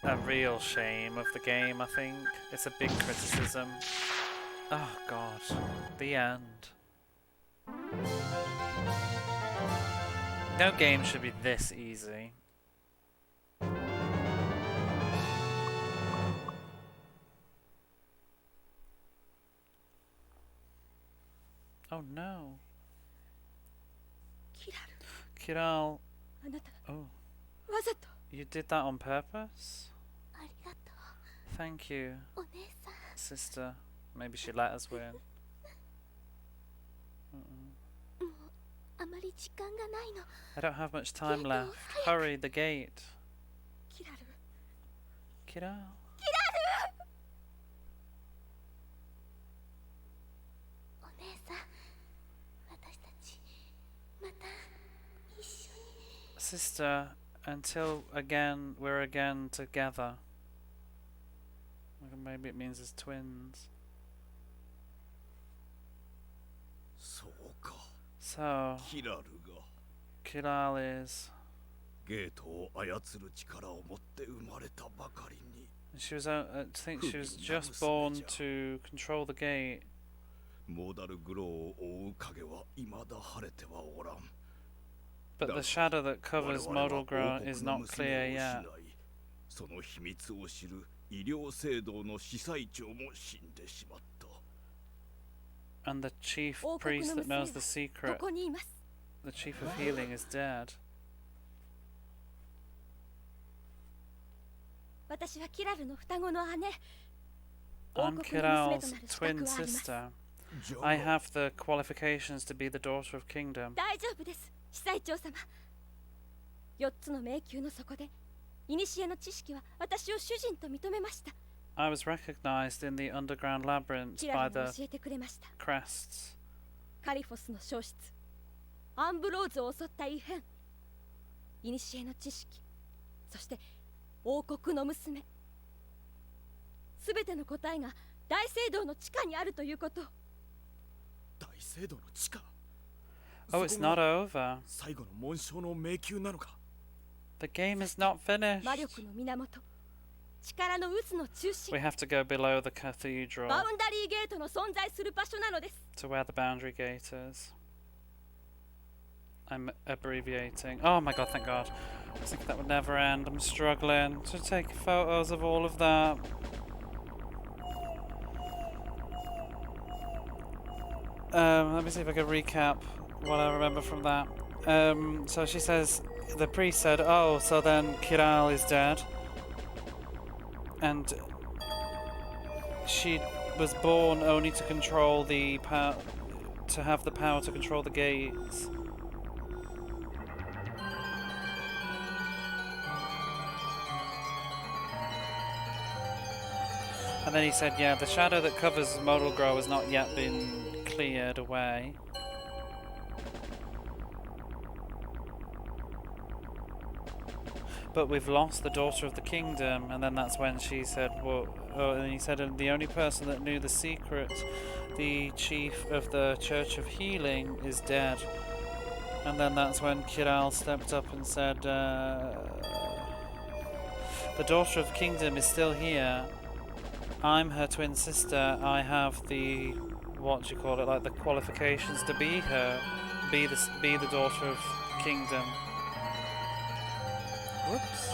a real shame of the game, I think. It's a big criticism. Oh god. The end. No game should be this easy. Oh no. キラル Kiral. あなた Oh, わざと you did that on purpose? ありがと Thank you, うお姉さん sister. Maybe she let us win. Mm-mm. もうあまり時間がないの I don't have much time left. Hurry, the gate. キラル Kiral. お姉さん私たちまた一緒に Sister, until again, we're again together. Maybe it means as twins. そうか So, キラルが Kiral is. ゲートを操る力を持って生まれたばかりに She was, I think she was just born to control the gate. モーダルグローを覆う影は未だ晴れてはおらん But the shadow that covers Model Grow is not clear yet. その秘密を知る医療制度の司祭長も死んでしまった And the chief 王国 priest の that 娘 knows は the こ secret, こにいます the chief of healing, is dead. 私はキラルの双子の姉 I'm 王国の娘と Kiral's なる資 twin 格はあります sister. じゃあ I have the qualifications to be the daughter of kingdom. 大丈夫です司祭長様4つの迷宮の底で古の知識は私を主人と認めました I was recognized in the underground labyrinth キ by ラルが the 教えてくれました crests. カリフォスの消失アンブローズを襲った異変古の知識そして王国の娘すべての答えが大聖堂の地下にあるということ大聖堂の地下 Oh, it's not over. 最後の紋章の迷宮なのか The game is not finished. 魔力の源力の渦の中心 We have to go below the バ cathedral ウンダリーゲートの存在する場所なのです to where the boundary gate is. I'm abbreviating. Oh my god, thank god. I was thinking that would never end. I'm struggling to take photos of all of that. Let me see if I can recap what I remember from that. So she says, the priest said, oh, so then Kiral is dead. And she was born only to control the power, to have the power to control the gates. And then he said, yeah, the shadow that covers Model Grow has not yet been cleared away. But we've lost the daughter of the kingdom, and then that's when she said, well, and he said, and the only person that knew the secret, the chief of the Church of Healing, is dead. And then that's when Kiral stepped up and said, the daughter of kingdom is still here. I'm her twin sister. I have the, what do you call it, like the qualifications to be her, be the daughter of kingdom. Whoops.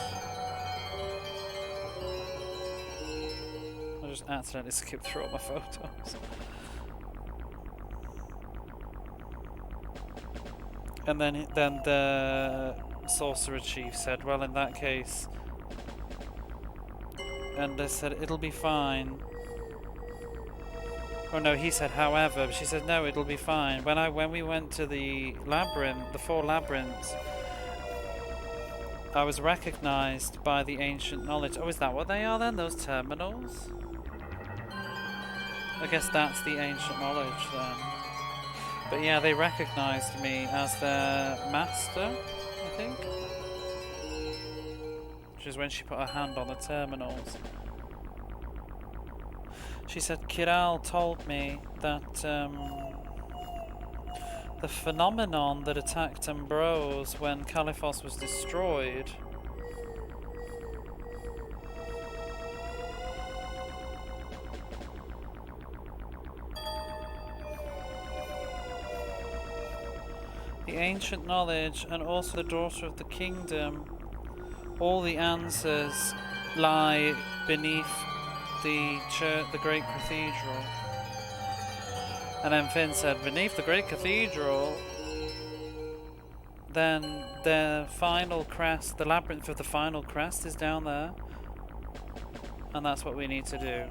I just accidentally skipped through all my photos. And then the sorcerer chief said, well, in that case, and they said it'll be fine. Oh no, he said however, but she said no, it'll be fine. When we went to the labyrinth, the 4 labyrinths, I was recognized by the ancient knowledge. Oh, is that what they are then? Those terminals? I guess that's the ancient knowledge then. But yeah, they recognized me as their master, I think. Which is when she put her hand on the terminals. She said Kiral told me that the phenomenon that attacked Ambrose when Caliphos was destroyed The ancient knowledge and also the daughter of the kingdom. All the answers lie beneath the church, the great cathedral. And then Finn said, beneath the great cathedral, then the final crest, the labyrinth of the final crest is down there. And that's what we need to do.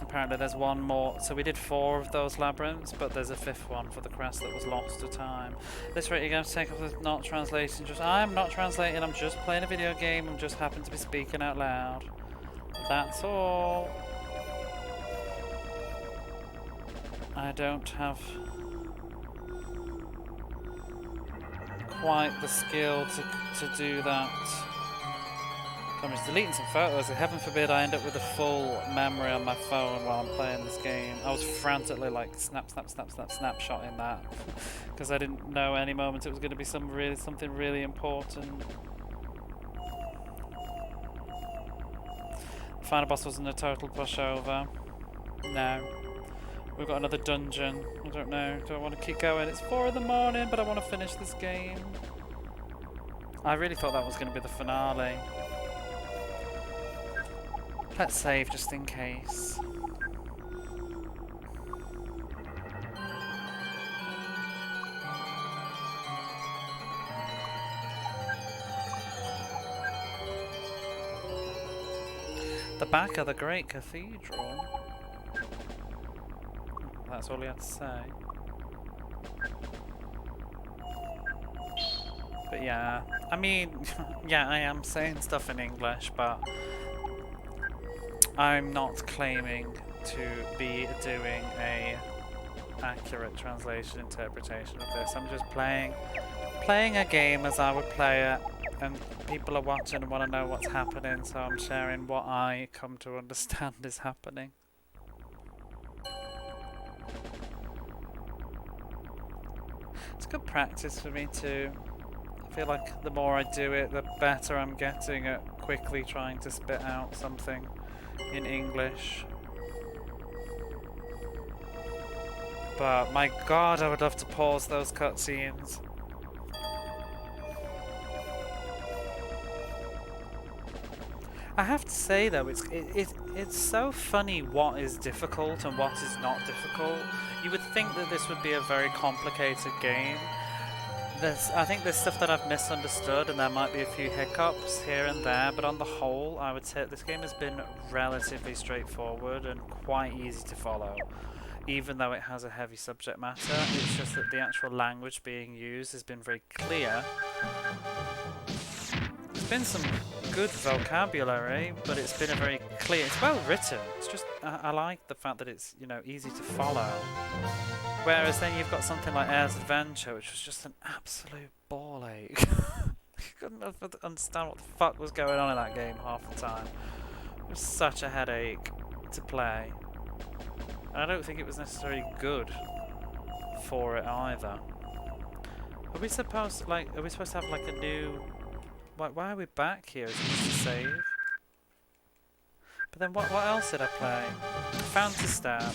Apparently there's one more, so we did 4 of those labyrinths, but there's a 5th one for the crest that was lost to time. This rate you're going to take off with not translating, I'm not translating, I'm just playing a video game, I'm just happen to be speaking out loud. That's all. I don't have quite the skill to do that. I'm just deleting some photos, and heaven forbid I end up with a full memory on my phone while I'm playing this game. I was frantically like snapshotting that because I didn't know any moment it was going to be something really important. The final boss wasn't a total pushover. No. We've got another dungeon. I don't know. Do I want to keep going? It's 4 in the morning, but I want to finish this game. I really thought that was going to be the finale. Let's save just in case. The back of the great cathedral. That's all he had to say. But yeah, I mean, yeah, I am saying stuff in English, but I'm not claiming to be doing a accurate translation interpretation of this. I'm just playing a game as I would play it, and people are watching and want to know what's happening, so I'm sharing what I come to understand is happening. It's good practice for me too. I feel like the more I do it, the better I'm getting at quickly trying to spit out something in English. But my god, I would love to pause those cutscenes. I have to say though, it's so funny what is difficult and what is not difficult. You would think that this would be a very complicated game. I think there's stuff that I've misunderstood, and there might be a few hiccups here and there, but on the whole, I would say this game has been relatively straightforward and quite easy to follow. Even though it has a heavy subject matter, it's just that the actual language being used has been very clear. There's been some good vocabulary, but it's been a very clear, it's well written. It's just, I like the fact that it's, you know, easy to follow. Whereas then you've got something like Air's Adventure, which was just an absolute ball ache. You couldn't understand what the fuck was going on in that game half the time. It was such a headache to play. And I don't think it was necessarily good for it either. Are we supposed to have like a new... Why are we back here? Is it just to save? But then what else did I play? Phantasstep.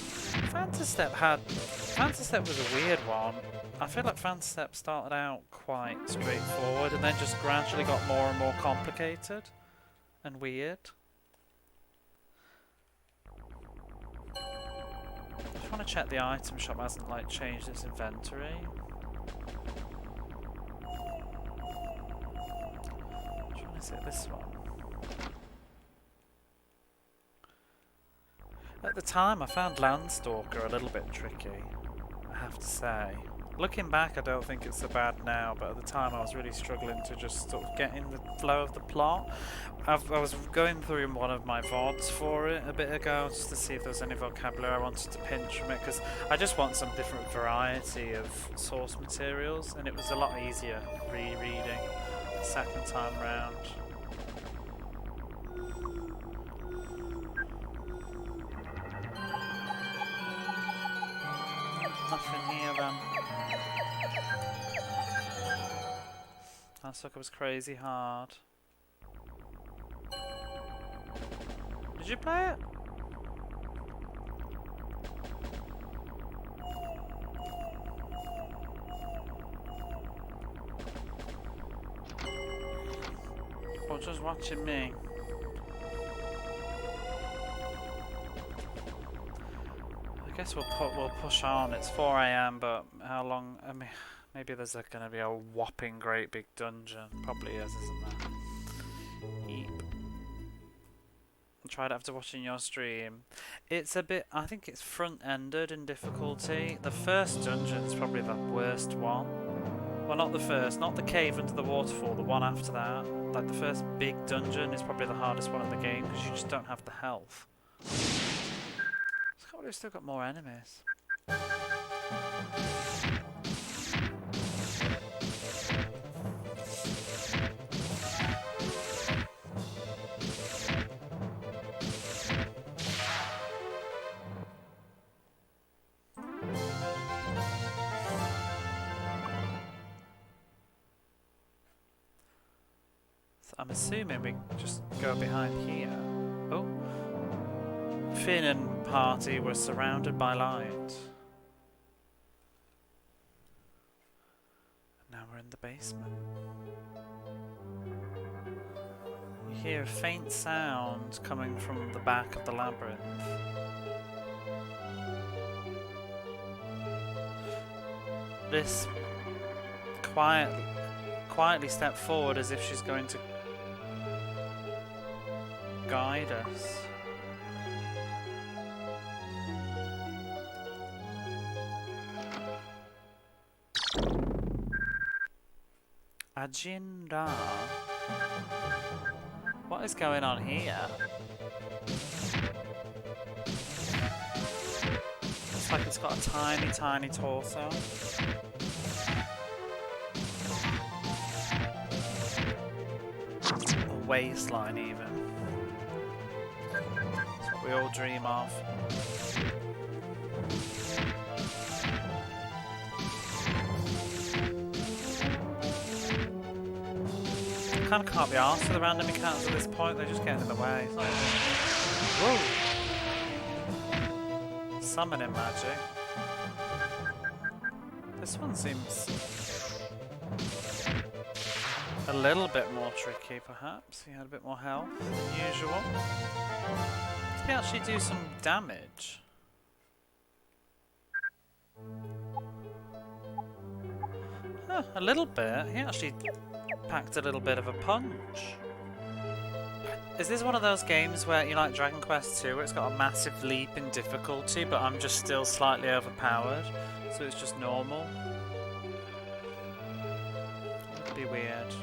Phantasstep was a weird one. I feel like Phantasstep started out quite straightforward and then just gradually got more and more complicated and weird. I just want to check the item shop hasn't like changed its inventory. Which one is it? This one. At the time, I found Landstalker a little bit tricky, I have to say. Looking back, I don't think it's so bad now, but at the time I was really struggling to just sort of get in the flow of the plot. I was going through one of my VODs for it a bit ago, just to see if there was any vocabulary I wanted to pinch from it, because I just want some different variety of source materials, and it was a lot easier rereading the second time round. Nothing here then. That sucker was crazy hard. Did you play it? or just watching me? I guess we'll push on. It's 4 a.m. but how long? I mean, maybe there's going to be a whopping great big dungeon. Probably is, isn't there? Yep. I tried after watching your stream. It's a bit. I think it's front-ended in difficulty. The first dungeon is probably the worst one. Well, not the first, not the cave under the waterfall. The one after that, like the first big dungeon, is probably the hardest one in the game because you just don't have the health. We've still got more enemies. So I'm assuming we just go behind here. Oh. Finn and party were surrounded by light. Now we're in the basement. You hear a faint sound coming from the back of the labyrinth. This quietly stepped forward as if she's going to guide us. Ajinda. What is going on here? It's like it's got a tiny, tiny torso. A waistline even. It's what we all dream of. Kind of can't be asked for the random encounters at this point, they're just getting in the way. Whoa! Summoning magic. This one seems a little bit more tricky, perhaps. He had a bit more health than usual. Did he actually do some damage? Huh, a little bit. He actually packed a little bit of a punch. Is this one of those games where, you know, like Dragon Quest 2, where it's got a massive leap in difficulty, but I'm just still slightly overpowered, so it's just normal? It'd be weird.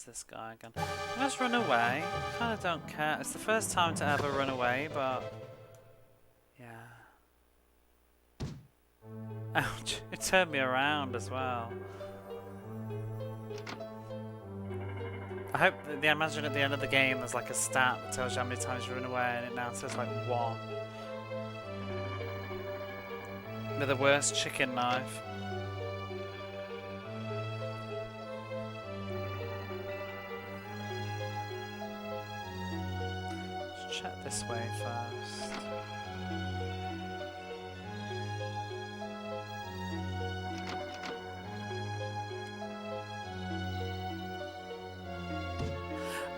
This guy again. Let's run away. I kind of don't care. It's the first time to ever run away, but yeah. Ouch! It turned me around as well. I hope that imagine at the end of the game there's like a stat that tells you how many times you run away, and it now says like 1. With the worst chicken knife. Check this way first.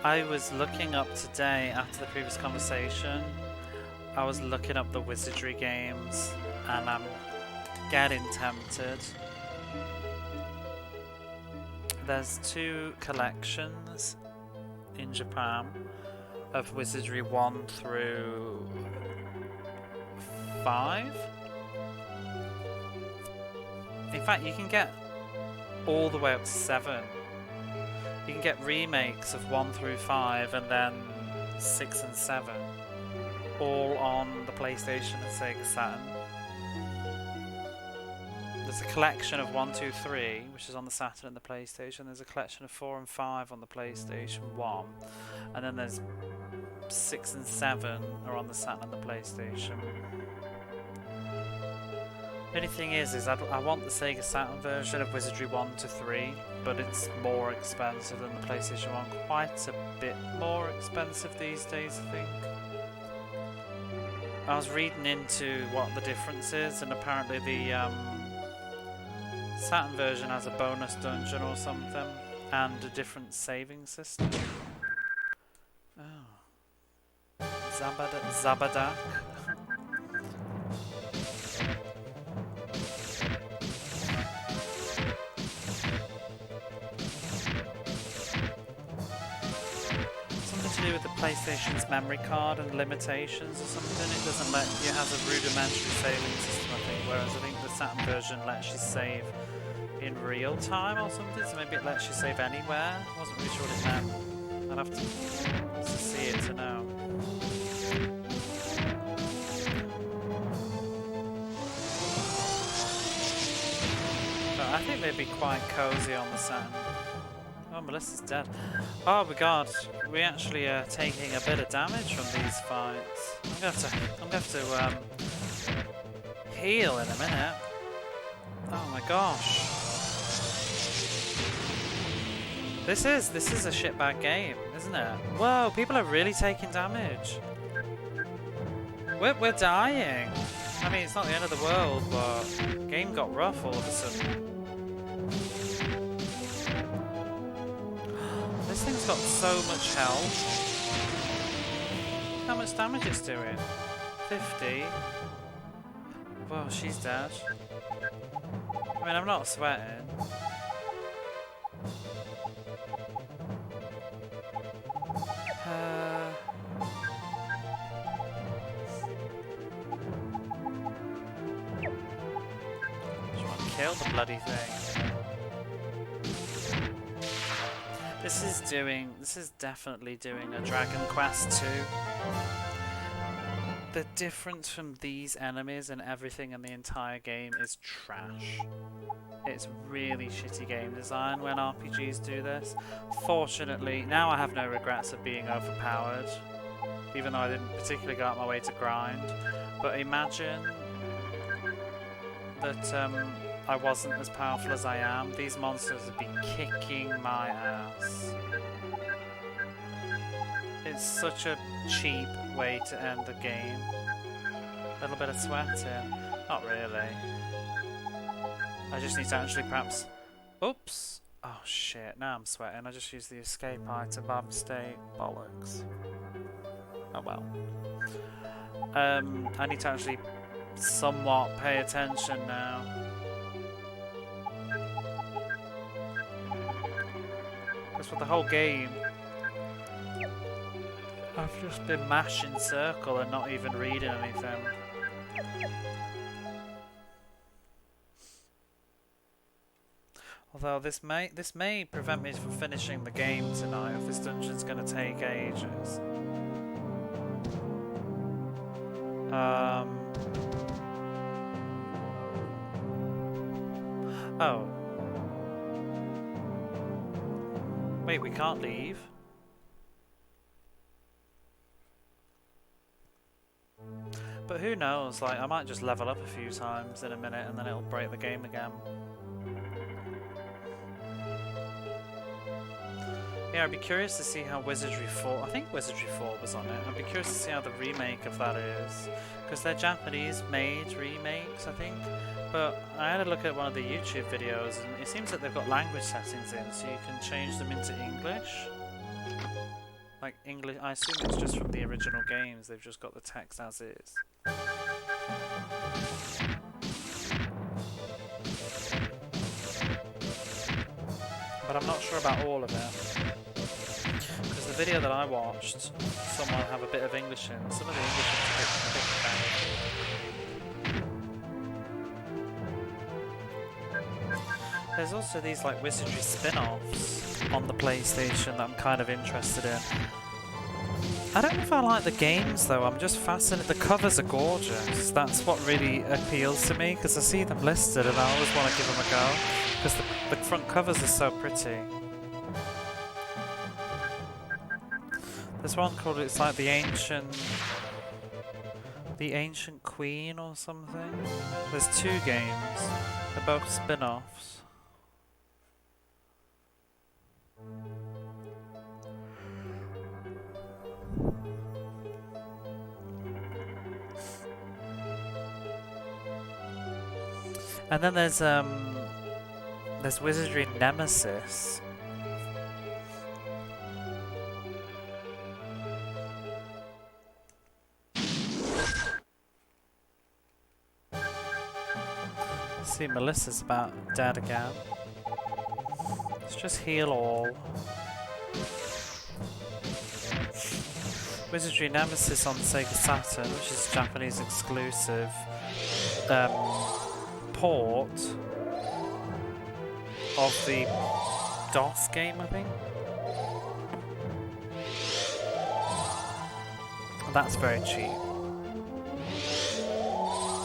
I was looking up today after the previous conversation. I was looking up the wizardry games and I'm getting tempted. There's 2 collections in Japan of Wizardry 1 through 5. In fact, you can get all the way up to 7. You can get remakes of 1 through 5 and then 6 and 7. All on the PlayStation and Sega Saturn. there's a collection of 1, 2, 3, which is on the Saturn and the PlayStation. There's a collection of 4 and 5 on the PlayStation 1, and then there's 6 and 7 are on the Saturn and the PlayStation. The only thing is I want the Sega Saturn version of Wizardry 1 to 3, but it's more expensive than the PlayStation 1. Quite a bit more expensive these days, I think. I was reading into what the difference is, and apparently the Saturn version has a bonus dungeon or something, and a different saving system. Oh. Zabadak. To do with the PlayStation's memory card and limitations or something. It doesn't let you have a rudimentary saving system, I think, whereas I think the Saturn version lets you save in real time or something, so maybe it lets you save anywhere. I wasn't really sure what it meant. I'd have to see it to know. But I think they'd be quite cozy on the Saturn. Oh, Melissa's dead. Oh my god, we actually are taking a bit of damage from these fights. I'm gonna have to heal in a minute. Oh my gosh. This is a shitbag game, isn't it? Whoa, people are really taking damage. We're dying. I mean, it's not the end of the world, but the game got rough all of a sudden. This thing's got so much health. How much damage it's doing? 50. Whoa, she's dead. I mean, I'm not sweating. Just want to kill the bloody thing. This is definitely doing a Dragon Quest 2. The difference from these enemies and everything in the entire game is trash. It's really shitty game design when RPGs do this. Fortunately, now I have no regrets of being overpowered, even though I didn't particularly go out my way to grind. But imagine that I wasn't as powerful as I am. These monsters would be kicking my ass. It's such a cheap way to end the game. A little bit of sweating. Not really. I just need to actually perhaps... Oops! Oh shit, now I'm sweating. I just used the escape item by mistake. Bollocks. Oh well. I need to actually somewhat pay attention now. Because for the whole game, I've just been mashing circle and not even reading anything. Although this may prevent me from finishing the game tonight if this dungeon's going to take ages. Oh. Wait, we can't leave? But who knows, like, I might just level up a few times in a minute and then it'll break the game again. Yeah, I'd be curious to see how Wizardry 4... I think Wizardry 4 was on it. I'd be curious to see how the remake of that is. Because they're Japanese-made remakes, I think. But I had a look at one of the YouTube videos and it seems that they've got language settings in, so you can change them into English. Like English, I assume it's just from the original games, they've just got the text as is. But I'm not sure about all of it. Because the video that I watched, someone have a bit of English in. Some of the English is a bit bad. There's also these like Wizardry spin-offs on the PlayStation that I'm kind of interested in. I don't know if I like the games though, I'm just fascinated. The covers are gorgeous. That's what really appeals to me, because I see them listed and I always want to give them a go, because the front covers are so pretty. There's one called, it's like the Ancient Queen or something. There's 2 games. They're both spin-offs. And then there's Wizardry Nemesis. See, Melissa's about dead again. Let's just heal all. Wizardry Nemesis on Sega Saturn, which is a Japanese exclusive port of the DOS game, I think. That's very cheap.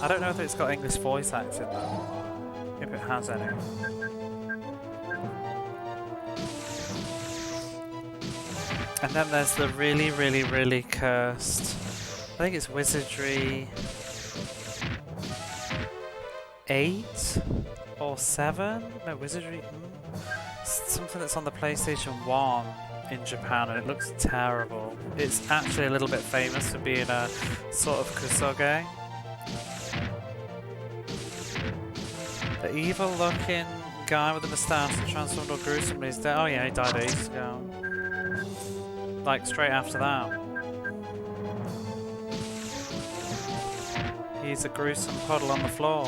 I don't know if it's got English voice acting though, if it has any. And then there's the really, really, really cursed, I think it's Wizardry 8 or 7? No, Wizardry, something that's on the PlayStation 1 in Japan, and it looks terrible. It's actually a little bit famous for being a sort of kusoge. The evil looking guy with the moustache that transformed all gruesomely is dead. Oh yeah, he died ages ago. Like straight after that. He's a gruesome puddle on the floor.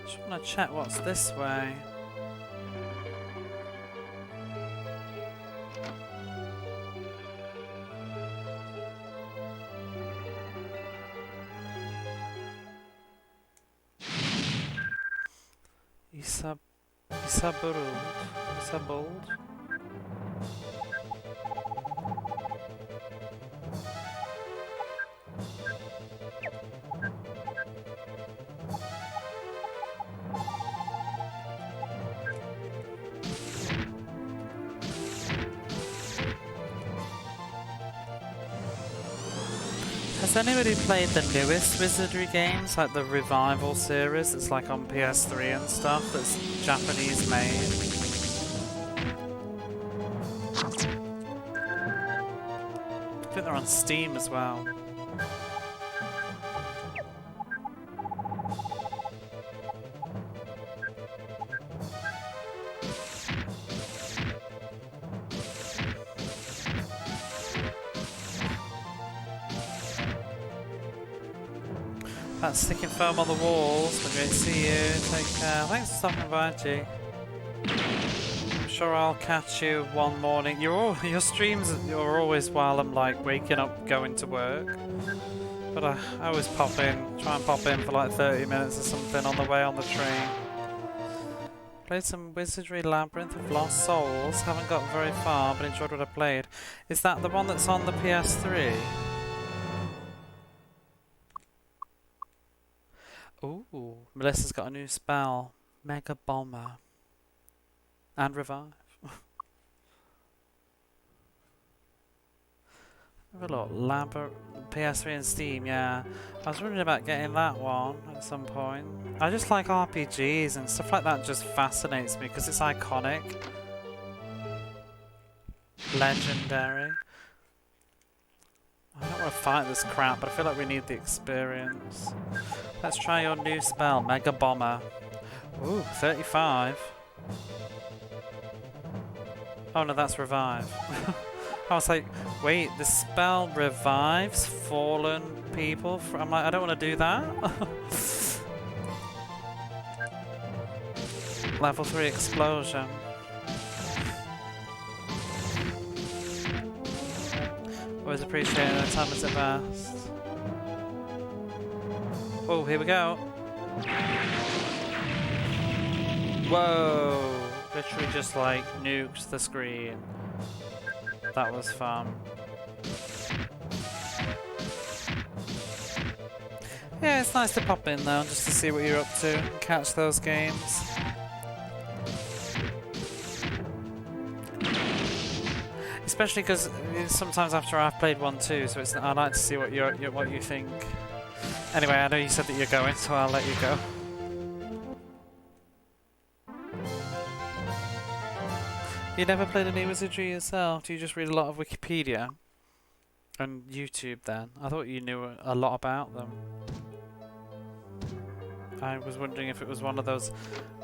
Just want to check what's this way. Isabuld. Has anybody played the newest Wizardry games, like the Revival series that's like on PS3 and stuff, that's Japanese made? I think they're on Steam as well. That's sticking firm on the walls. But great to see you. Take care. Thanks for stopping by, G. I'm sure I'll catch you one morning. Your streams are always while I'm like waking up, going to work. But I always pop in, try and pop in for like 30 minutes or something on the way on the train. Played some Wizardry Labyrinth of Lost Souls. Haven't got very far, but enjoyed what I played. Is that the one that's on the PS3? Ooh, Melissa's got a new spell. Mega Bomber. And Revive. Have a look. PS3 and Steam, yeah. I was wondering about getting that one at some point. I just like RPGs and stuff like that just fascinates me because it's iconic. Legendary. I don't want to fight this crap, but I feel like we need the experience. Let's try your new spell, Mega Bomber. Ooh, 35. Oh no, that's Revive. I was like, wait, the spell revives fallen people? I'm like, I don't want to do that. Level 3 explosion. Always appreciate it the time is at best. Oh, here we go. Whoa! Literally just like nuked the screen. That was fun. Yeah, it's nice to pop in though, just to see what you're up to and catch those games. Especially because sometimes after I've played one too, so it's I like to see what what you think. Anyway, I know you said that you're going, so I'll let you go. You never played any wizardry yourself? Do you just read a lot of Wikipedia and YouTube then? I thought you knew a lot about them. I was wondering if it was one of those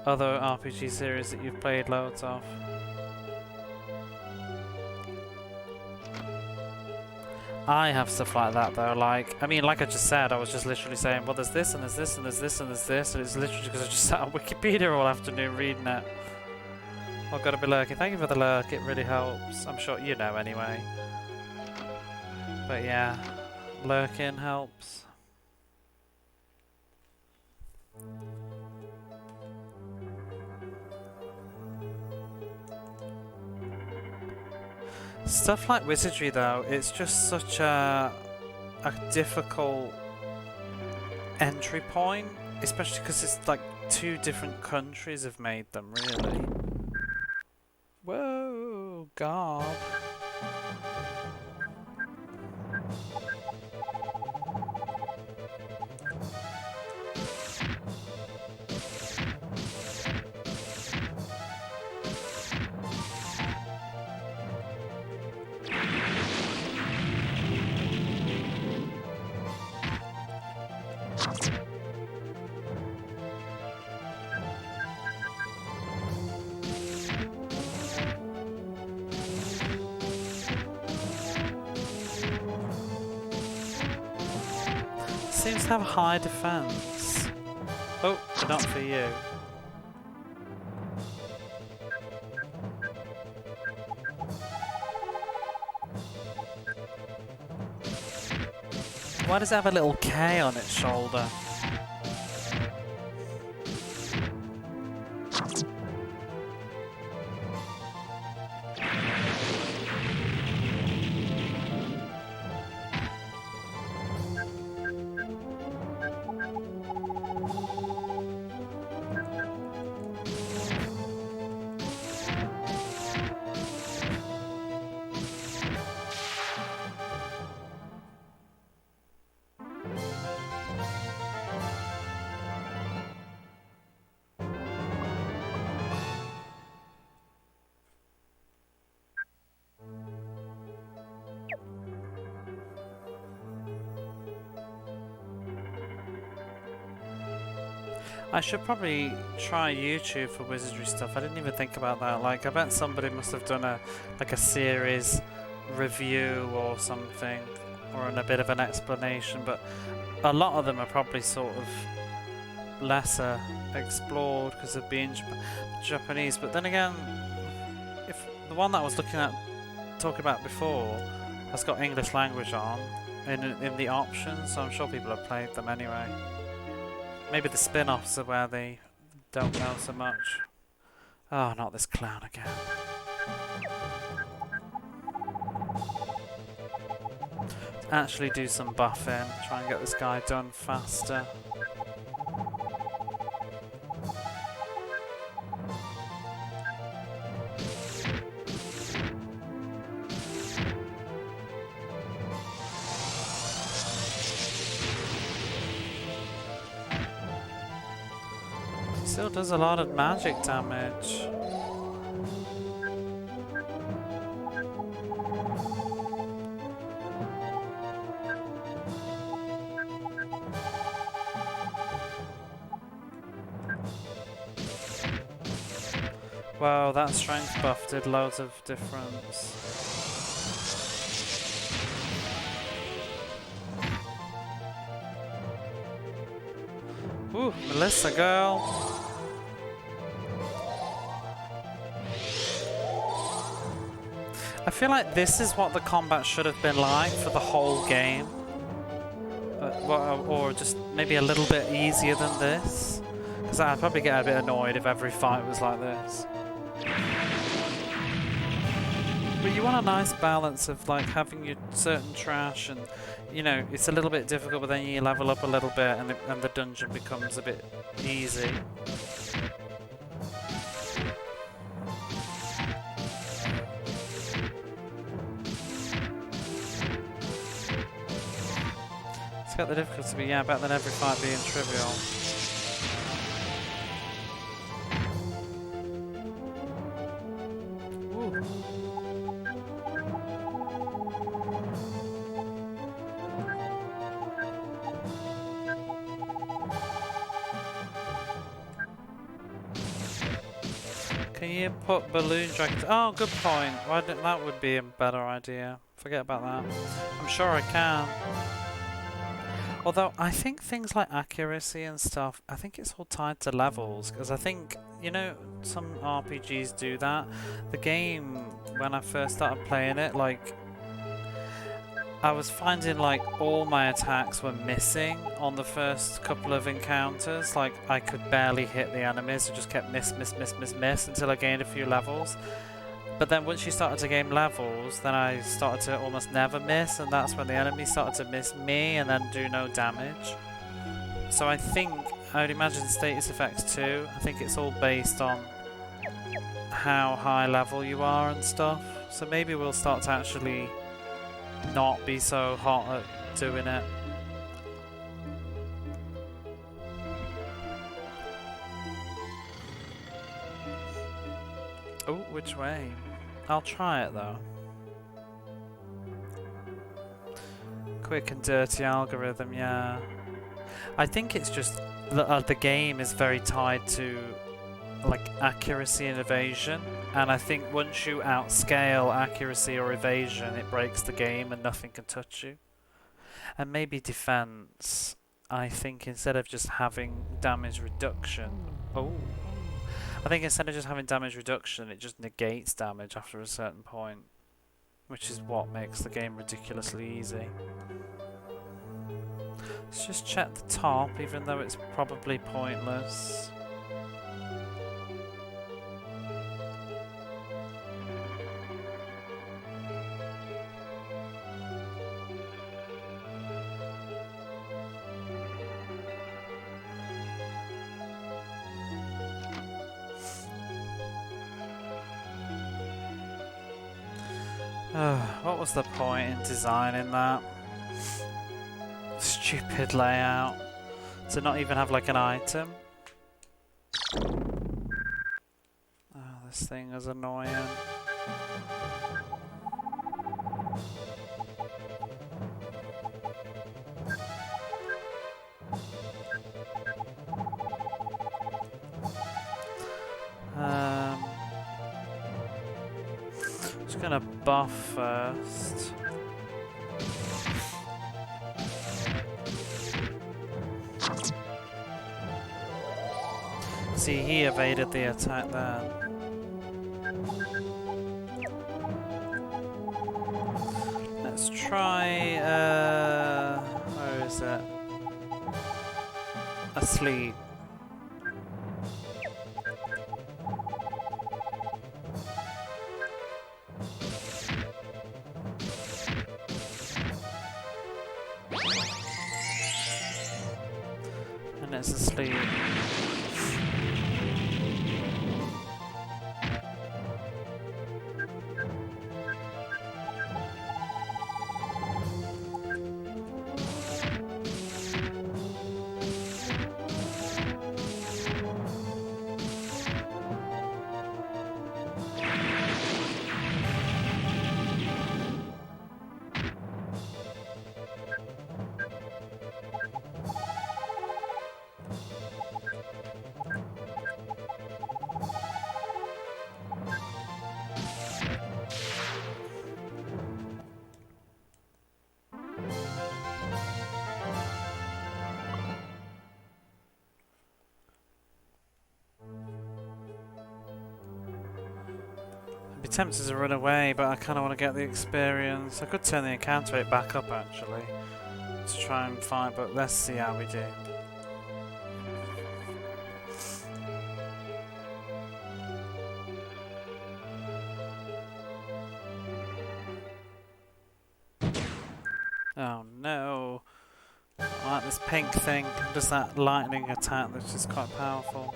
other RPG series that you've played loads of. I have stuff like that though, like, I mean, like I just said, I was just literally saying, well, there's this, and there's this, and there's this, and there's this, and it's literally because I just sat on Wikipedia all afternoon reading it. I've got to be lurking. Thank you for the lurk, it really helps. I'm sure you know anyway. But yeah, lurking helps. Stuff like wizardry though, it's just such a difficult entry point, especially because it's like 2 different countries have made them, really. Whoa, God. Seems to have a high defense. Oh, not for you. Why does it have a little K on its shoulder? I should probably try YouTube for wizardry stuff. I didn't even think about that. Like, I bet somebody must have done a series review or something, or a bit of an explanation. But a lot of them are probably sort of lesser explored because of being Japanese. But then again, if the one that I was talking about before has got English language on in the options, so I'm sure people have played them anyway. Maybe the spin-offs are where they don't know so much. Oh, not this clown again. Actually do some buffing, try and get this guy done faster. Still does a lot of magic damage. Wow, that strength buff did loads of difference. Ooh, Melissa girl. I feel like this is what the combat should have been like for the whole game. Or just maybe a little bit easier than this. Because I'd probably get a bit annoyed if every fight was like this. But you want a nice balance of like having your certain trash and, you know, it's a little bit difficult, but then you level up a little bit and the dungeon becomes a bit easy. It's got the difficulty to be, yeah, better than every fight being trivial. Ooh. Can you put balloon dragons? Oh, good point. Why don't, that would be a better idea. Forget about that. I'm sure I can. Although, I think things like accuracy and stuff, I think it's all tied to levels. Because I think, you know, some RPGs do that. The game, when I first started playing it, like, I was finding like all my attacks were missing on the first couple of encounters. Like, I could barely hit the enemies. I just kept miss until I gained a few levels. But then once you started to gain levels, then I started to almost never miss, and that's when the enemies started to miss me and then do no damage. So I think, I would imagine status effects too. I think it's all based on how high level you are and stuff. So maybe we'll start to actually not be so hot at doing it. Oh, which way? I'll try it though. Quick and dirty algorithm, yeah. I think it's just the game is very tied to like accuracy and evasion, and I think once you outscale accuracy or evasion, it breaks the game and nothing can touch you. And maybe defense. I think instead of just having damage reduction, I think instead of just having damage reduction, it just negates damage after a certain point, which is what makes the game ridiculously easy. Let's just check the top, even though it's probably pointless. What was the point in designing that? Stupid layout. To not even have like an item. Oh, this thing is annoying. Just gonna buff first. See, he evaded the attack there. Let's try, where is it? Asleep. And it's asleep. Be tempted to run away, but I kind of want to get the experience. I could turn the encounter rate back up actually to try and find, but let's see how we do. Oh no! I like this pink thing. Does that lightning attack, which is quite powerful.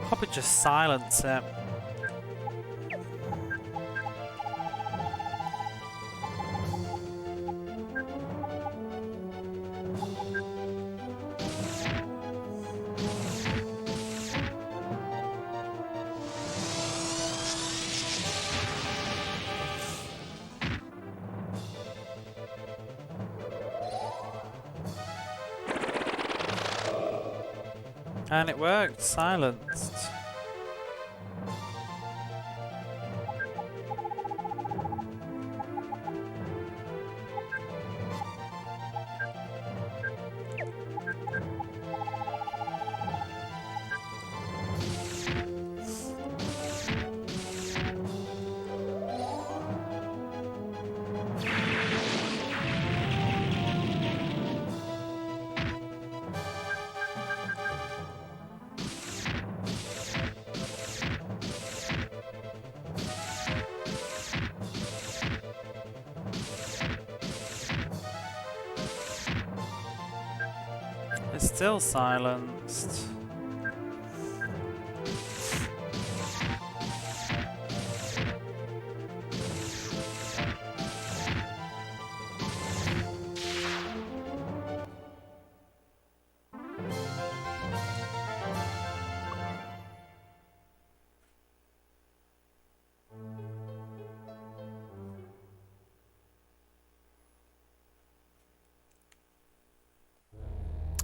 Probably just silence it. And it worked, silenced. It's still silenced.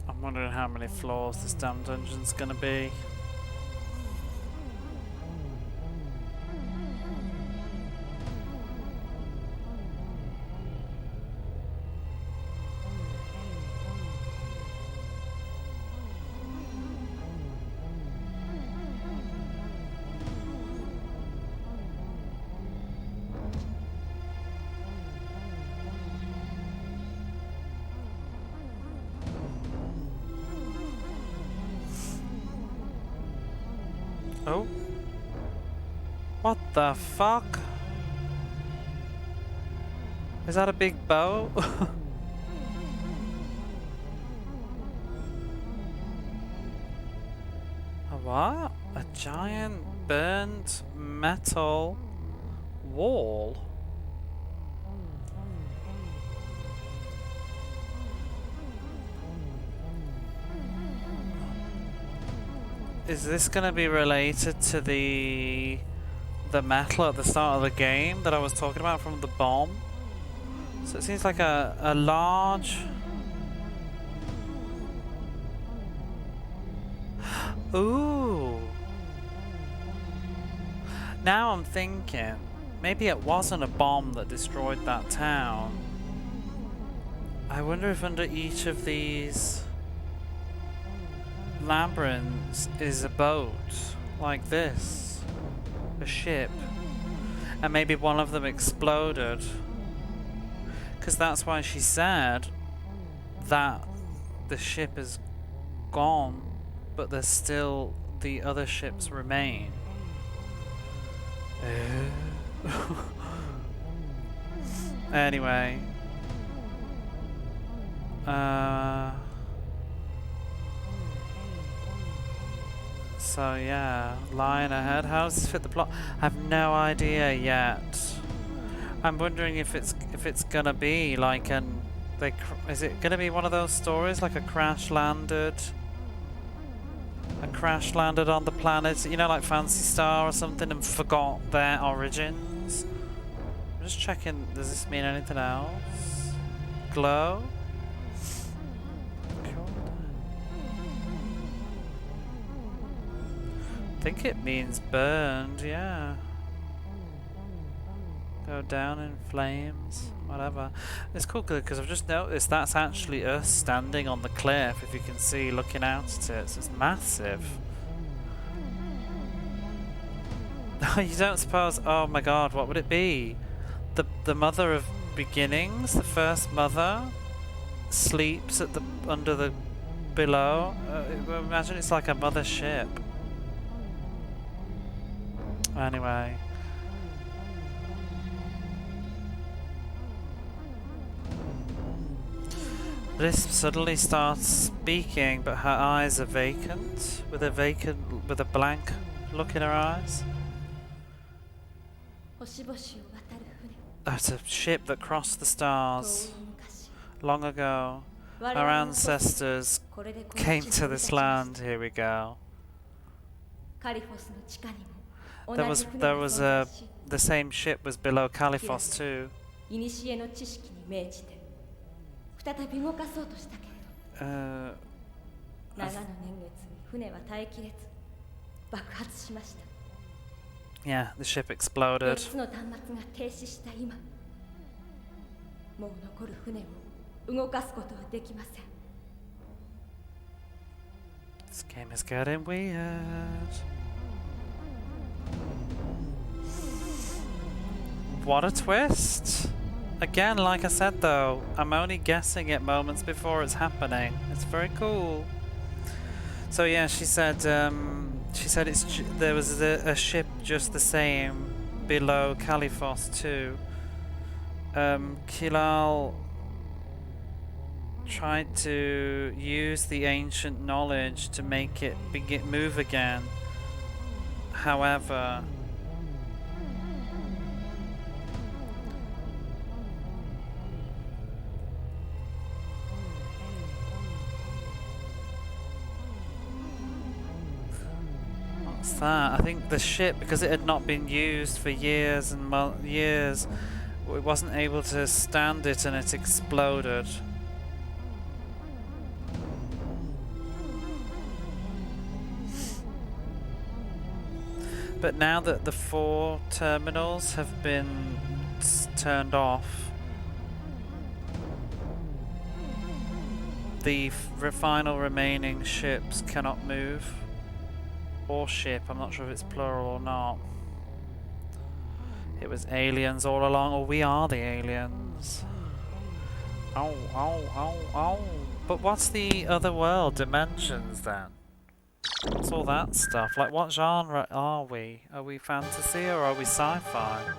I'm wondering how many floors this damn dungeon's gonna be. Oh. What the fuck? Is that a big boat? A what? A giant burnt metal wall? Is this gonna be related to the metal at the start of the game that I was talking about from the bomb? So it seems like a large... Ooh! Now I'm thinking, maybe it wasn't a bomb that destroyed that town. I wonder if under each of these labyrinths is a boat like this, a ship, and maybe one of them exploded, because that's why she said that the ship is gone but there's still the other ships remain. Anyway, so yeah, line ahead. How does this fit the plot? I have no idea yet. I'm wondering if it's gonna be like is it gonna be one of those stories like a crash landed on the planet, you know, like Fantasy Star or something, and forgot their origins? I'm just checking. Does this mean anything else? Glow. I think it means burned, yeah. Go down in flames, whatever. It's cool because I've just noticed that's actually us standing on the cliff, if you can see, looking out at it. So it's massive. You don't suppose... Oh my god, what would it be? The mother of beginnings, the first mother, sleeps at the under the below. Imagine it's like a mother ship. Anyway. Lisp suddenly starts speaking, but her eyes are vacant, with a blank look in her eyes. It's a ship that crossed the stars long ago. Our ancestors came to this land. Here we go. The same ship was below Caliphos too. Yeah, the ship exploded. This game is getting weird. What a twist! Again, like I said though, I'm only guessing it moments before it's happening. It's very cool. So yeah, she said there was a ship just the same below Caliphos too. Kilal tried to use the ancient knowledge to make it move again. However, what's that? I think the ship, because it had not been used for years and years, it wasn't able to stand it and it exploded. But now that the 4 terminals have been turned off, the final remaining ships cannot move. Or ship, I'm not sure if it's plural or not. It was aliens all along, or we are the aliens. Oh, oh, oh, oh. But what's the other world? Dimensions then? What's all that stuff? Like, what genre are we? Are we fantasy or are we sci-fi?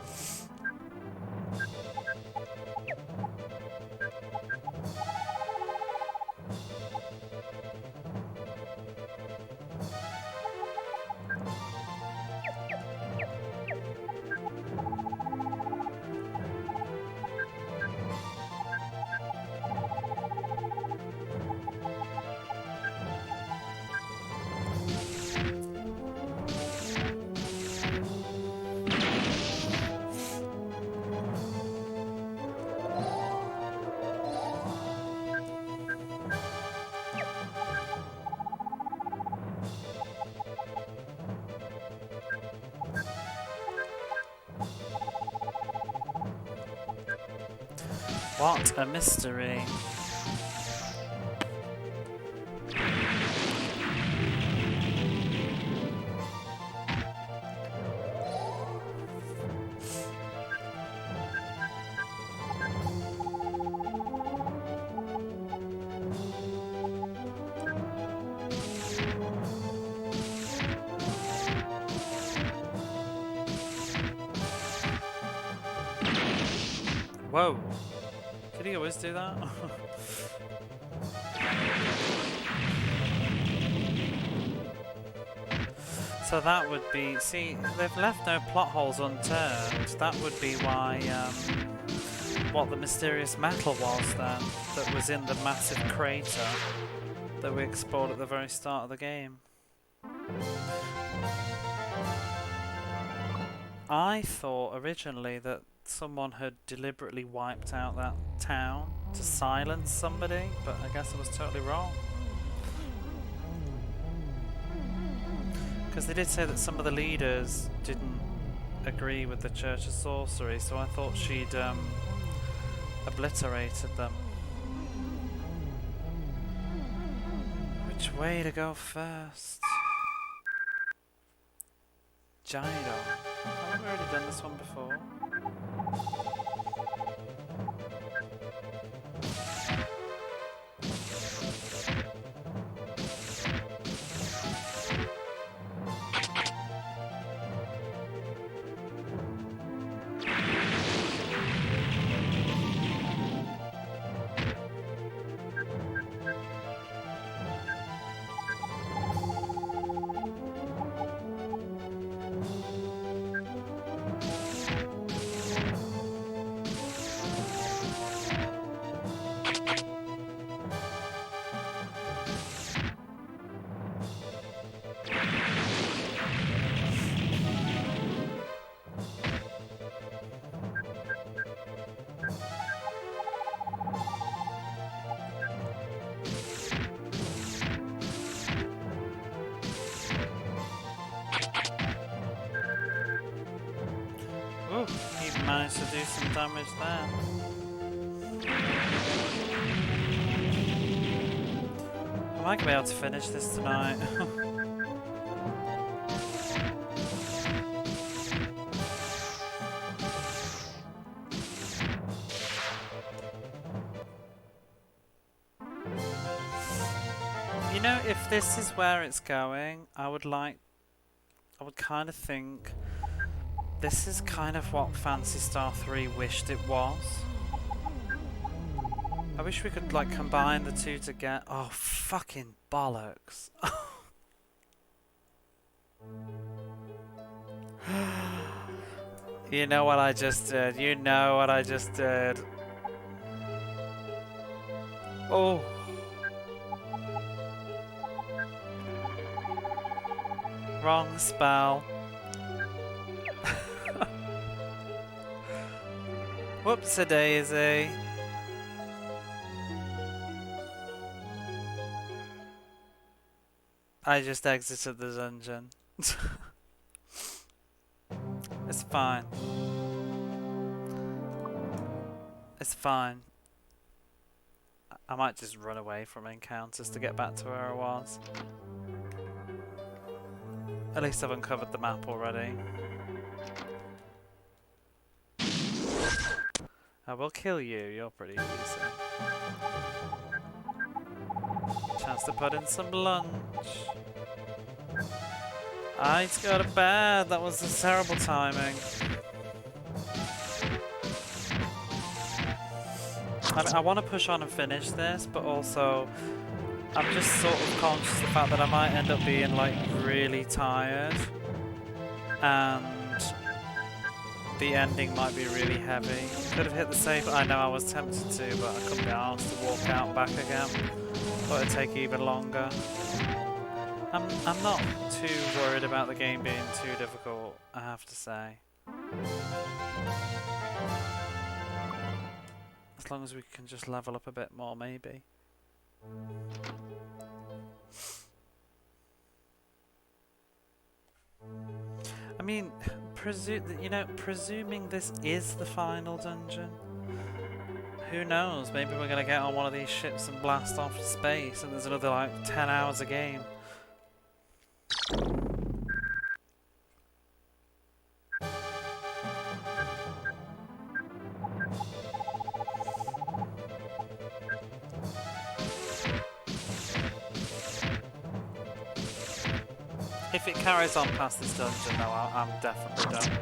What a mystery. Whoa. Did he always do that? So that would be... See, they've left no plot holes unturned. That would be why... what the mysterious metal was then, that was in the massive crater that we explored at the very start of the game. I thought originally that someone had deliberately wiped out that town to silence somebody, but I guess I was totally wrong. Because they did say that some of the leaders didn't agree with the Church of Sorcery, so I thought she'd obliterated them. Which way to go first? Gyro. Haven't we already done this one before? Ooh, he managed to do some damage there. I might be able to finish this tonight. You know, if this is where it's going, I would kind of think this is kind of what Phantasy Star 3 wished it was. I wish we could like combine the two to get... Oh, fucking bollocks. You know what I just did. You know what I just did. Oh. Wrong spell. Whoops-a-daisy. I just exited the dungeon. It's fine. It's fine. I might just run away from encounters to get back to where I was. At least I've uncovered the map already. I will kill you, you're pretty easy. Chance to put in some lunch. I need to go to bed, that was a terrible timing. I want to push on and finish this, but also I'm just sort of conscious of the fact that I might end up being like really tired. And the ending might be really heavy. Could have hit the save. I know I was tempted to, but I couldn't be asked to walk out and back again. Thought it'd take even longer. I'm not too worried about the game being too difficult, I have to say. As long as we can just level up a bit more, maybe. I mean, presuming this is the final dungeon, who knows? Maybe we're gonna get on one of these ships and blast off to space, and there's another like 10 hours of game. If it carries on past this dungeon, though, I'm definitely done.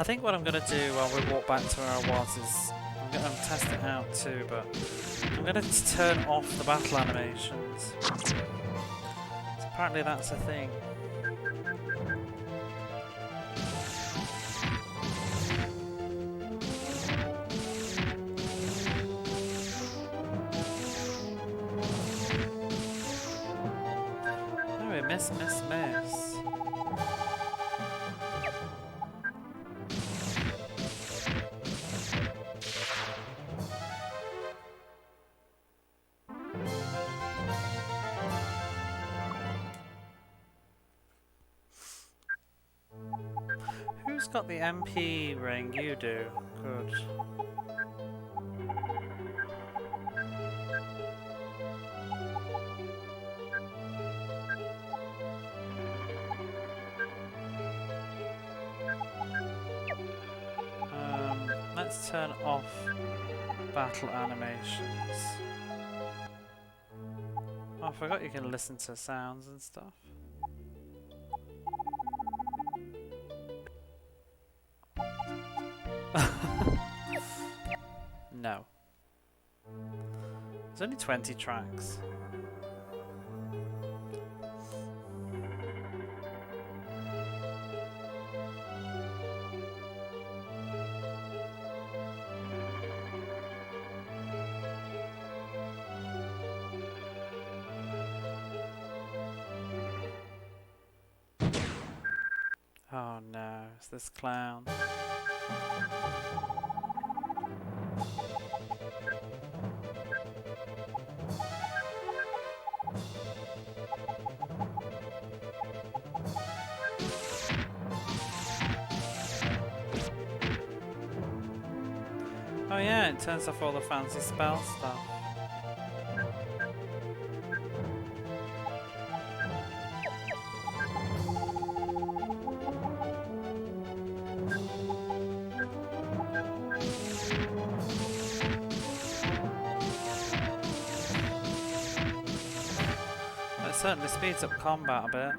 I think what I'm going to do while we walk back to where I was is I'm going to test it out too, but I'm going to turn off the battle animations. So Apparently that's a thing. Oh, we miss. Who's got the MP ring? You do. Good. Let's turn off battle animations. Oh, I forgot you can listen to sounds and stuff. No. There's only 20 tracks. Oh no, it's this clown. Oh yeah, it turns off all the fancy spell stuff. It certainly speeds up combat a bit.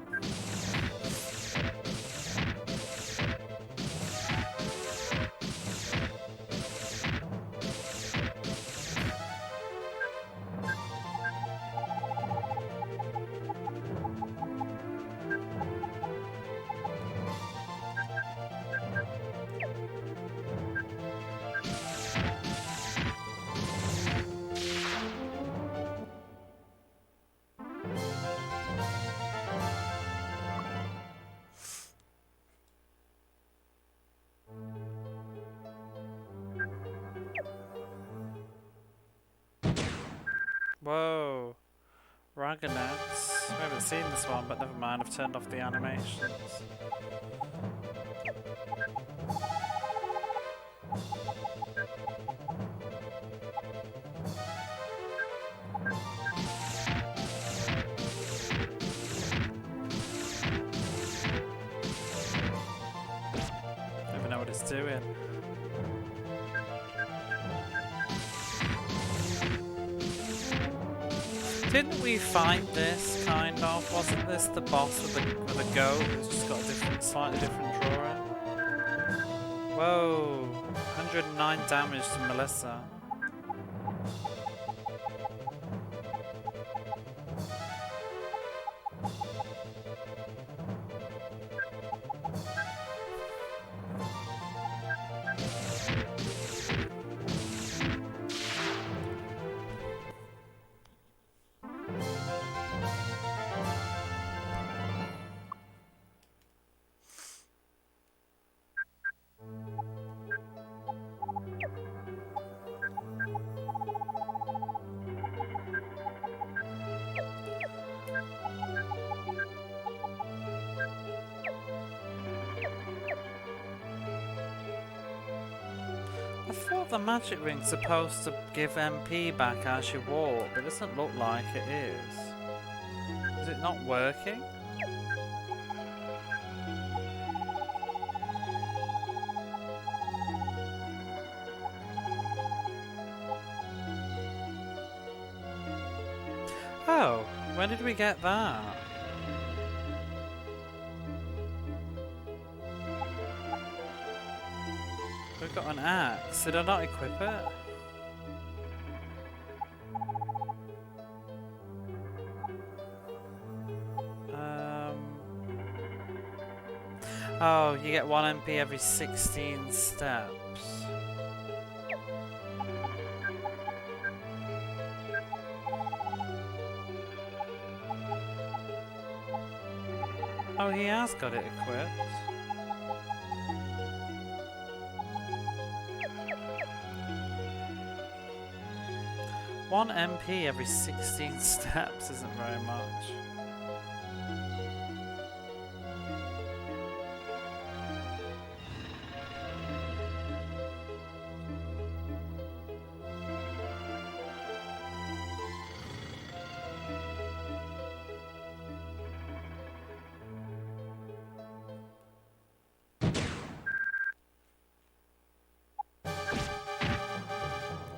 Whoa, Ragonets. We haven't seen this one, but never mind, I've turned off the animations. Never know what it's doing. Didn't we find this, kind of? Wasn't this the boss with a goat who's just got a slightly different drawing? Whoa, 109 damage to Melissa. I thought the magic ring's supposed to give MP back as you walk, but it doesn't look like it is. Is it not working? Oh, when did we get that? We've got an axe. Did I not equip it? Oh, you get 1 MP every 16 steps. Oh, he has got it equipped. One MP every 16 steps isn't very much.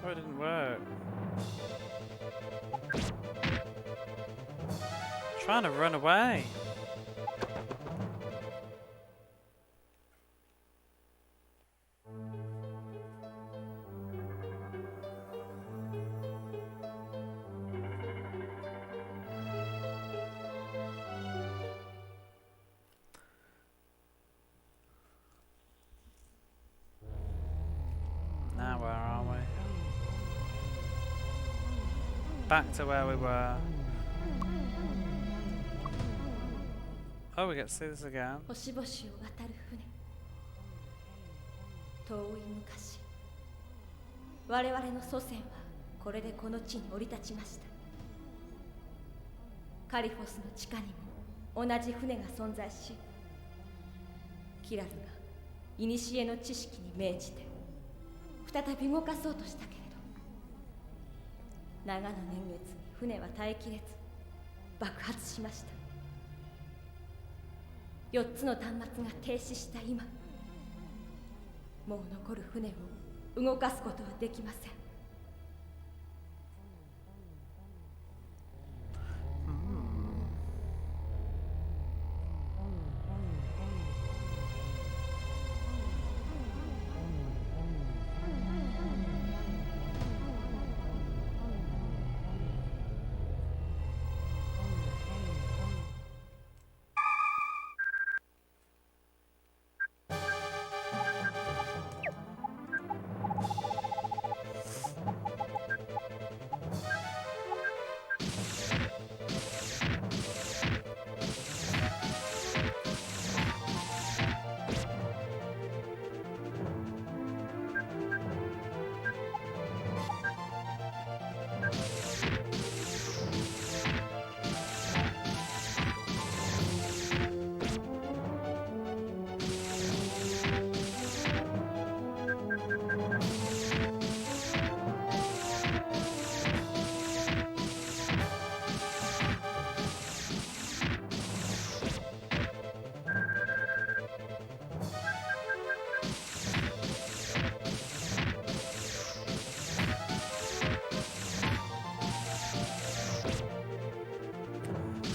Oh, it didn't work. Trying to run away. Now where are we? Back to where we were. Oh, we get to see this again. 星々を渡る船。遠い昔、我々の祖先はこれでこの地に降り立ちました。カリフォスの地下にも同じ船が存在し、キラルが古の知識に命じて再び動かそうとしたけれど、長の年月に船は耐えきれず爆発しました。4つの端末が停止した今、もう残る船を動かすことはできません。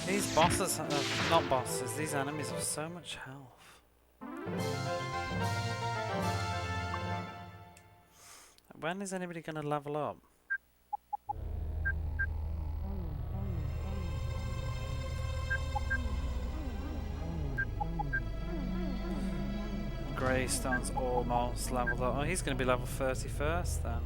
These bosses, not bosses, these enemies have so much health. When is anybody going to level up? Greystone's almost leveled up. Oh, he's going to be level 31st then.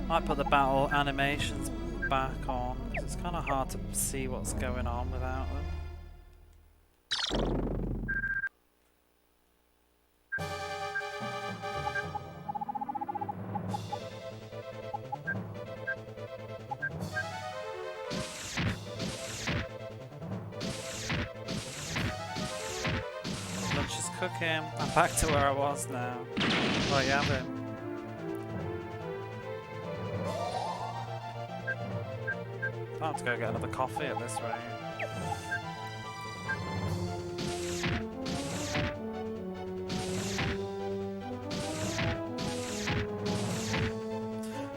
Might put the battle animations back on, because it's kind of hard to see what's going on without them. Lunch is cooking. I'm back to where I was now. What you having? I'll have to go get another coffee at this rate.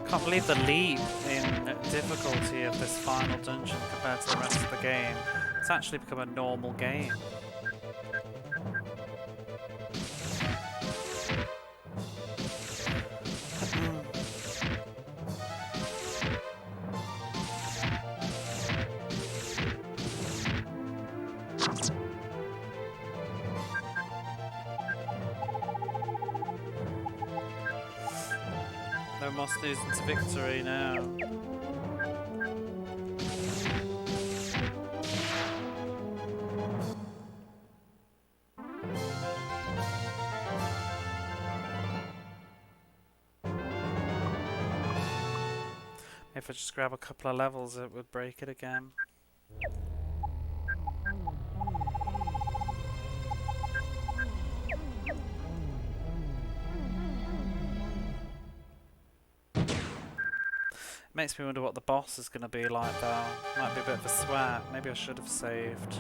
Can't believe the leap in difficulty of this final dungeon compared to the rest of the game. It's actually become a normal game. almost losing to victory now. If I just grab a couple of levels, it would break it again. Makes me wonder what the boss is going to be like though. Might be a bit of a sweat. Maybe I should have saved.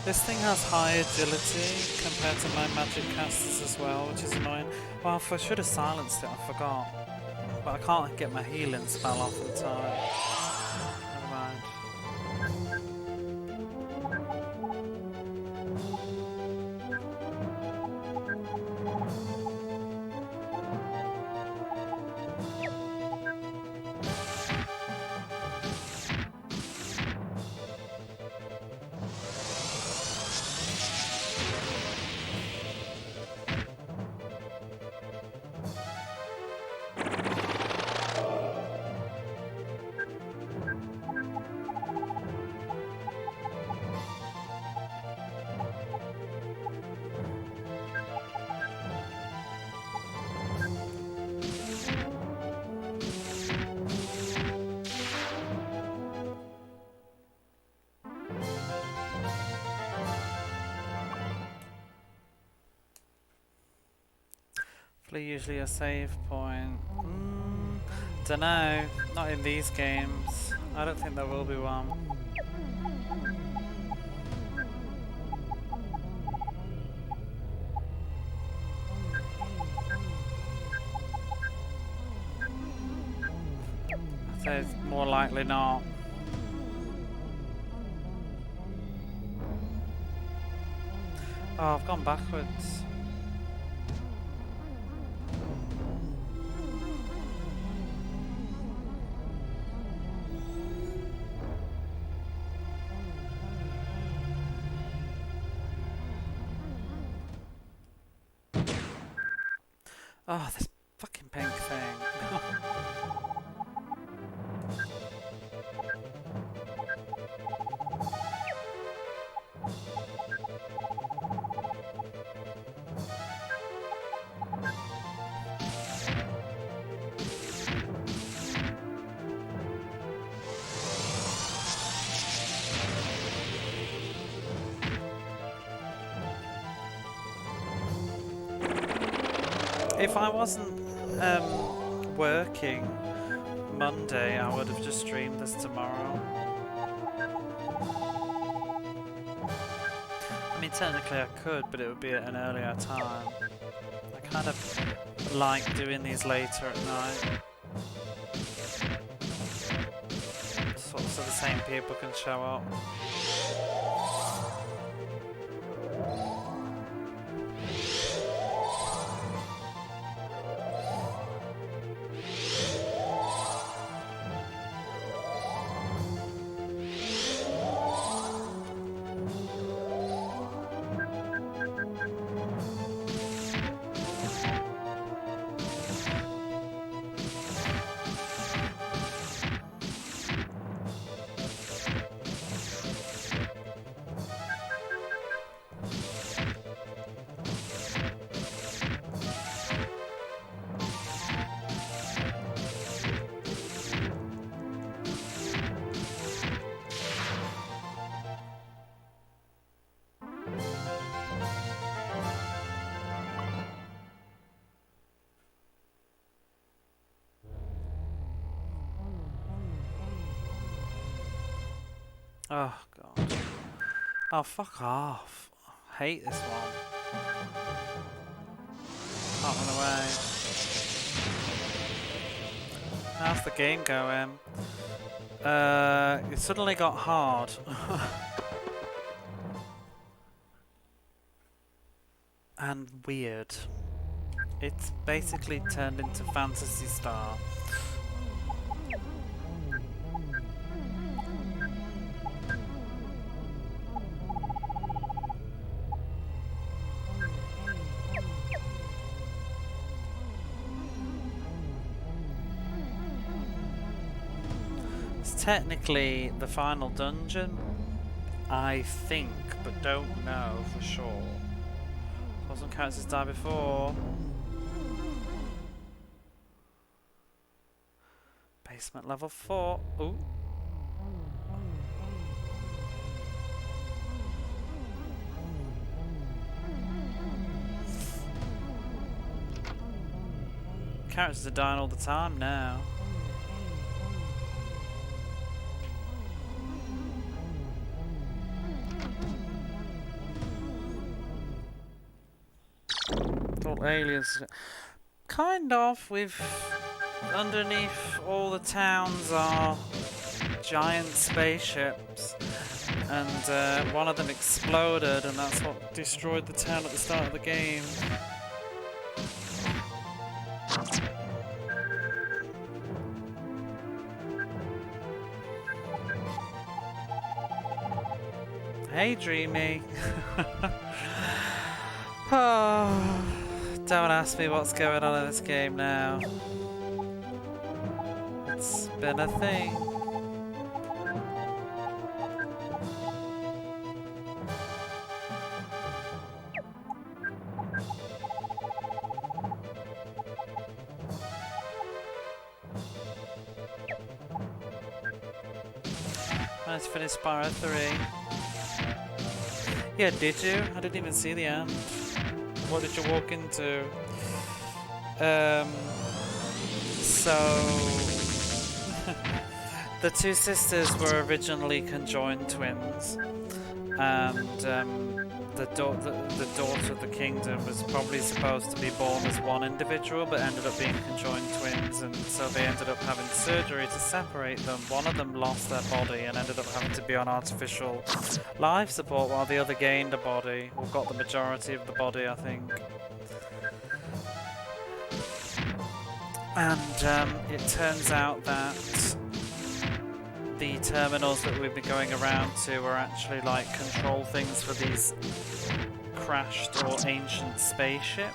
This thing has high agility compared to my magic casters as well, which is annoying. Well, I should have silenced it, I forgot. But I can't get my healing spell off in time. Never mind. Usually a save point. Dunno. Not in these games. I don't think there will be one. I'd say it's more likely not. Oh, I've gone backwards. Oh, this fucking pink thing. If I wasn't working Monday, I would have just streamed this tomorrow. I mean, technically I could, but it would be at an earlier time. I kind of like doing these later at night. Sort of so the same people can show up. Oh god. Oh fuck off. Hate this one. Can't run away. How's the game going? It suddenly got hard. And weird. It's basically turned into Phantasy Star. It's technically the final dungeon, I think, but don't know for sure. Saw some characters die before. Basement level 4. Ooh. Characters are dying all the time now. All aliens. Kind of. We've underneath all the towns are giant spaceships, and one of them exploded, and that's what destroyed the town at the start of the game. Hey, Dreamy. Oh, don't ask me what's going on in this game now. It's been a thing. Managed to finish Spyro 3. Yeah, did you? I didn't even see the end. What did you walk into? So the two sisters were originally conjoined twins, and the daughter of the kingdom was probably supposed to be born as one individual, but ended up being conjoined twins, and so they ended up having surgery to separate them. One of them lost their body and ended up having to be on artificial life support, while the other gained a body, or got the majority of the body, I think. And it turns out that the terminals that we've been going around to are actually like control things for these crashed or ancient spaceships.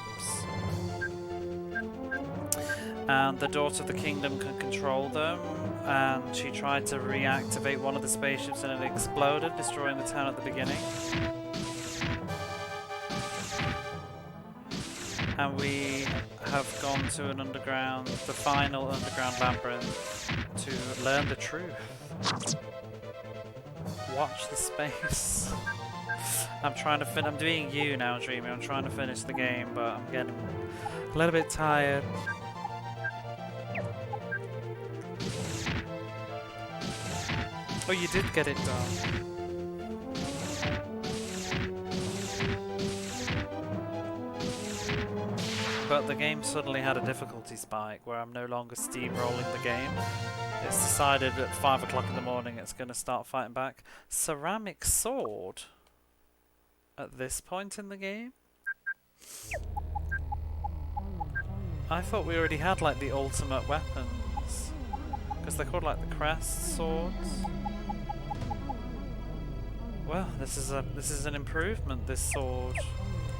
And the daughter of the kingdom can control them, and she tried to reactivate one of the spaceships and it exploded, destroying the town at the beginning. And we have gone to an underground, the final underground labyrinth, to learn the truth. Watch the space. I'm doing you now, Dreamy. I'm trying to finish the game, but I'm getting a little bit tired. Oh, you did get it done. But the game suddenly had a difficulty spike where I'm no longer steamrolling the game. It's decided at 5 o'clock in the morning it's going to start fighting back. Ceramic sword? At this point in the game? I thought we already had like the ultimate weapons. Because they're called like the crest swords. Well, this is an improvement, this sword.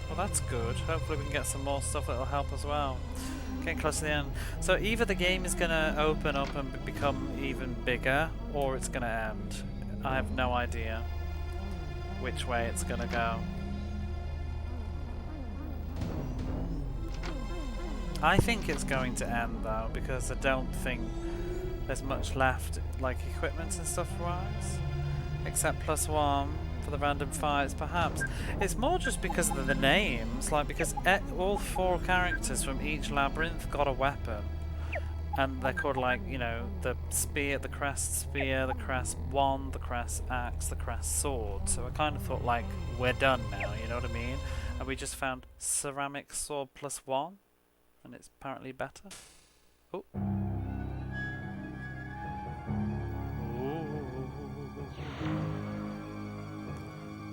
Well, that's good. Hopefully we can get some more stuff that'll help as well. Getting close to the end. So either the game is going to open up and become even bigger, or it's going to end. I have no idea which way it's going to go. I think it's going to end though, because I don't think there's much left, like equipment and stuff wise. Except +1 for the random fights, perhaps. It's more just because of the names, like because all 4 characters from each labyrinth got a weapon. and they're called like, you know, the spear, the crest spear, the crest wand, the crest axe, the crest sword. So I kind of thought like we're done now, you know what I mean? And we just found ceramic sword +1, and it's apparently better. Oh.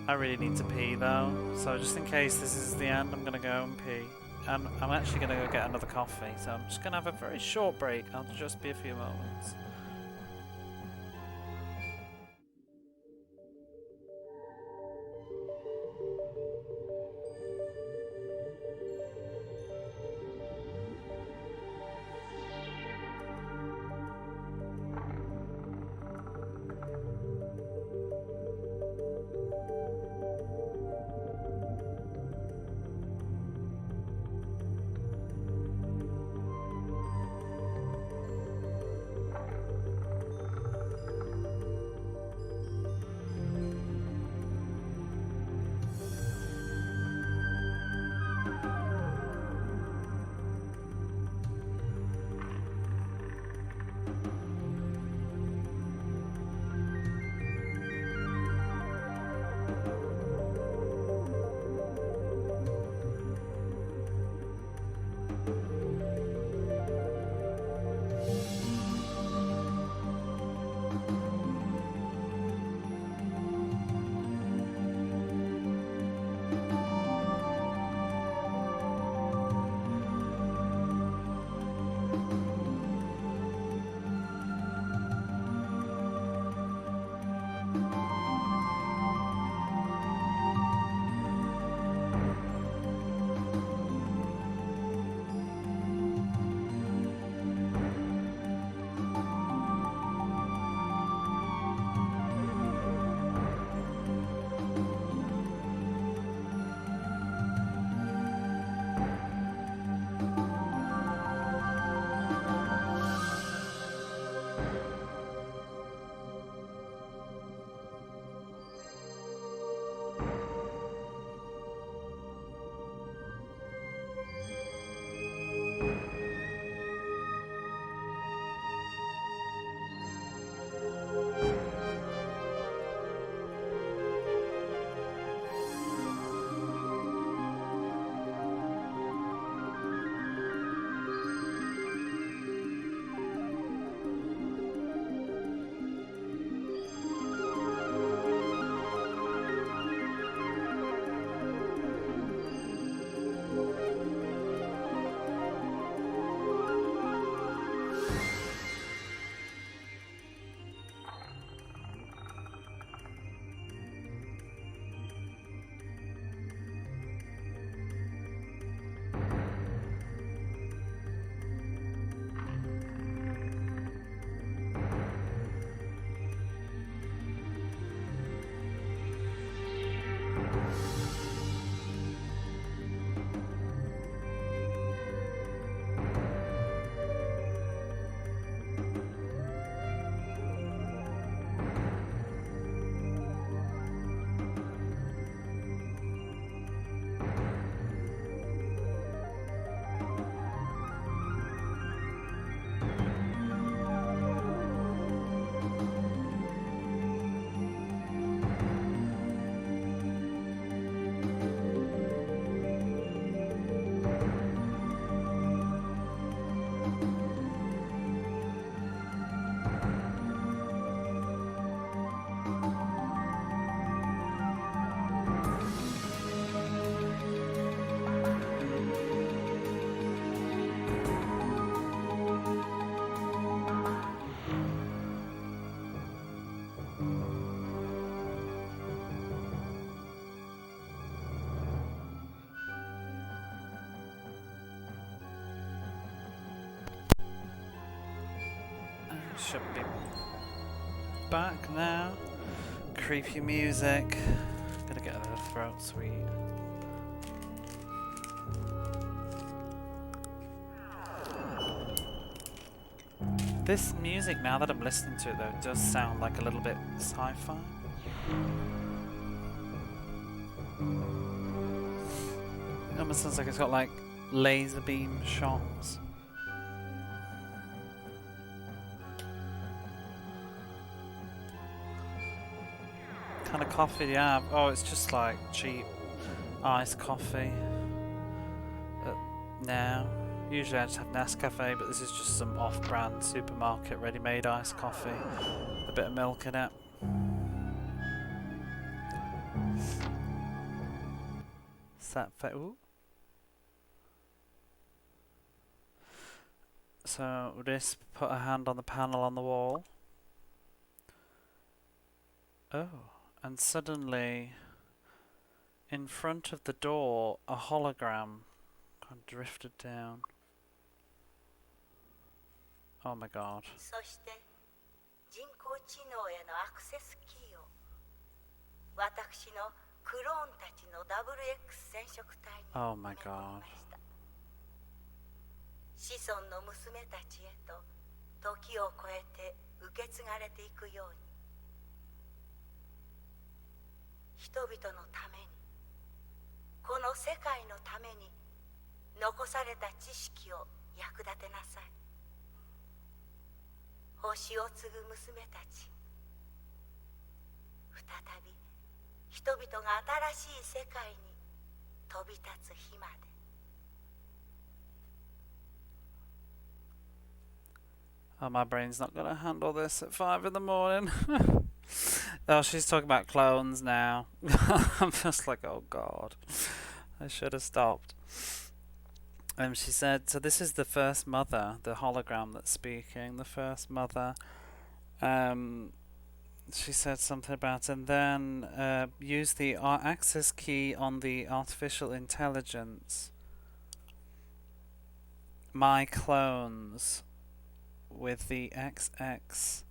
I really need to pee though, so just in case this is the end, I'm gonna go and pee. And I'm actually gonna go get another coffee, so I'm just gonna have a very short break. I'll just be a few moments. Should be back now. Creepy music. Gotta get the throat sweet. This music, now that I'm listening to it though, does sound like a little bit sci-fi. It almost sounds like it's got like laser beam shots. kind of coffee do you have? Oh, it's just like cheap iced coffee. Now, usually I just have Nescafe, but this is just some off-brand supermarket ready-made iced coffee. A bit of milk in it. Ooh. So this put a hand on the panel on the wall. Oh, and suddenly in front of the door a hologram kind of drifted down. Oh my god. そして人工知能へのアクセスキーを私のクローンたちの WX 染色体に Oh 埋 my め込み god. ました。子孫の娘たちへと時を超えて受け継がれていくように、人々のために、この世界のために残された知識を役立てなさい。星を継ぐ娘たち、再び人々が新しい世界に飛び立つ日まで。Oh, my brain's not gonna handle this at 5 in the morning. Oh, she's talking about clones now. I'm just like, oh god. I should have stopped. She said, so this is the first mother, the hologram that's speaking, the first mother. She said something about, and then use the access key on the artificial intelligence. My clones with the XX.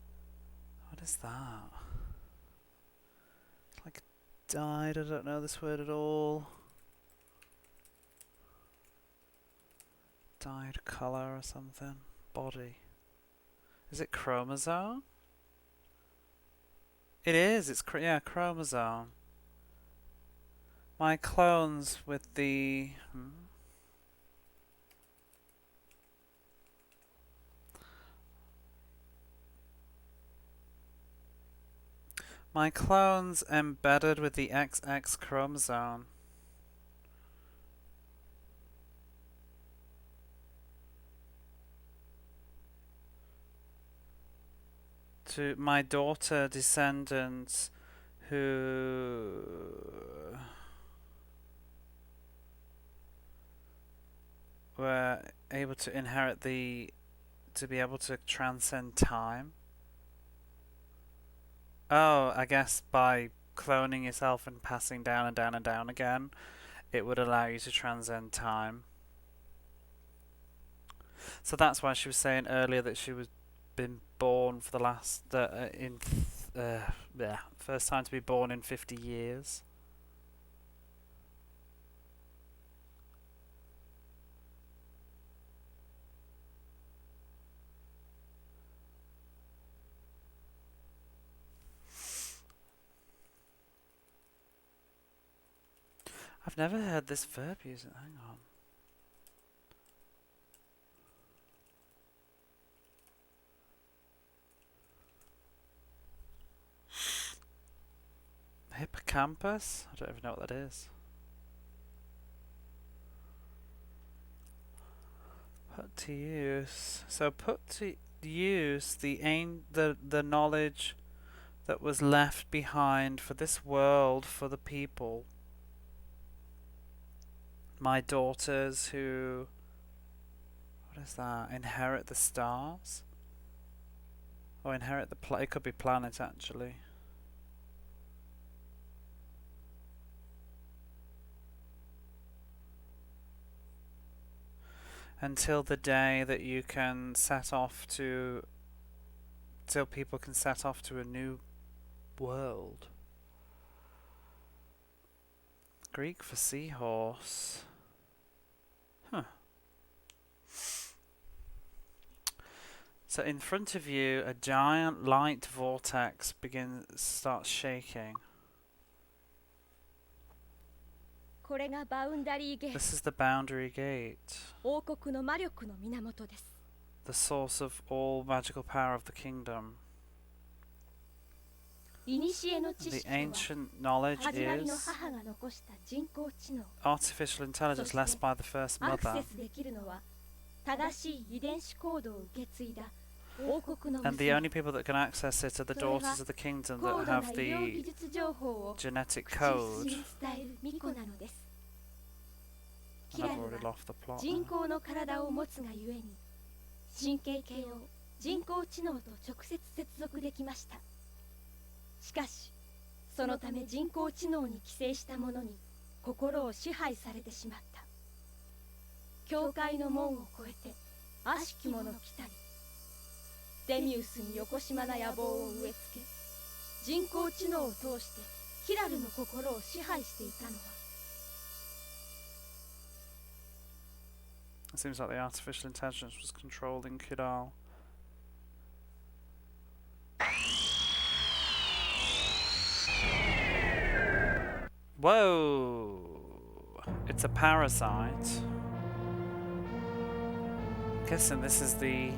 What is that? It's like dyed, I don't know this word at all. Dyed colour or something. Body. Is it chromosome? It is. It's chromosome. My clones with the my clones embedded with the XX chromosome. To my daughter descendants who were able to inherit to be able to transcend time. Oh, I guess by cloning yourself and passing down and down and down again, it would allow you to transcend time. So that's why she was saying earlier that she was been born for the last first time to be born in 50 years. I've never heard this verb used. Hang on. Hippocampus? I don't even know what that is. Put to use. So put to use the knowledge that was left behind for this world, for the people. My daughters who... What is that? Inherit the stars? Or inherit the it could be planet actually. Until the day that you can set off to... Till people can set off to a new world. Greek for seahorse. Huh. So in front of you, a giant light vortex starts shaking. これがバウンダリーゲート。 This is the boundary gate. 王国の魔力の源です。 The source of all magical power of the kingdom. 古の知 The 識とは ancient knowledge 始まりの is 母が残した人工知能。 artificial intelligence left by the first アク mother. セスできるのは正しい遺伝子コードを受け継いだ王国の And the 娘。 only people that can access it are the daughters of the kingdom 高 that 度な have 医療技 the 術情報を genetic 口 code. に伝える巫女なのです。 And キラ I've ル already は lost the plot. 人 now. 工の体を持つがゆえに神経系を人工知能と直接接続できました。しかしそのため人工知能に寄生した者に心を支配されてしまった。教会の門を越えて悪しき者来たり、デミウスによこしまな野望を植え付け、人工知能を通してキラルの心を支配していたのは It seems like the artificial intelligence was controlling Kidal. Whoa! It's a parasite. Guessing this is the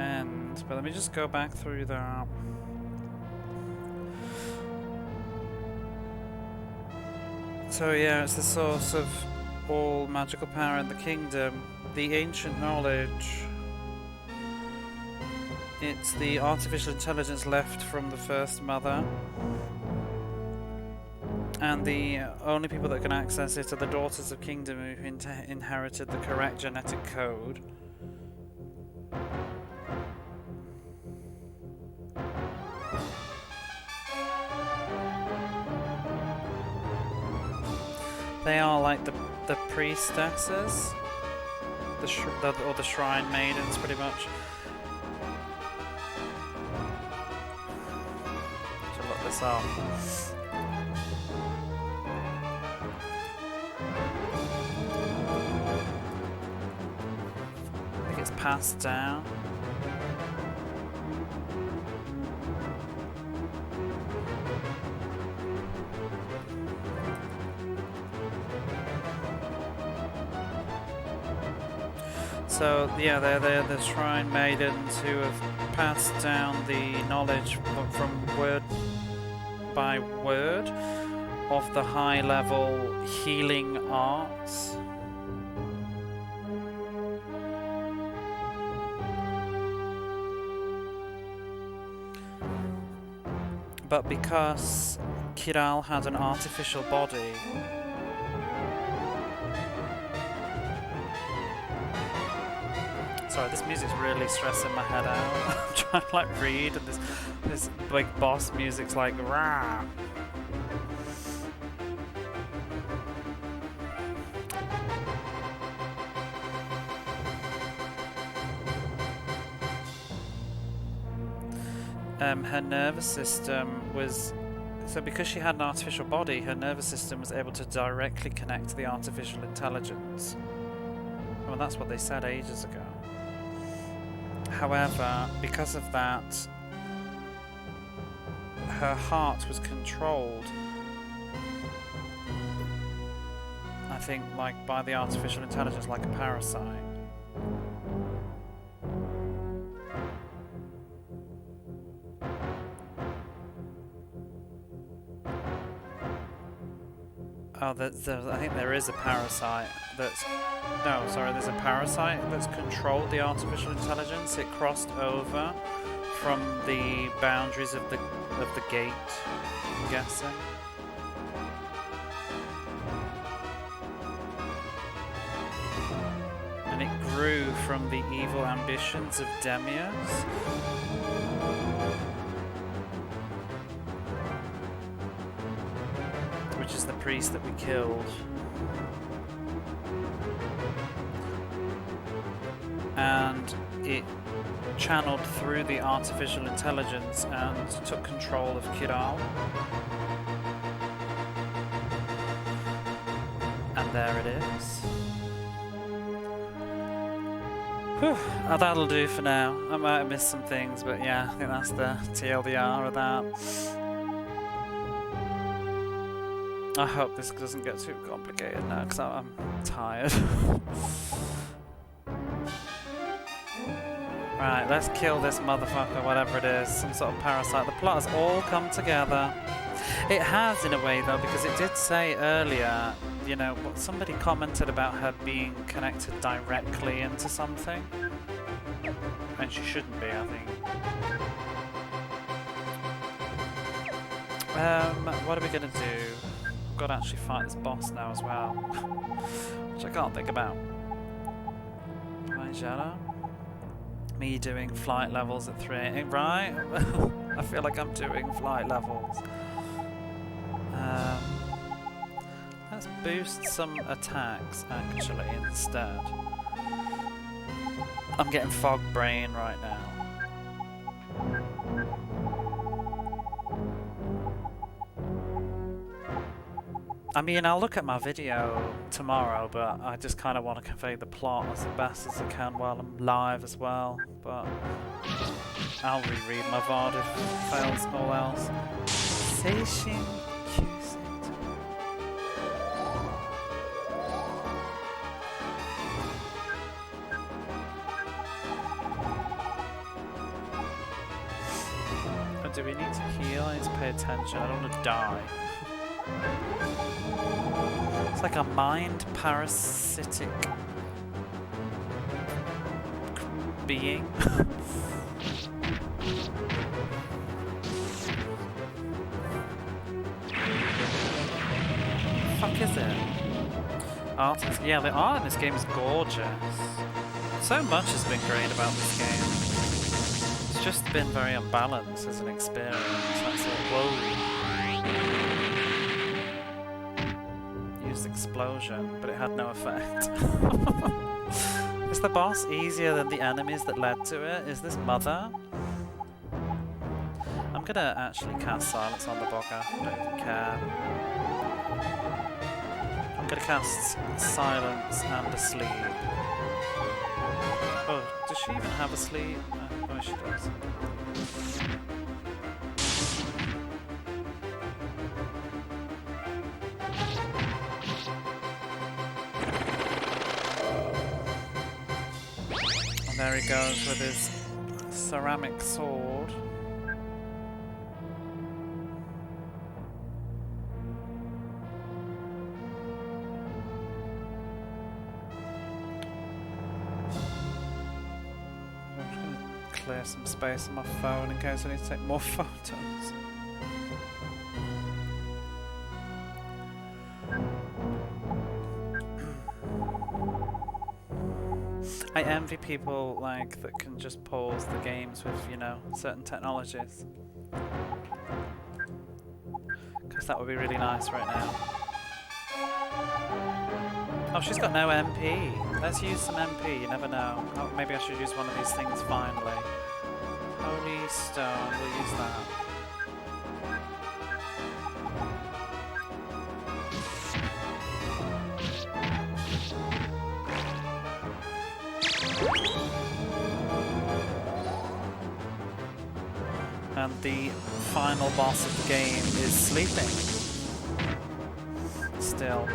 end, but let me just go back through that. So yeah, it's the source of all magical power in the kingdom. The ancient knowledge. It's the artificial intelligence left from the first mother. And the only people that can access it are the daughters of kingdom who inherited the correct genetic code. They are like the priestesses, or the shrine maidens, pretty much. Should look this up. I think it's passed down. So yeah, they're the shrine maidens who have passed down the knowledge from word by word of the high-level healing arts. But because Kiral had an artificial body, sorry, this music's really stressing my head out. I'm trying to like read, and this big boss music's like rah. Her nervous system was... So because she had an artificial body, her nervous system was able to directly connect to the artificial intelligence. Well, that's what they said ages ago. However, because of that, her heart was controlled, I think, like by the artificial intelligence, like a parasite. Oh, I think there is a parasite that's... No, sorry, there's a parasite that's controlled the artificial intelligence. It crossed over from the boundaries of the gate, I'm guessing. And it grew from the evil ambitions of Demios. Which is the priest that we killed. And it channeled through the artificial intelligence and took control of Kiral. And there it is. Whew. Oh, that'll do for now. I might have missed some things, but yeah, I think that's the TLDR of that. I hope this doesn't get too complicated now, because I'm tired. Right, let's kill this motherfucker, whatever it is. Some sort of parasite. The plot has all come together. It has, in a way, though, because it did say earlier, you know, somebody commented about her being connected directly into something. And she shouldn't be, I think. What are we gonna do? We've got to actually fight this boss now as well. Which I can't think about. Hi, Jello. Me doing flight levels at 3, right? I feel like I'm doing flight levels. Let's boost some attacks actually instead. I'm getting fog brain right now. I mean, I'll look at my video tomorrow, but I just kind of want to convey the plot as best as I can while I'm live as well. But I'll reread my VOD if it fails all else. Seishin Kyusit. Oh, do we need to heal? I need to pay attention. I don't want to die. It's like a mind parasitic being. Fuck is it? Art is, yeah, the art in this game is gorgeous. So much has been great about this game. It's just been very unbalanced as an experience. That's all. Whoa. Used explosion, but it had no effect. Is the boss easier than the enemies that led to it? Is this Mother? I'm gonna actually cast Silence on the bugger. I don't even care. I'm gonna cast Silence and Asleep. Oh, does she even have a sleep? Oh, she does. There he goes with his ceramic sword. I'm just going to clear some space on my phone in case I need to take more photos. I envy people like that can just pause the games with, you know, certain technologies. Because that would be really nice right now. Oh, she's got no MP. Let's use some MP, you never know. Oh, maybe I should use one of these things finally. Holy Stone, we'll use that. And the final boss of the game is sleeping. Still.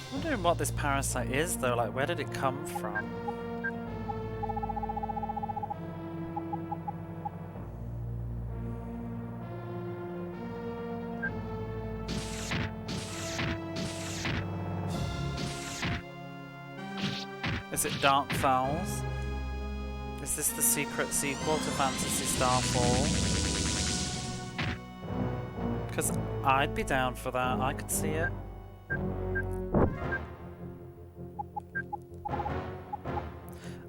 I'm wondering what this parasite is though, like where did it come from? Is it Dark Fowls? Is this the secret sequel to Phantasy Star 4? Because I'd be down for that. I could see it.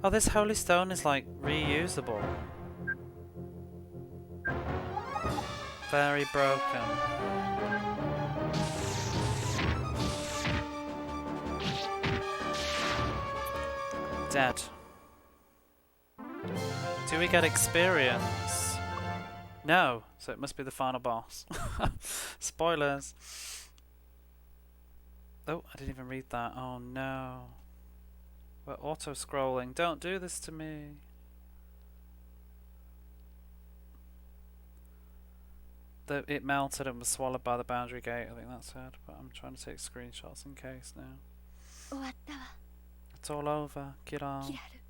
Oh, this holy stone is like reusable. Very broken. Dead. Do we get experience? No, so it must be the final boss. Spoilers. Oh, I didn't even read that. Oh no. We're auto-scrolling. Don't do this to me. It melted and was swallowed by the boundary gate. I think that's it. But I'm trying to take screenshots in case now. 終わったわ It's all over. Kiran. キラル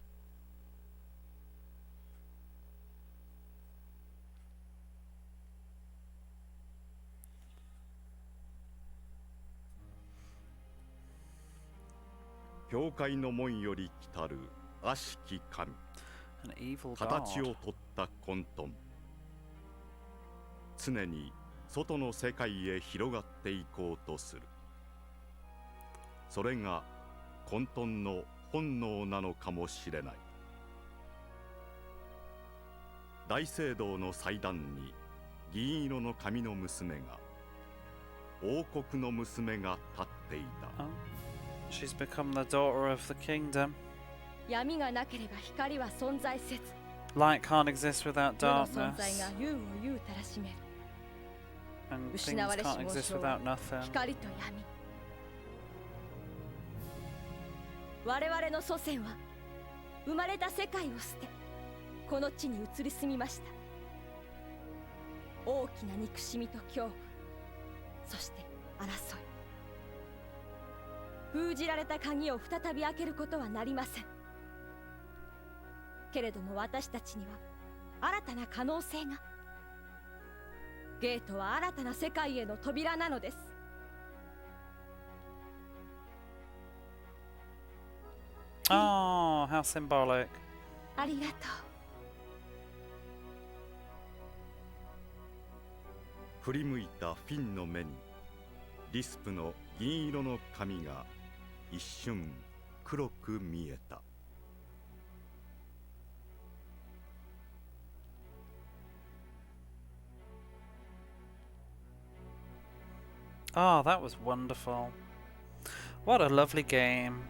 教会の門より来たる悪しき神 An evil 形 god. をとった混沌常に外の世界へ広がっていこうとするそれが混沌の本能なのかもしれない大聖堂の祭壇に銀色の髪の娘が王国の娘が立っていた Oh. She's become the daughter of the kingdom. 闇がなければ光は存在せず Light can't exist without 世の存在 darkness. が優を優たらしめる And things 失われし can't 紋 exist 章は without nothing. 光と闇我々の祖先は生まれた世界を捨てこの地に移り住みました大きな憎しみと恐怖そして争い封じられた鍵を再び開けることはなりませんけれども私たちには新たな可能性がゲートは新たな世界への扉なのです Oh, how symbolic. ありがとう振り向いたフィンの目にリスプの銀色の髪が一瞬黒く見えた Oh, that was wonderful. What a lovely game.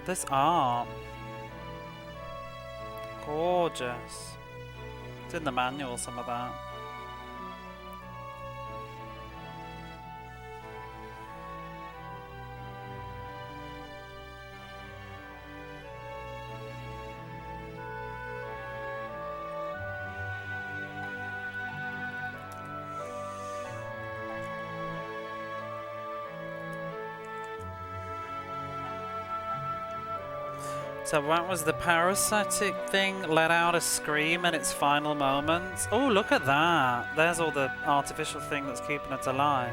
This art. Gorgeous. It's in the manual, some of that. So what was the parasitic thing let out a scream in its final moments? Oh, look at that. There's all the artificial thing that's keeping it alive.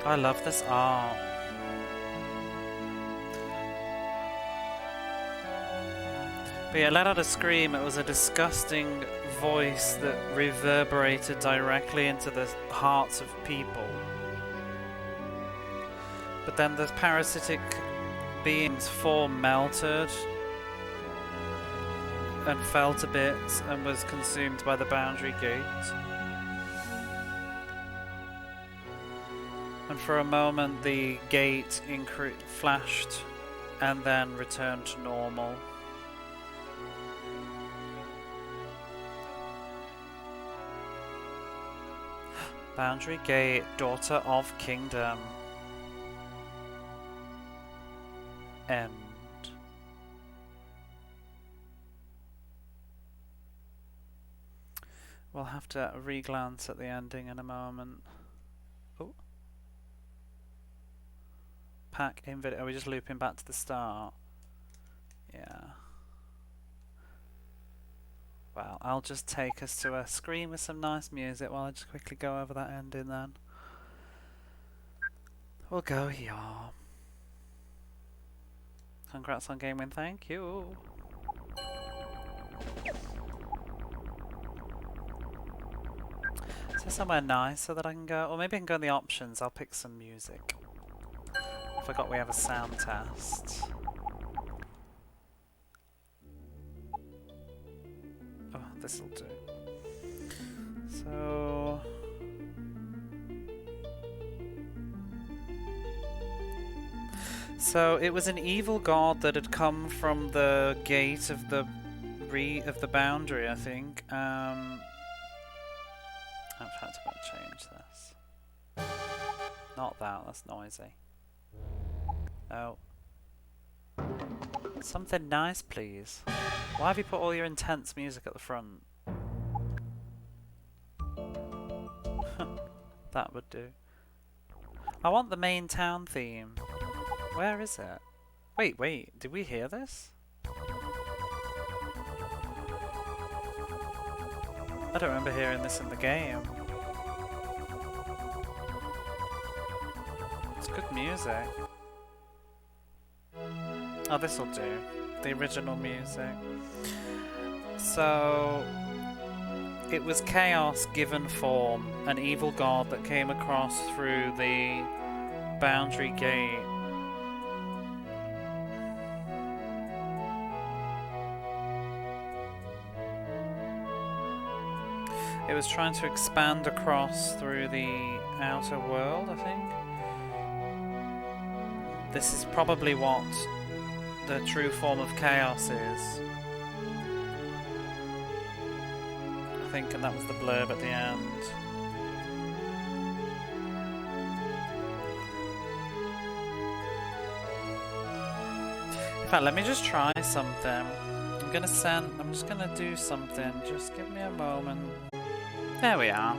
I love this art. But yeah, let out a scream. It was a disgusting voice that reverberated directly into the hearts of people. But then the parasitic being's form melted and fell to bits and was consumed by the boundary gate. And for a moment the gate flashed and then returned to normal. Boundary Gate, Daughter of Kingdom. End. We'll have to re-glance at the ending in a moment. Oh. pack in video. Are we just looping back to the start? Yeah. Well, I'll just take us to a screen with some nice music while I just quickly go over that ending then. We'll go here. Congrats on game win, thank you. Is there somewhere nice so that I can go? Or maybe I can go in the options. I'll pick some music. I forgot we have a sound test. Oh, this'll do. So it was an evil god that had come from the gate of the boundary, I think. In fact, I'm going to change this. Not that, that's noisy. No. Something nice, please. Why have you put all your intense music at the front? That would do. I want the main town theme. Where is it? Wait, did we hear this? I don't remember hearing this in the game. It's good music. Oh, this'll do. The original music. So, it was chaos given form, an evil god that came across through the boundary gate. It was trying to expand across through the outer world, I think. This is probably what the true form of chaos is. I think, and that was the blurb at the end. In fact, let me just try something. I'm just gonna do something. Just give me a moment. There we are.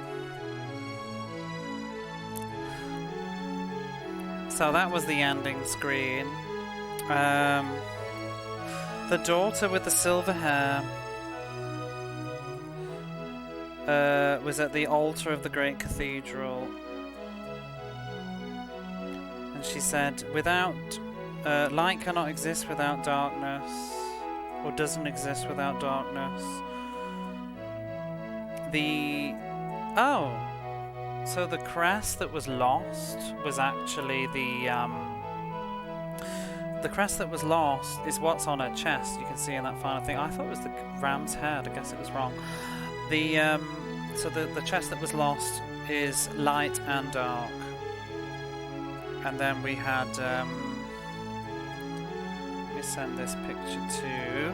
So that was the ending screen. The daughter with the silver hair was at the altar of the great cathedral. And she said, light cannot exist without darkness, or doesn't exist without darkness. So the crest that was lost was actually the crest that was lost is what's on her chest. You can see in that final thing. I thought it was the ram's head. I guess it was wrong. So the chest that was lost is light and dark. And then we had let me send this picture to.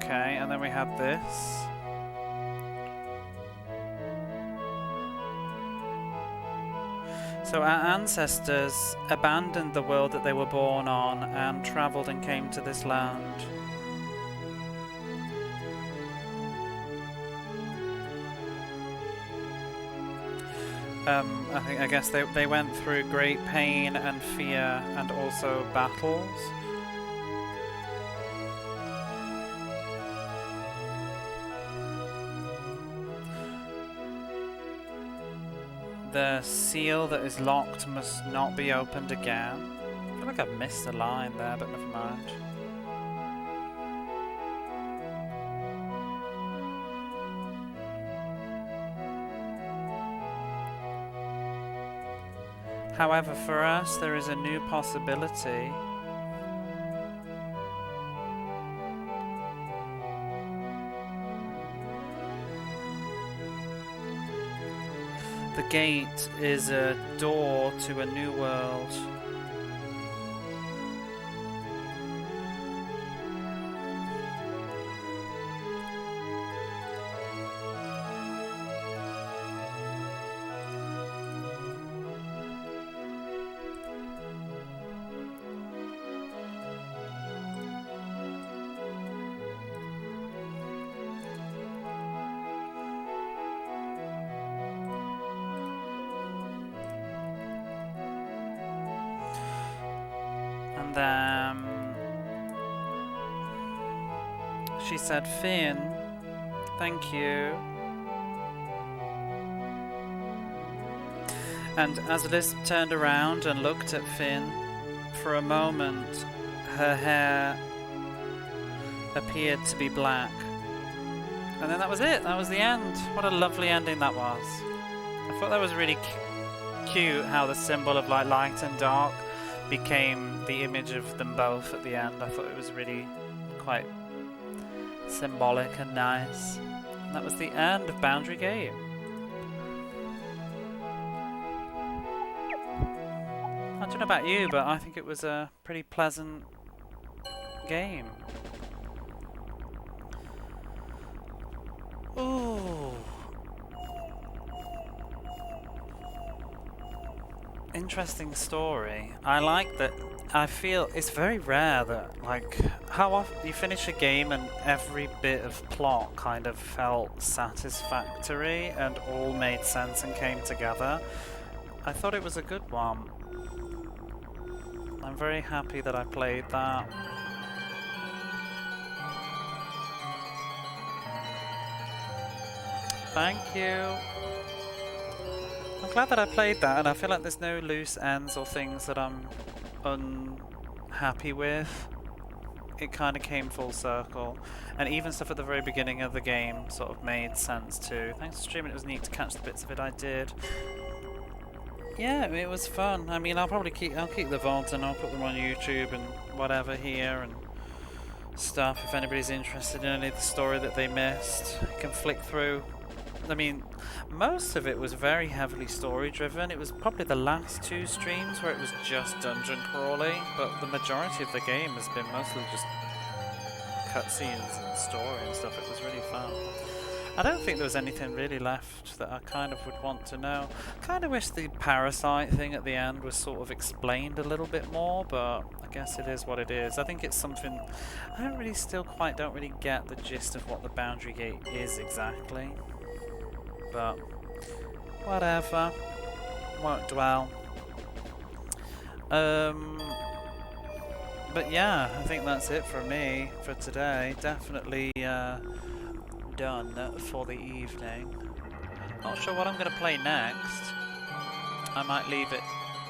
Okay, and then we had this. So our ancestors abandoned the world that they were born on and travelled and came to this land. I guess they went through great pain and fear and also battles. The seal that is locked must not be opened again. I feel like I've missed a line there, but never mind. However, for us, there is a new possibility. The gate is a door to a new world. And she said, Finn, thank you. And as Liz turned around and looked at Finn, for a moment her hair appeared to be black. And then that was it, that was the end. What a lovely ending that was. I thought that was really cute how the symbol of like light and dark became the image of them both at the end. I thought it was really quite symbolic and nice. And that was the end of Boundary Gate. I don't know about you, but I think it was a pretty pleasant game. Ooh. Interesting story. I like that. I feel it's very rare that, like, how often you finish a game and every bit of plot kind of felt satisfactory and all made sense and came together. I thought it was a good one. I'm very happy that I played that. Thank you. I'm glad that I played that, and I feel like there's no loose ends or things that I'm unhappy with. It kind of came full circle, and even stuff at the very beginning of the game sort of made sense too. Thanks for streaming, it was neat to catch the bits of it I did. Yeah, it was fun. I mean, I'll keep the VODs and I'll put them on YouTube and whatever here and stuff if anybody's interested in any of the story that they missed. You can flick through. I mean, most of it was very heavily story driven. It was probably the last two streams where it was just dungeon crawling, but the majority of the game has been mostly just cutscenes and story and stuff. It was really fun. I don't think there was anything really left that I kind of would want to know. I kind of wish the parasite thing at the end was sort of explained a little bit more, but I guess it is what it is. I think it's something I don't really get the gist of what the Boundary Gate is exactly. But whatever. Won't dwell. But yeah, I think that's it for me for today. Definitely done for the evening. Not sure what I'm going to play next. I might leave it